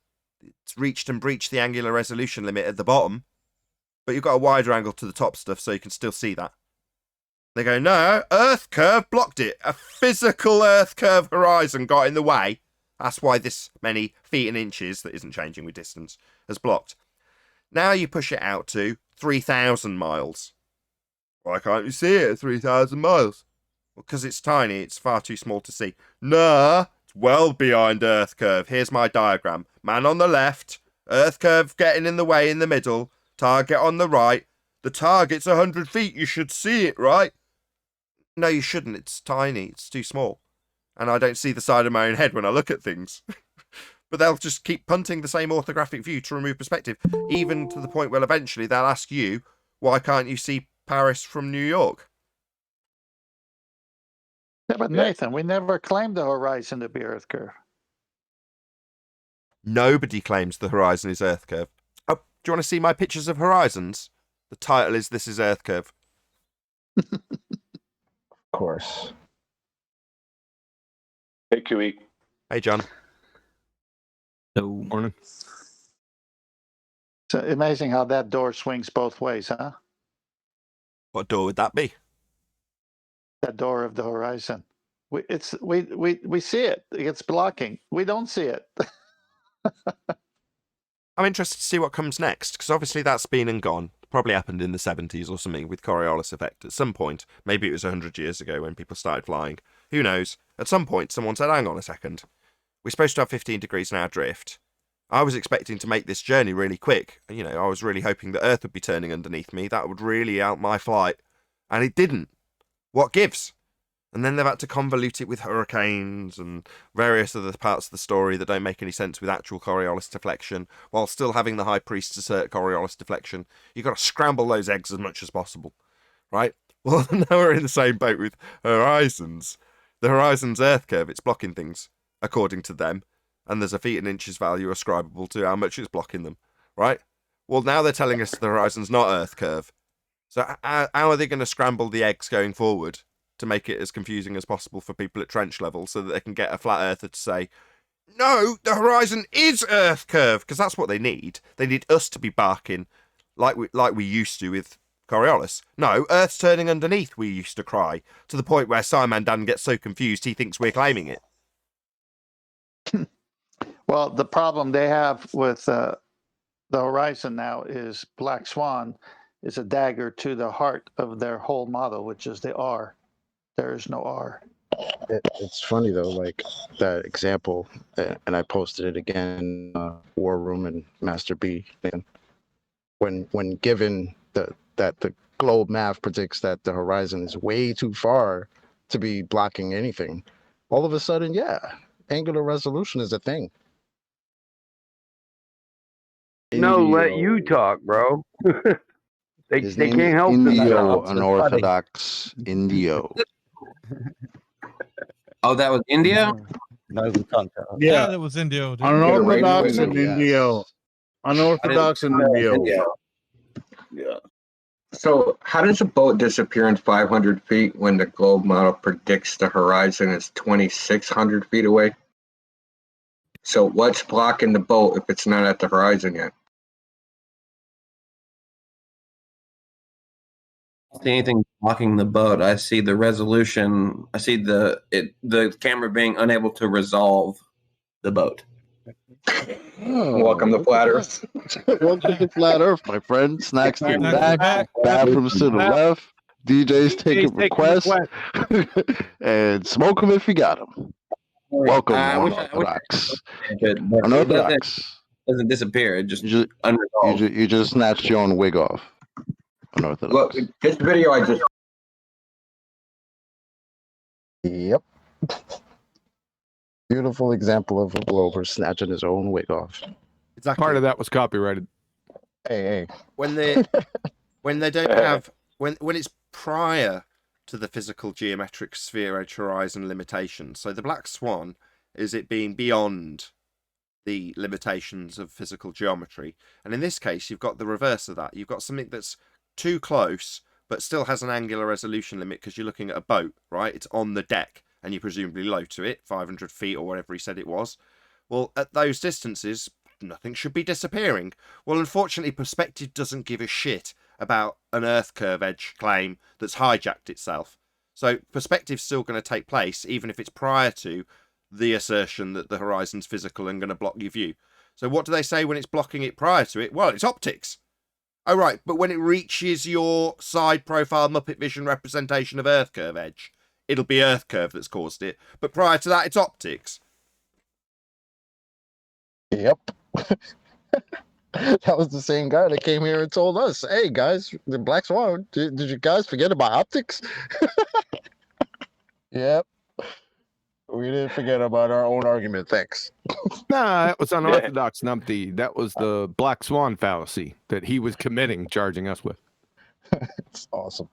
[SPEAKER 1] It's reached and breached the angular resolution limit at the bottom, but you've got a wider angle to the top stuff, so you can still see that. They go, no, Earth curve blocked it. A physical Earth curve horizon got in the way. That's why this many feet and inches, that isn't changing with distance, has blocked. Now you push it out to 3,000 miles. Why can't you see it at 3,000 miles? Well, because it's tiny, it's far too small to see. Nah, it's well behind Earth curve. Here's my diagram. Man on the left, Earth curve getting in the way in the middle, target on the right. The target's 100 feet, you should see it, right? No, you shouldn't, it's tiny, it's too small. And I don't see the side of my own head when I look at things. But they'll just keep punting the same orthographic view to remove perspective, even to the point where eventually they'll ask you, why can't you see Paris from New York?
[SPEAKER 5] Yeah, but Nathan, we never claimed the horizon to be Earth curve.
[SPEAKER 1] Nobody claims the horizon is Earth curve. Oh, do you want to see my pictures of horizons? The title is This is Earth Curve.
[SPEAKER 8] Of course.
[SPEAKER 9] Hey, QE.
[SPEAKER 1] Hey, John.
[SPEAKER 6] Morning.
[SPEAKER 5] It's amazing how that door swings both ways, huh?
[SPEAKER 1] What door would that be?
[SPEAKER 5] That door of the horizon. We see it. It's blocking. We don't see it.
[SPEAKER 1] I'm interested to see what comes next, because obviously that's been and gone. Probably happened in the 70s or something with Coriolis effect at some point. Maybe it was 100 years ago when people started flying. Who knows? At some point, someone said, hang on a second. We're supposed to have 15 degrees an hour drift. I was expecting to make this journey really quick. You know, I was really hoping the Earth would be turning underneath me. That would really help my flight. And it didn't. What gives? And then they've had to convolute it with hurricanes and various other parts of the story that don't make any sense with actual Coriolis deflection, while still having the High Priest assert Coriolis deflection. You've got to scramble those eggs as much as possible, right? Well, now we're in the same boat with horizons. The horizon's Earth curve, it's blocking things, according to them, and there's a feet and inches value ascribable to how much it's blocking them, right? Well, now they're telling us the horizon's not Earth curve. So how are they going to scramble the eggs going forward to make it as confusing as possible for people at trench level so that they can get a flat earther to say, no, the horizon is Earth curve, because that's what they need. They need us to be barking like we used to with Coriolis. No, Earth's turning underneath, we used to cry, to the point where Simon Dan gets so confused he thinks we're claiming it.
[SPEAKER 5] Well, the problem they have with the horizon now is Black Swan is a dagger to the heart of their whole model, which is the R. There is no R.
[SPEAKER 8] It's funny though, like that example, and I posted it again in War Room and Master B. When given that the globe math predicts that the horizon is way too far to be blocking anything, all of a sudden, yeah, angular resolution is a thing.
[SPEAKER 10] No, let you talk, bro. they
[SPEAKER 8] His
[SPEAKER 10] they
[SPEAKER 8] name is
[SPEAKER 10] can't help
[SPEAKER 8] Indio,
[SPEAKER 10] themselves.
[SPEAKER 8] unorthodox Indio.
[SPEAKER 11] Oh, that was India?
[SPEAKER 12] Yeah, that was Indio. Dude.
[SPEAKER 13] Unorthodox
[SPEAKER 8] Wait,
[SPEAKER 13] and
[SPEAKER 8] yes.
[SPEAKER 13] Indio. Unorthodox and Indio.
[SPEAKER 11] Yeah. So, how does a boat disappear in 500 feet when the globe model predicts the horizon is 2,600 feet away? So, what's blocking the boat if it's not at the horizon yet? I don't see anything blocking the boat. I see the resolution. I see the camera being unable to resolve the boat.
[SPEAKER 8] Oh,
[SPEAKER 11] Welcome to Flat Earth.
[SPEAKER 8] Welcome to Flat Earth, my friend. Snacks to the
[SPEAKER 12] Snacks to the
[SPEAKER 8] back,
[SPEAKER 12] back.
[SPEAKER 8] bathrooms to the left, DJs taking requests, and smoke them if you got them. Welcome, unorthodox. Unorthodox.
[SPEAKER 11] Doesn't disappear. It just
[SPEAKER 8] You just snatched your own wig off. Unorthodox.
[SPEAKER 11] Look, this video I just.
[SPEAKER 8] Yep. Beautiful example of a blower snatching his own wig off.
[SPEAKER 1] Exactly.
[SPEAKER 13] Part of that was copyrighted.
[SPEAKER 8] Hey.
[SPEAKER 1] When they don't have when it's prior to the physical geometric sphere edge horizon limitations. So the black swan is it being beyond the limitations of physical geometry. And in this case, you've got the reverse of that. You've got something that's too close, but still has an angular resolution limit because you're looking at a boat, right? It's on the deck and you're presumably low to it, 500 feet or whatever he said it was. Well, at those distances, nothing should be disappearing. Well, unfortunately, perspective doesn't give a shit about an Earth curve edge claim that's hijacked itself. So perspective's still going to take place, even if it's prior to the assertion that the horizon's physical and going to block your view. So what do they say when it's blocking it prior to it? Well, it's optics. Oh, right, but when it reaches your side profile Muppet Vision representation of Earth curve edge, it'll be Earth curve that's caused it. But prior to that, it's optics.
[SPEAKER 8] Yep. That was the same guy that came here and told us, hey, guys, the Black Swan, did you guys forget about optics? Yep. We didn't forget about our own argument, thanks.
[SPEAKER 13] Nah, that was unorthodox, Numpty. That was the Black Swan fallacy that he was committing, charging us with.
[SPEAKER 8] It's awesome.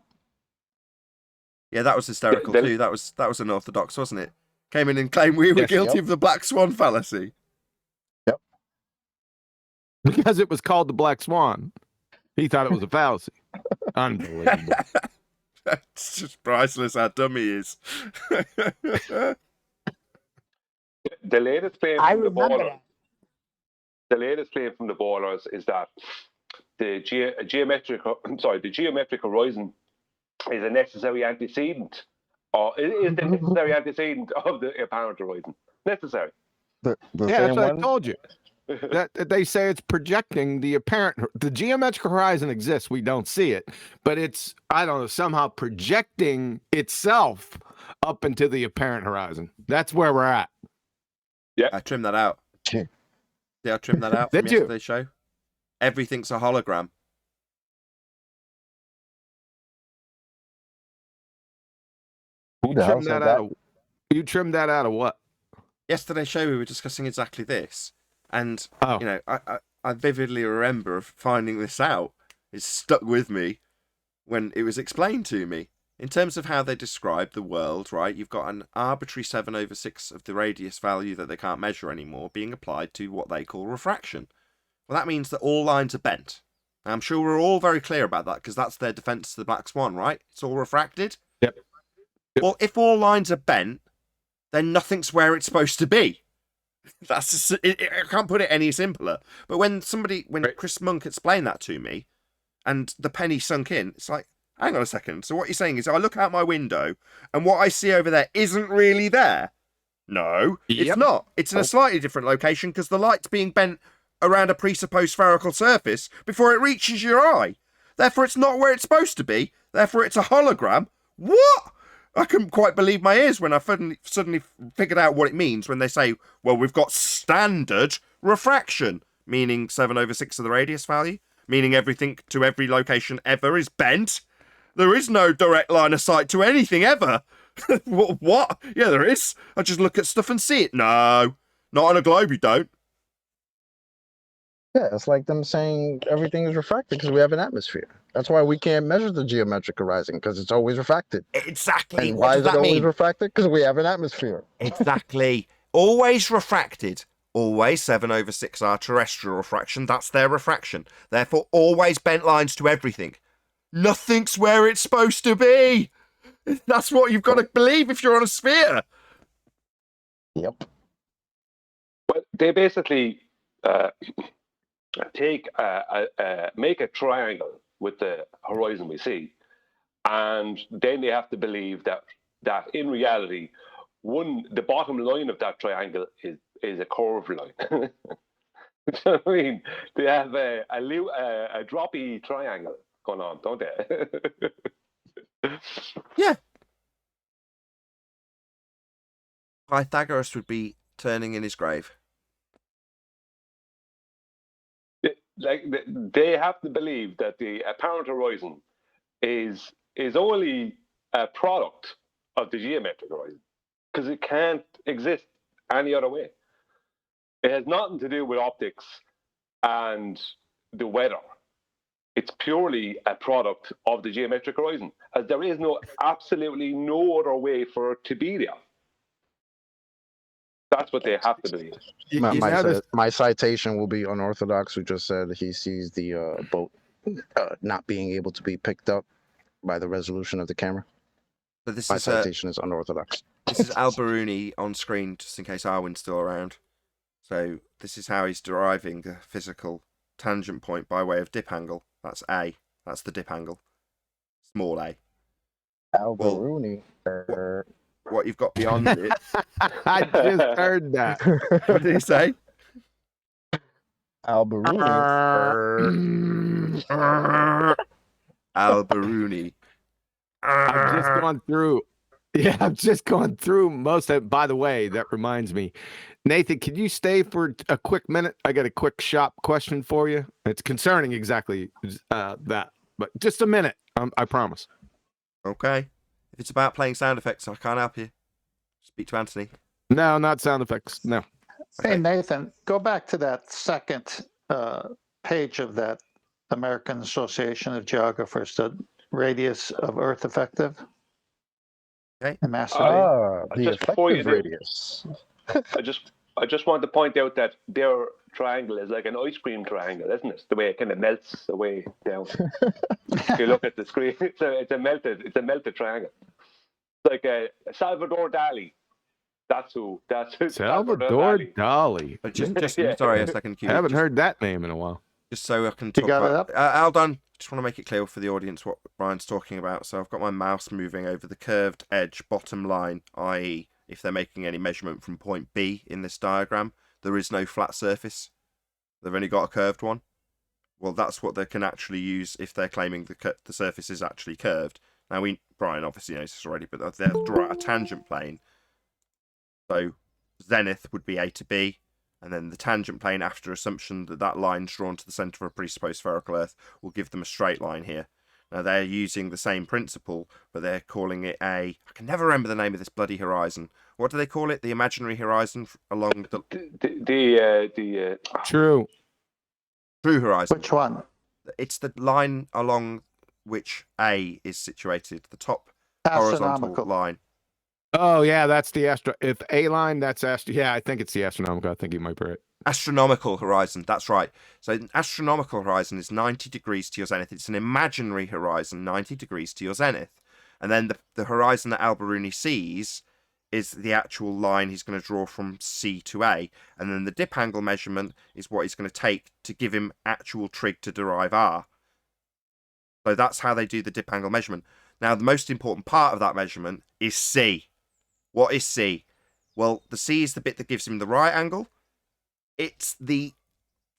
[SPEAKER 1] Yeah, that was hysterical too. That was unorthodox, wasn't it? Came in and claimed we were guilty of the Black Swan fallacy.
[SPEAKER 8] Yep.
[SPEAKER 13] Because it was called the Black Swan. He thought it was a fallacy. Unbelievable.
[SPEAKER 1] It's just priceless how dumb he is.
[SPEAKER 9] The latest claim
[SPEAKER 4] I
[SPEAKER 9] from the
[SPEAKER 4] remember
[SPEAKER 9] ballers.
[SPEAKER 4] that.
[SPEAKER 9] The latest claim from the ballers is that the geometric horizon is a necessary antecedent, or is the necessary antecedent of the apparent horizon. Necessary.
[SPEAKER 8] The
[SPEAKER 13] That's what I told you. That they say it's projecting the geometric horizon exists. We don't see it, but it's, I don't know, somehow projecting itself up into the apparent horizon. That's where we're at.
[SPEAKER 9] Yeah,
[SPEAKER 1] I trimmed that out.
[SPEAKER 8] Yeah,
[SPEAKER 1] I trimmed that out from yesterday's show. Everything's a hologram.
[SPEAKER 8] Who the hell said that?
[SPEAKER 13] You trimmed that out of what?
[SPEAKER 1] Yesterday's show we were discussing exactly this, and you know, I vividly remember finding this out. It stuck with me when it was explained to me. In terms of how they describe the world, right, you've got an arbitrary 7/6 of the radius value that they can't measure anymore being applied to what they call refraction. Well, that means that all lines are bent. I'm sure we're all very clear about that because that's their defense to the black swan, right? It's all refracted.
[SPEAKER 13] Yep.
[SPEAKER 1] Well, if all lines are bent, then nothing's where it's supposed to be. That's just, I can't put it any simpler. But when Chris Monk explained that to me, and the penny sunk in, it's like, hang on a second. So what you're saying is, I look out my window, and what I see over there isn't really there. No, it's not. It's in a slightly different location because the light's being bent around a presupposed spherical surface before it reaches your eye. Therefore, it's not where it's supposed to be. Therefore, it's a hologram. What? I couldn't quite believe my ears when I suddenly figured out what it means when they say, well, we've got standard refraction, meaning 7/6 of the radius value, meaning everything to every location ever is bent. There is no direct line of sight to anything ever. What? Yeah, there is. I just look at stuff and see it. No, not on a globe, you don't.
[SPEAKER 8] Yeah, it's like them saying everything is refracted because we have an atmosphere. That's why we can't measure the geometric horizon because it's always refracted.
[SPEAKER 1] Exactly.
[SPEAKER 8] And
[SPEAKER 1] What
[SPEAKER 8] why
[SPEAKER 1] does
[SPEAKER 8] is it
[SPEAKER 1] that
[SPEAKER 8] always
[SPEAKER 1] mean?
[SPEAKER 8] refracted? Because we have an atmosphere.
[SPEAKER 1] Exactly. Always refracted. Always 7/6 our terrestrial refraction. That's their refraction. Therefore, always bent lines to everything. Nothing's where it's supposed to be. That's what you've got to believe if you're on a sphere.
[SPEAKER 8] Yep.
[SPEAKER 9] Well, they basically make a triangle with the horizon we see, and then they have to believe that in reality, the bottom line of that triangle is a curved line. Do you know what I mean? They have a droppy triangle going on, don't they?
[SPEAKER 1] Yeah. Pythagoras would be turning in his grave.
[SPEAKER 9] Like they have to believe that the apparent horizon is only a product of the geometric horizon because it can't exist any other way. It has nothing to do with optics and the weather. It's purely a product of the geometric horizon, as there is absolutely no other way for it to be there. That's what they have to believe.
[SPEAKER 8] My citation will be unorthodox, who just said he sees the boat not being able to be picked up by the resolution of the camera.
[SPEAKER 1] So this
[SPEAKER 8] My citation is unorthodox.
[SPEAKER 1] This is Al-Biruni on screen, just in case Arwin's still around. So this is how he's deriving the physical tangent point by way of dip angle. That's A. That's the dip angle. Small a.
[SPEAKER 8] Al-Biruni.
[SPEAKER 1] What you've got beyond it.
[SPEAKER 13] I just heard that.
[SPEAKER 1] What did he say?
[SPEAKER 8] Al-Biruni.
[SPEAKER 1] Al-Biruni.
[SPEAKER 13] I've just gone through. Yeah, I've just gone through most of it. By the way, that reminds me. Nathan, can you stay for a quick minute? I got a quick shop question for you. It's concerning exactly that, but just a minute. I promise.
[SPEAKER 1] Okay. If it's about playing sound effects, I can't help you. Speak to Anthony.
[SPEAKER 13] No, not sound effects. No.
[SPEAKER 5] Hey, Nathan, go back to that second page of that American Association of Geographers, the radius of Earth effective.
[SPEAKER 1] Okay.
[SPEAKER 5] And mass
[SPEAKER 8] the
[SPEAKER 9] just before you
[SPEAKER 8] effective
[SPEAKER 9] do,
[SPEAKER 8] radius.
[SPEAKER 9] I just want to point out that their triangle is like an ice cream triangle, isn't it? The way it kind of melts away down. If you look at the screen, it's a melted triangle. It's like a Salvador Dali. That's who.
[SPEAKER 13] Salvador Dali.
[SPEAKER 1] Just sorry a second, Q.
[SPEAKER 13] I haven't heard that name in a while.
[SPEAKER 1] Just so I can talk about it. Aldon, just want to make it clear for the audience what Brian's talking about. So I've got my mouse moving over the curved edge bottom line, i.e. if they're making any measurement from point B in this diagram, there is no flat surface. They've only got a curved one. Well, that's what they can actually use if they're claiming the surface is actually curved. Now, Brian obviously knows this already, but they'll draw a tangent plane. So zenith would be A to B, and then the tangent plane, after assumption that that line's drawn to the centre of a presupposed spherical Earth, will give them a straight line here. Now, they're using the same principle, but they're calling it I can never remember the name of this bloody horizon. What do they call it? The imaginary horizon along the
[SPEAKER 13] True
[SPEAKER 1] horizon.
[SPEAKER 5] Which one?
[SPEAKER 1] It's the line along which A is situated, the top horizontal line.
[SPEAKER 13] Oh yeah, that's the if A line, that's yeah, I think it's the astronomical. I think you might be right.
[SPEAKER 1] Astronomical horizon, that's right. So an astronomical horizon is 90 degrees to your zenith. It's an imaginary horizon, 90 degrees to your zenith. And then the horizon that Al-Biruni sees is the actual line he's going to draw from C to A. And then the dip angle measurement is what he's going to take to give him actual trig to derive R. So that's how they do the dip angle measurement. Now, the most important part of that measurement is C. What is C? Well, the C is the bit that gives him the right angle. It's the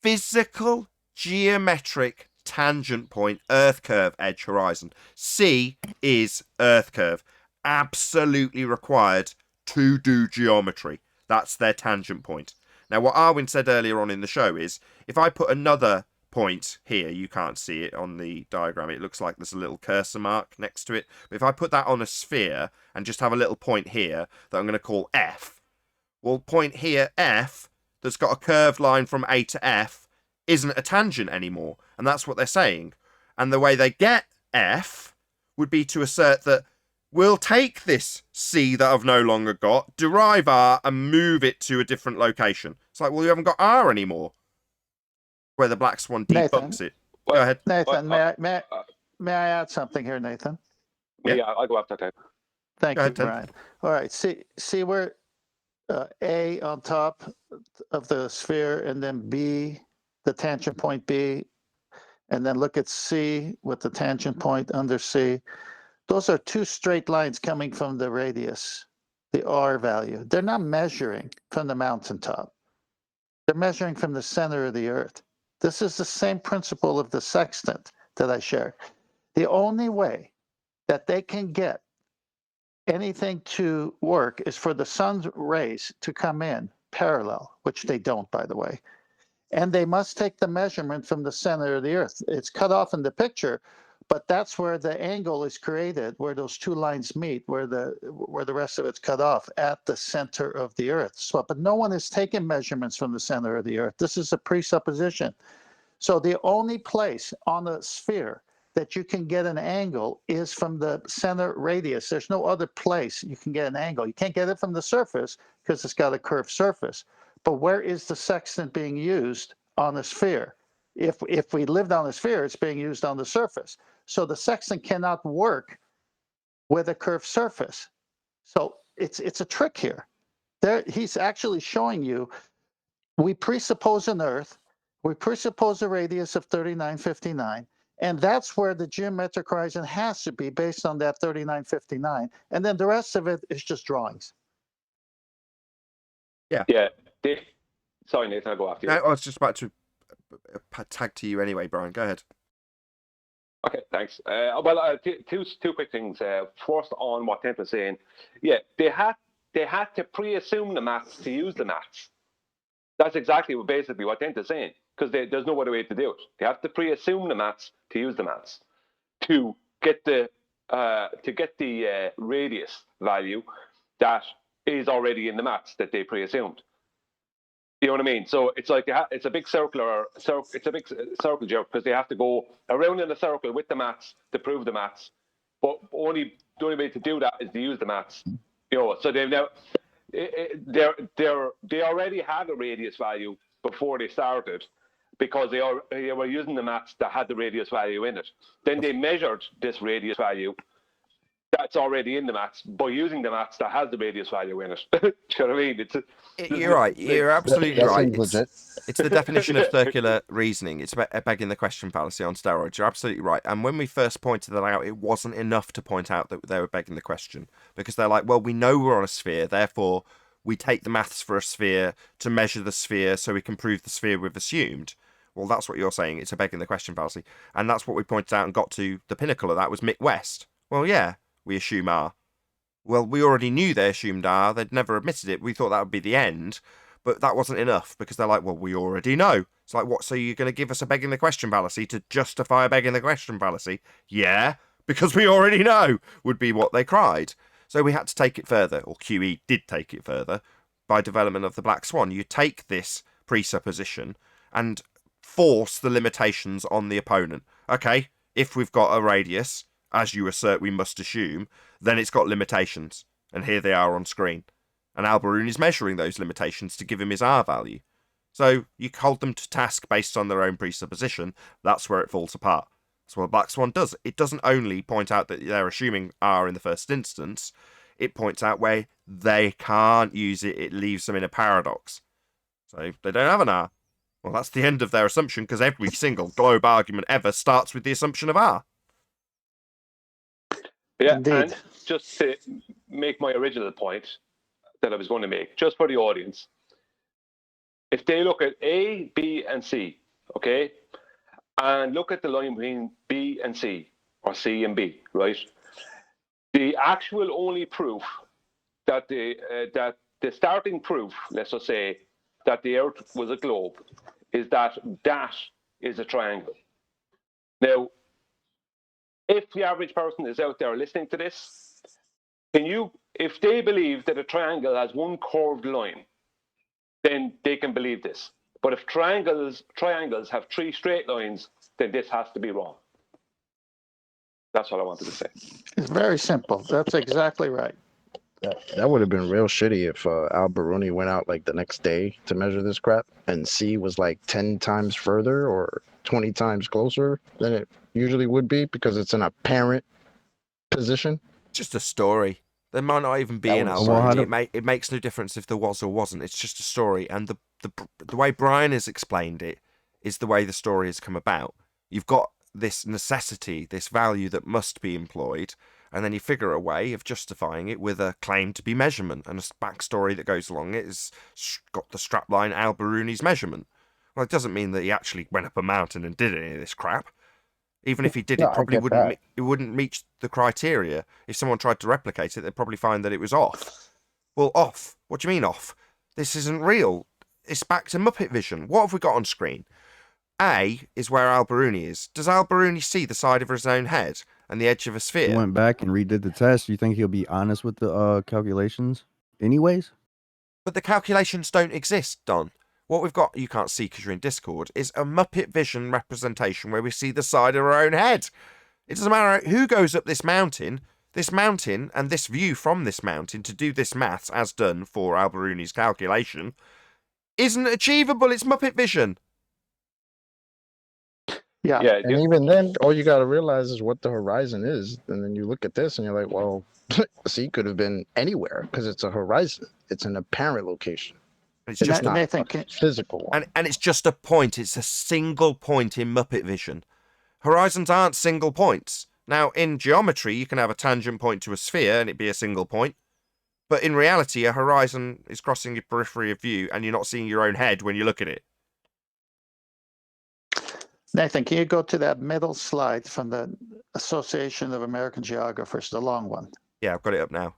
[SPEAKER 1] physical geometric tangent point Earth curve edge horizon. C is Earth curve. Absolutely required to do geometry. That's their tangent point. Now, what Arwin said earlier on in the show is, if I put another point here, you can't see it on the diagram, it looks like there's a little cursor mark next to it, but if I put that on a sphere and just have a little point here that I'm going to call F, well, point here, F, that's got a curved line from A to F, isn't a tangent anymore, and that's what they're saying. And the way they get F would be to assert that we'll take this C that I've no longer got, derive R, and move it to a different location. It's like, well, you haven't got R anymore. Where the black swan debunks it. Go ahead.
[SPEAKER 5] Nathan, may I add something here, Nathan?
[SPEAKER 9] Yeah, I'll go after that.
[SPEAKER 5] Thank you, Brian. All right, see where A on top of the sphere, and then B, the tangent point B, and then look at C with the tangent point under C. Those are two straight lines coming from the radius, the R value. They're not measuring from the mountaintop. They're measuring from the center of the Earth. This is the same principle of the sextant that I shared. The only way that they can get anything to work is for the sun's rays to come in parallel, which they don't, by the way. And they must take the measurement from the center of the Earth. It's cut off in the picture, but that's where the angle is created, where those two lines meet, where the rest of it's cut off, at the center of the Earth. So, but no one is taking measurements from the center of the Earth. This is a presupposition. So the only place on the sphere that you can get an angle is from the center radius. There's no other place you can get an angle. You can't get it from the surface because it's got a curved surface. But where is the sextant being used on the sphere? If we lived on the sphere, it's being used on the surface. So the sextant cannot work with a curved surface. So it's a trick here. He's actually showing you, we presuppose an Earth, we presuppose a radius of 3959, and that's where the geometric horizon has to be based on that 3959. And then the rest of it is just drawings.
[SPEAKER 1] Yeah.
[SPEAKER 9] Yeah. Sorry, Nathan, I'll go after you.
[SPEAKER 1] I was just about to tag to you anyway, Brian. Go ahead.
[SPEAKER 9] Okay, thanks. Two quick things. First, on what Tent was saying, yeah, they had to pre-assume the maths to use the maths. That's exactly basically what Tent is saying, because there's no other way to do it. They have to pre-assume the maths to use the maths to get the radius value that is already in the maths that they pre-assumed. You know what I mean? So it's like it's a big circle joke, because they have to go around in a circle with the maths to prove the maths. But the only way to do that is to use the maths. You know, so they've now they already had a radius value before they started, because they were using the maths that had the radius value in it. Then they measured this radius value that's already in the maths by using the maths that has the radius value in it. Do you know what I mean?
[SPEAKER 1] You're right. You're absolutely right.
[SPEAKER 8] Legit.
[SPEAKER 1] It's the definition of circular reasoning. It's begging the question fallacy on steroids. You're absolutely right. And when we first pointed that out, it wasn't enough to point out that they were begging the question, because they're like, well, we know we're on a sphere, therefore we take the maths for a sphere to measure the sphere so we can prove the sphere we've assumed. Well, that's what you're saying. It's a begging the question fallacy. And that's what we pointed out and got to the pinnacle of that was Mick West. Well, yeah, we assume R. Well, we already knew they assumed R. They'd never admitted it. We thought that would be the end. But that wasn't enough, because they're like, well, we already know. It's like, what, so you're going to give us a begging the question fallacy to justify a begging the question fallacy? Yeah, because we already know, would be what they cried. So we had to take it further, or QE did take it further, by development of the Black Swan. You take this presupposition and force the limitations on the opponent. Okay, if we've got a radius, as you assert we must assume, then it's got limitations. And here they are on screen. And Al-Biruni is measuring those limitations to give him his R value. So you hold them to task based on their own presupposition. That's where it falls apart. That's what Black Swan does. It doesn't only point out that they're assuming R in the first instance, it points out where they can't use it. It leaves them in a paradox. So they don't have an R. Well, that's the end of their assumption, because every single globe argument ever starts with the assumption of R.
[SPEAKER 9] Yeah,
[SPEAKER 5] Indeed.
[SPEAKER 9] and just to make my original point that I was going to make, just for the audience, if they look at A, B, and C, okay, and look at the line between B and C, or C and B, right? The actual only proof that the starting proof, let's just say, that the Earth was a globe, is that is a triangle. Now, if the average person is out there listening to this, if they believe that a triangle has one curved line, then they can believe this. But if triangles have 3 straight lines, then this has to be wrong. That's what I wanted to say.
[SPEAKER 5] It's very simple. That's exactly right.
[SPEAKER 8] That would have been real shitty if Al-Biruni went out like the next day to measure this crap, and C was like 10 times further or 20 times closer than it usually would be, because it's an apparent position.
[SPEAKER 1] Just a story. There might not even be an Al-Biruni. It makes no difference if there was or wasn't. It's just a story. And the way Brian has explained it is the way the story has come about. You've got this necessity, this value that must be employed, and then you figure a way of justifying it with a claim to be measurement, and a backstory that goes along it has got the strapline Al-Biruni's measurement. Well, it doesn't mean that he actually went up a mountain and did any of this crap. Even if he did, it probably wouldn't meet the criteria. If someone tried to replicate it, they'd probably find that it was off. Well, off? What do you mean off? This isn't real. It's back to Muppet vision. What have we got on screen? A is where Al-Biruni is. Does Al-Biruni see the side of his own head and the edge of a sphere?
[SPEAKER 14] He went back and redid the test. You think he'll be honest with the calculations anyways?
[SPEAKER 1] But the calculations don't exist, Don. What we've got, you can't see because you're in Discord, is a Muppet vision representation where we see the side of our own head. It doesn't matter who goes up this mountain and this view from this mountain to do this maths as done for Al-Biruni's calculation isn't achievable. It's Muppet vision.
[SPEAKER 5] Yeah.
[SPEAKER 8] And even then, all you got to realize is what the horizon is. And then you look at this and you're like, well, C could have been anywhere because it's a horizon. It's an apparent location.
[SPEAKER 1] It's just
[SPEAKER 8] not a physical one.
[SPEAKER 1] And it's just a point. It's a single point in Muppet vision. Horizons aren't single points. Now, in geometry, you can have a tangent point to a sphere and it be a single point. But in reality, a horizon is crossing your periphery of view and you're not seeing your own head when you look at it.
[SPEAKER 5] Nathan, can you go to that middle slide from the Association of American Geographers, the long one?
[SPEAKER 1] Yeah, I've got it up now.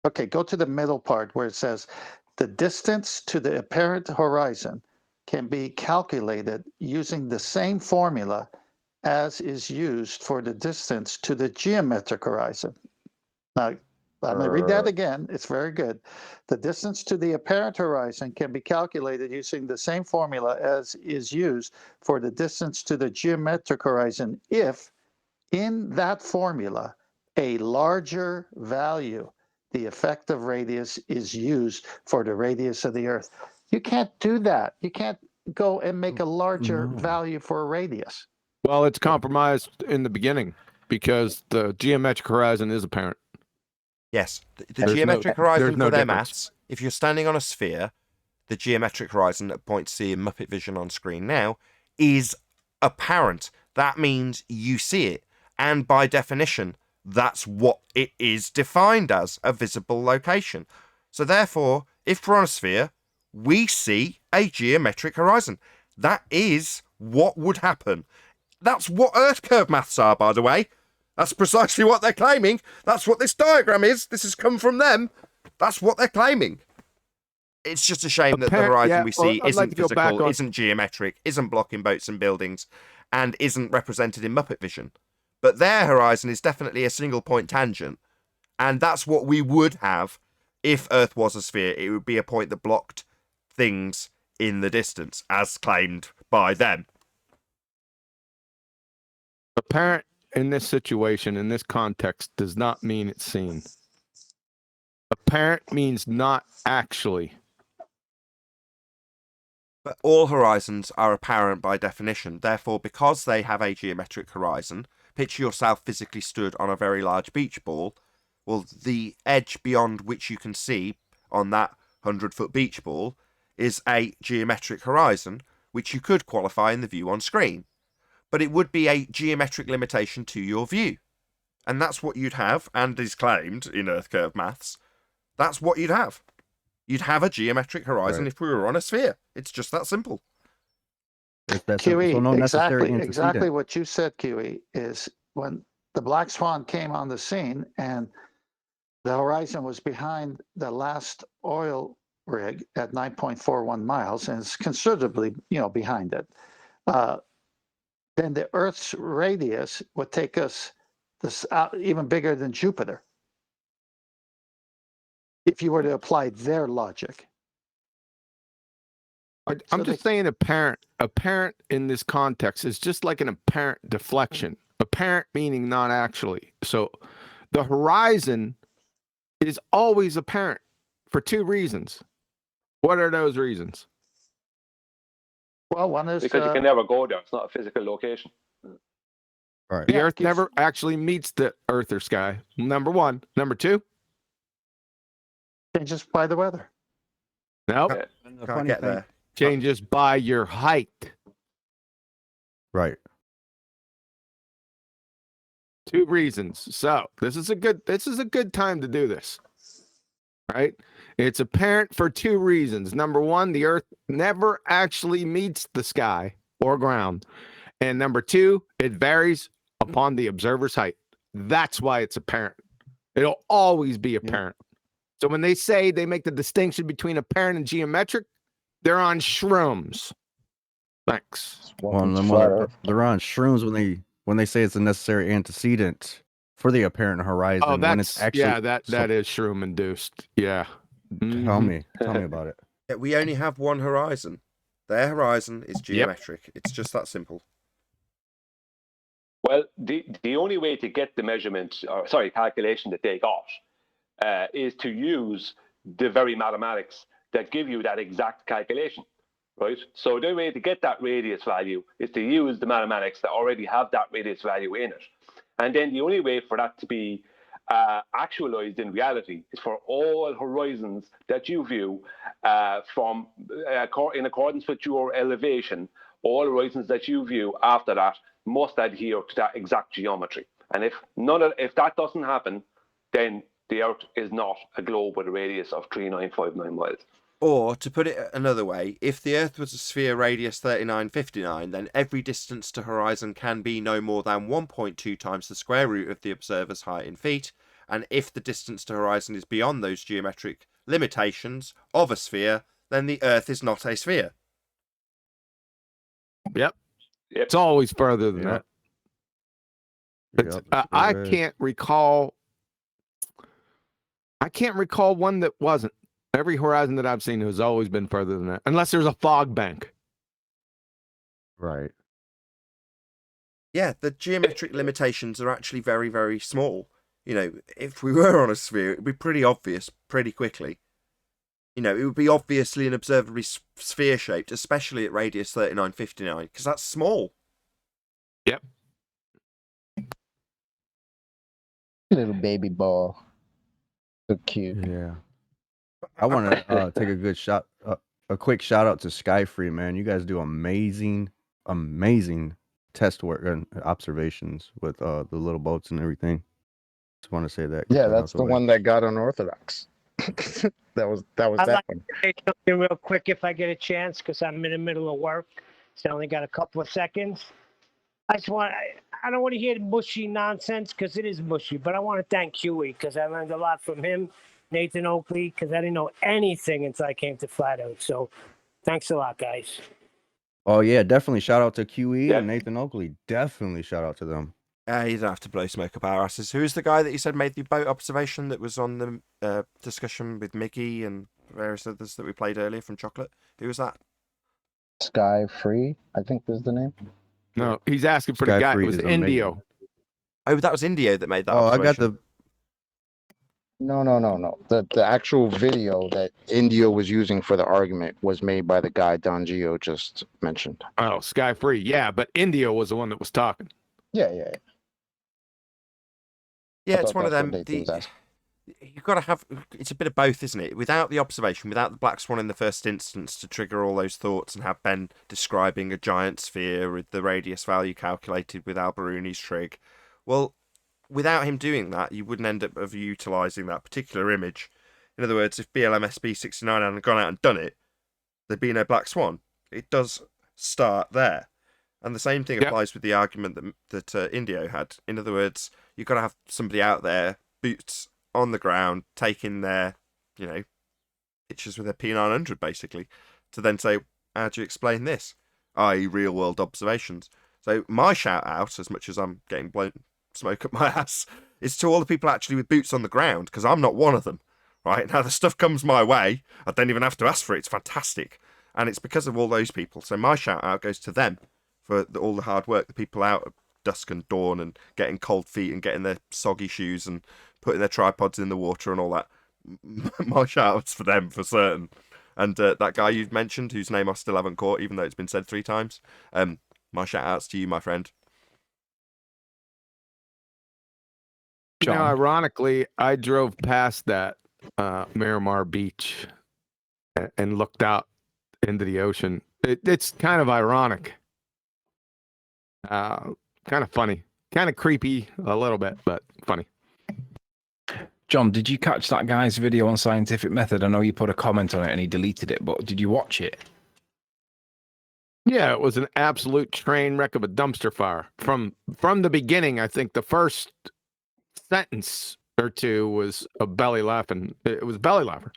[SPEAKER 5] Okay, go to the middle part where it says, the distance to the apparent horizon can be calculated using the same formula as is used for the distance to the geometric horizon. Now, I'm going to read that again. It's very good. The distance to the apparent horizon can be calculated using the same formula as is used for the distance to the geometric horizon if, in that formula, a larger value, the effective radius, is used for the radius of the Earth. You can't do that. You can't go and make a larger value for a radius.
[SPEAKER 13] Well, it's compromised in the beginning because the geometric horizon is apparent.
[SPEAKER 1] Yes, the geometric horizon for their maths, if you're standing on a sphere, the geometric horizon at point C in Muppet Vision on screen now is apparent. That means you see it. And by definition, that's what it is defined as, a visible location. So therefore, if we're on a sphere, we see a geometric horizon. That is what would happen. That's what Earth curve maths are, by the way. That's precisely what they're claiming. That's what this diagram is. This has come from them. That's what they're claiming. It's just a shame that the horizon we see isn't physical, isn't geometric, isn't blocking boats and buildings, and isn't represented in Muppet Vision. But their horizon is definitely a single point tangent. And that's what we would have if Earth was a sphere. It would be a point that blocked things in the distance, as claimed by them.
[SPEAKER 13] Apparent in this situation, in this context, does not mean it's seen. Apparent means not actually.
[SPEAKER 1] But all horizons are apparent by definition. Therefore, because they have a geometric horizon, picture yourself physically stood on a very large beach ball. Well, the edge beyond which you can see on that 100-foot beach ball is a geometric horizon, which you could qualify in the view on screen. But it would be a geometric limitation to your view. And that's what you'd have, and is claimed in Earth curve maths. That's what you'd have. You'd have a geometric horizon if we were on a sphere. It's just that simple.
[SPEAKER 14] It's that simple. So no necessary antecedent.
[SPEAKER 5] Exactly what you said, QE, is when the Black Swan came on the scene and the horizon was behind the last oil rig at 9.41 miles, and it's considerably, behind it. Then the Earth's radius would take us this even bigger than Jupiter, if you were to apply their logic.
[SPEAKER 13] I'm just saying apparent in this context is just like an apparent deflection. Apparent meaning not actually. So the horizon is always apparent for two reasons. What are those reasons?
[SPEAKER 5] Well, one is
[SPEAKER 9] because you can never go there. It's not a physical location.
[SPEAKER 14] Right.
[SPEAKER 13] The Earth never actually meets the Earth or sky. Number one. Number two?
[SPEAKER 5] Changes by the weather.
[SPEAKER 13] Nope.
[SPEAKER 1] Can't get there.
[SPEAKER 13] Changes by your height.
[SPEAKER 14] Right.
[SPEAKER 13] Two reasons. So this is a good time to do this. Right? It's apparent for two reasons. Number one, the Earth never actually meets the sky or ground. And number two, it varies upon the observer's height. That's why it's apparent. It'll always be apparent. So when they say they make the distinction between apparent and geometric, they're on shrooms. Thanks.
[SPEAKER 14] Well, they're on shrooms when they say it's a necessary antecedent for the apparent horizon.
[SPEAKER 13] Oh,
[SPEAKER 14] when it's actually
[SPEAKER 13] that is shroom induced. Yeah.
[SPEAKER 14] Tell me about it.
[SPEAKER 1] Yeah, we only have one horizon. Their horizon is geometric. It's just that simple.
[SPEAKER 9] Well, the only way to get the calculation that they got is to use the very mathematics that give you that exact calculation, right? So the way to get that radius value is to use the mathematics that already have that radius value in it. And then the only way for that to be actualized in reality is for all horizons that you view in accordance with your elevation, all horizons that you view after that must adhere to that exact geometry. And if that doesn't happen, then the Earth is not a globe with a radius of 3959 miles.
[SPEAKER 1] Or, to put it another way, if the Earth was a sphere radius 3959, then every distance to horizon can be no more than 1.2 times the square root of the observer's height in feet, and if the distance to horizon is beyond those geometric limitations of a sphere, then the Earth is not a sphere.
[SPEAKER 13] Yep. It's always further than that. I can't recall one that wasn't. Every horizon that I've seen has always been further than that, unless there's a fog bank.
[SPEAKER 14] Right.
[SPEAKER 1] Yeah, the geometric limitations are actually very, very small. If we were on a sphere, it would be pretty obvious pretty quickly. It would be obviously an observably sphere-shaped, especially at radius 3959, because that's small.
[SPEAKER 13] Yep.
[SPEAKER 8] Little baby ball. So cute.
[SPEAKER 14] Yeah. I want to take a quick shout out to Skyfree, man. You guys do amazing test work and observations with the little boats and everything. Just want to say that.
[SPEAKER 8] Yeah, that's the one that got unorthodox. that was
[SPEAKER 4] I'd
[SPEAKER 8] that
[SPEAKER 4] like
[SPEAKER 8] one.
[SPEAKER 4] to say something real quick if I get a chance, because I'm in the middle of work. So I only got a couple of seconds. I don't want to hear the mushy nonsense because it is mushy, but I want to thank Huey because I learned a lot from him, Nathan Oakley, because I didn't know anything until I came to Flat Earth. So thanks a lot, guys.
[SPEAKER 14] Oh, yeah, definitely shout out to QE and Nathan Oakley. Definitely shout out to them.
[SPEAKER 1] You don't have to blow smoke up our asses. Who's the guy that you said made the boat observation that was on the discussion with Mickey and various others that we played earlier from Chocolate? Who was that?
[SPEAKER 8] Sky Free, I think was the name.
[SPEAKER 13] No, he's asking for the guy. It was Indio.
[SPEAKER 1] Oh, that was Indio that made that.
[SPEAKER 14] Oh, I got the.
[SPEAKER 8] No. The actual video that India was using for the argument was made by the guy Don Gio just mentioned.
[SPEAKER 13] Oh, Sky Free. Yeah, but India was the one that was talking.
[SPEAKER 8] Yeah.
[SPEAKER 1] Yeah,
[SPEAKER 8] I
[SPEAKER 1] it's
[SPEAKER 8] thought
[SPEAKER 1] one of
[SPEAKER 8] that's
[SPEAKER 1] them.
[SPEAKER 8] what Nathan was asking.
[SPEAKER 1] You've got to have. It's a bit of both, isn't it? Without the observation, without the black swan in the first instance to trigger all those thoughts, and have Ben describing a giant sphere with the radius value calculated with Al-Biruni's trig. Well, without him doing that, you wouldn't end up of utilising that particular image. In other words, if BLMSB 69 hadn't gone out and done it, there'd be no black swan. It does start there. And the same thing applies with the argument that Indio had. In other words, you've got to have somebody out there, boots on the ground, taking their, pictures with their P900, basically, to then say, how do you explain this? I.e. real-world observations. So my shout-out, as much as I'm getting blown smoke up my ass, is to all the people actually with boots on the ground, because I'm not one of them, right? Now, the stuff comes my way. I don't even have to ask for it. It's fantastic. And it's because of all those people. So my shout-out goes to them for all the hard work, the people out at dusk and dawn and getting cold feet and getting their soggy shoes and putting their tripods in the water and all that. My shout-outs for them, for certain. And that guy you've mentioned, whose name I still haven't caught, even though it's been said 3 times, my shout-outs to you, my friend.
[SPEAKER 13] John. Now, ironically, I drove past that Miramar Beach and looked out into the ocean. It's kind of ironic. Kind of funny. Kind of creepy a little bit, but funny.
[SPEAKER 6] John, did you catch that guy's video on Scientific Method? I know you put a comment on it and he deleted it, but did you watch it?
[SPEAKER 13] Yeah, it was an absolute train wreck of a dumpster fire. From the beginning, I think the first sentence or two was a belly laughing. It was belly laugher.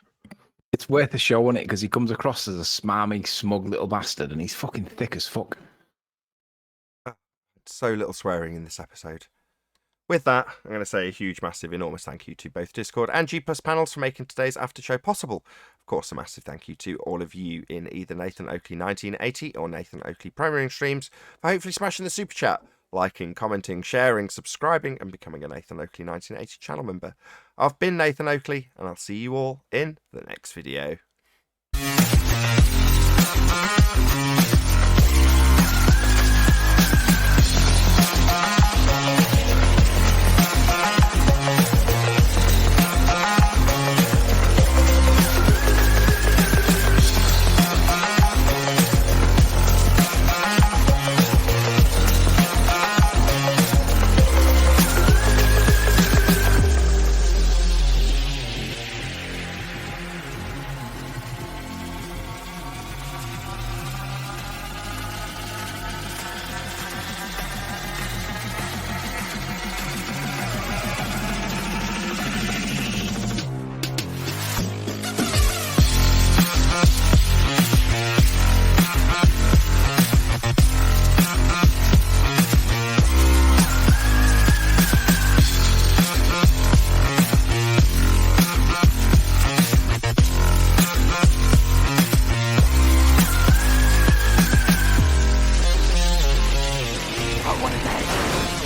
[SPEAKER 6] It's worth a show on it because he comes across as a smarmy, smug little bastard, and he's fucking thick as fuck.
[SPEAKER 1] So little swearing in this episode. With that, I'm going to say a huge, massive, enormous thank you to both Discord and G Plus panels for making today's after show possible. Of course, a massive thank you to all of you in either Nathan Oakley 1980 or Nathan Oakley Premiering streams for hopefully smashing the super chat, liking, commenting, sharing, subscribing, and becoming a Nathan Oakley 1980 channel member. I've been Nathan Oakley, and I'll see you all in the next video.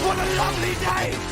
[SPEAKER 15] What a lovely day!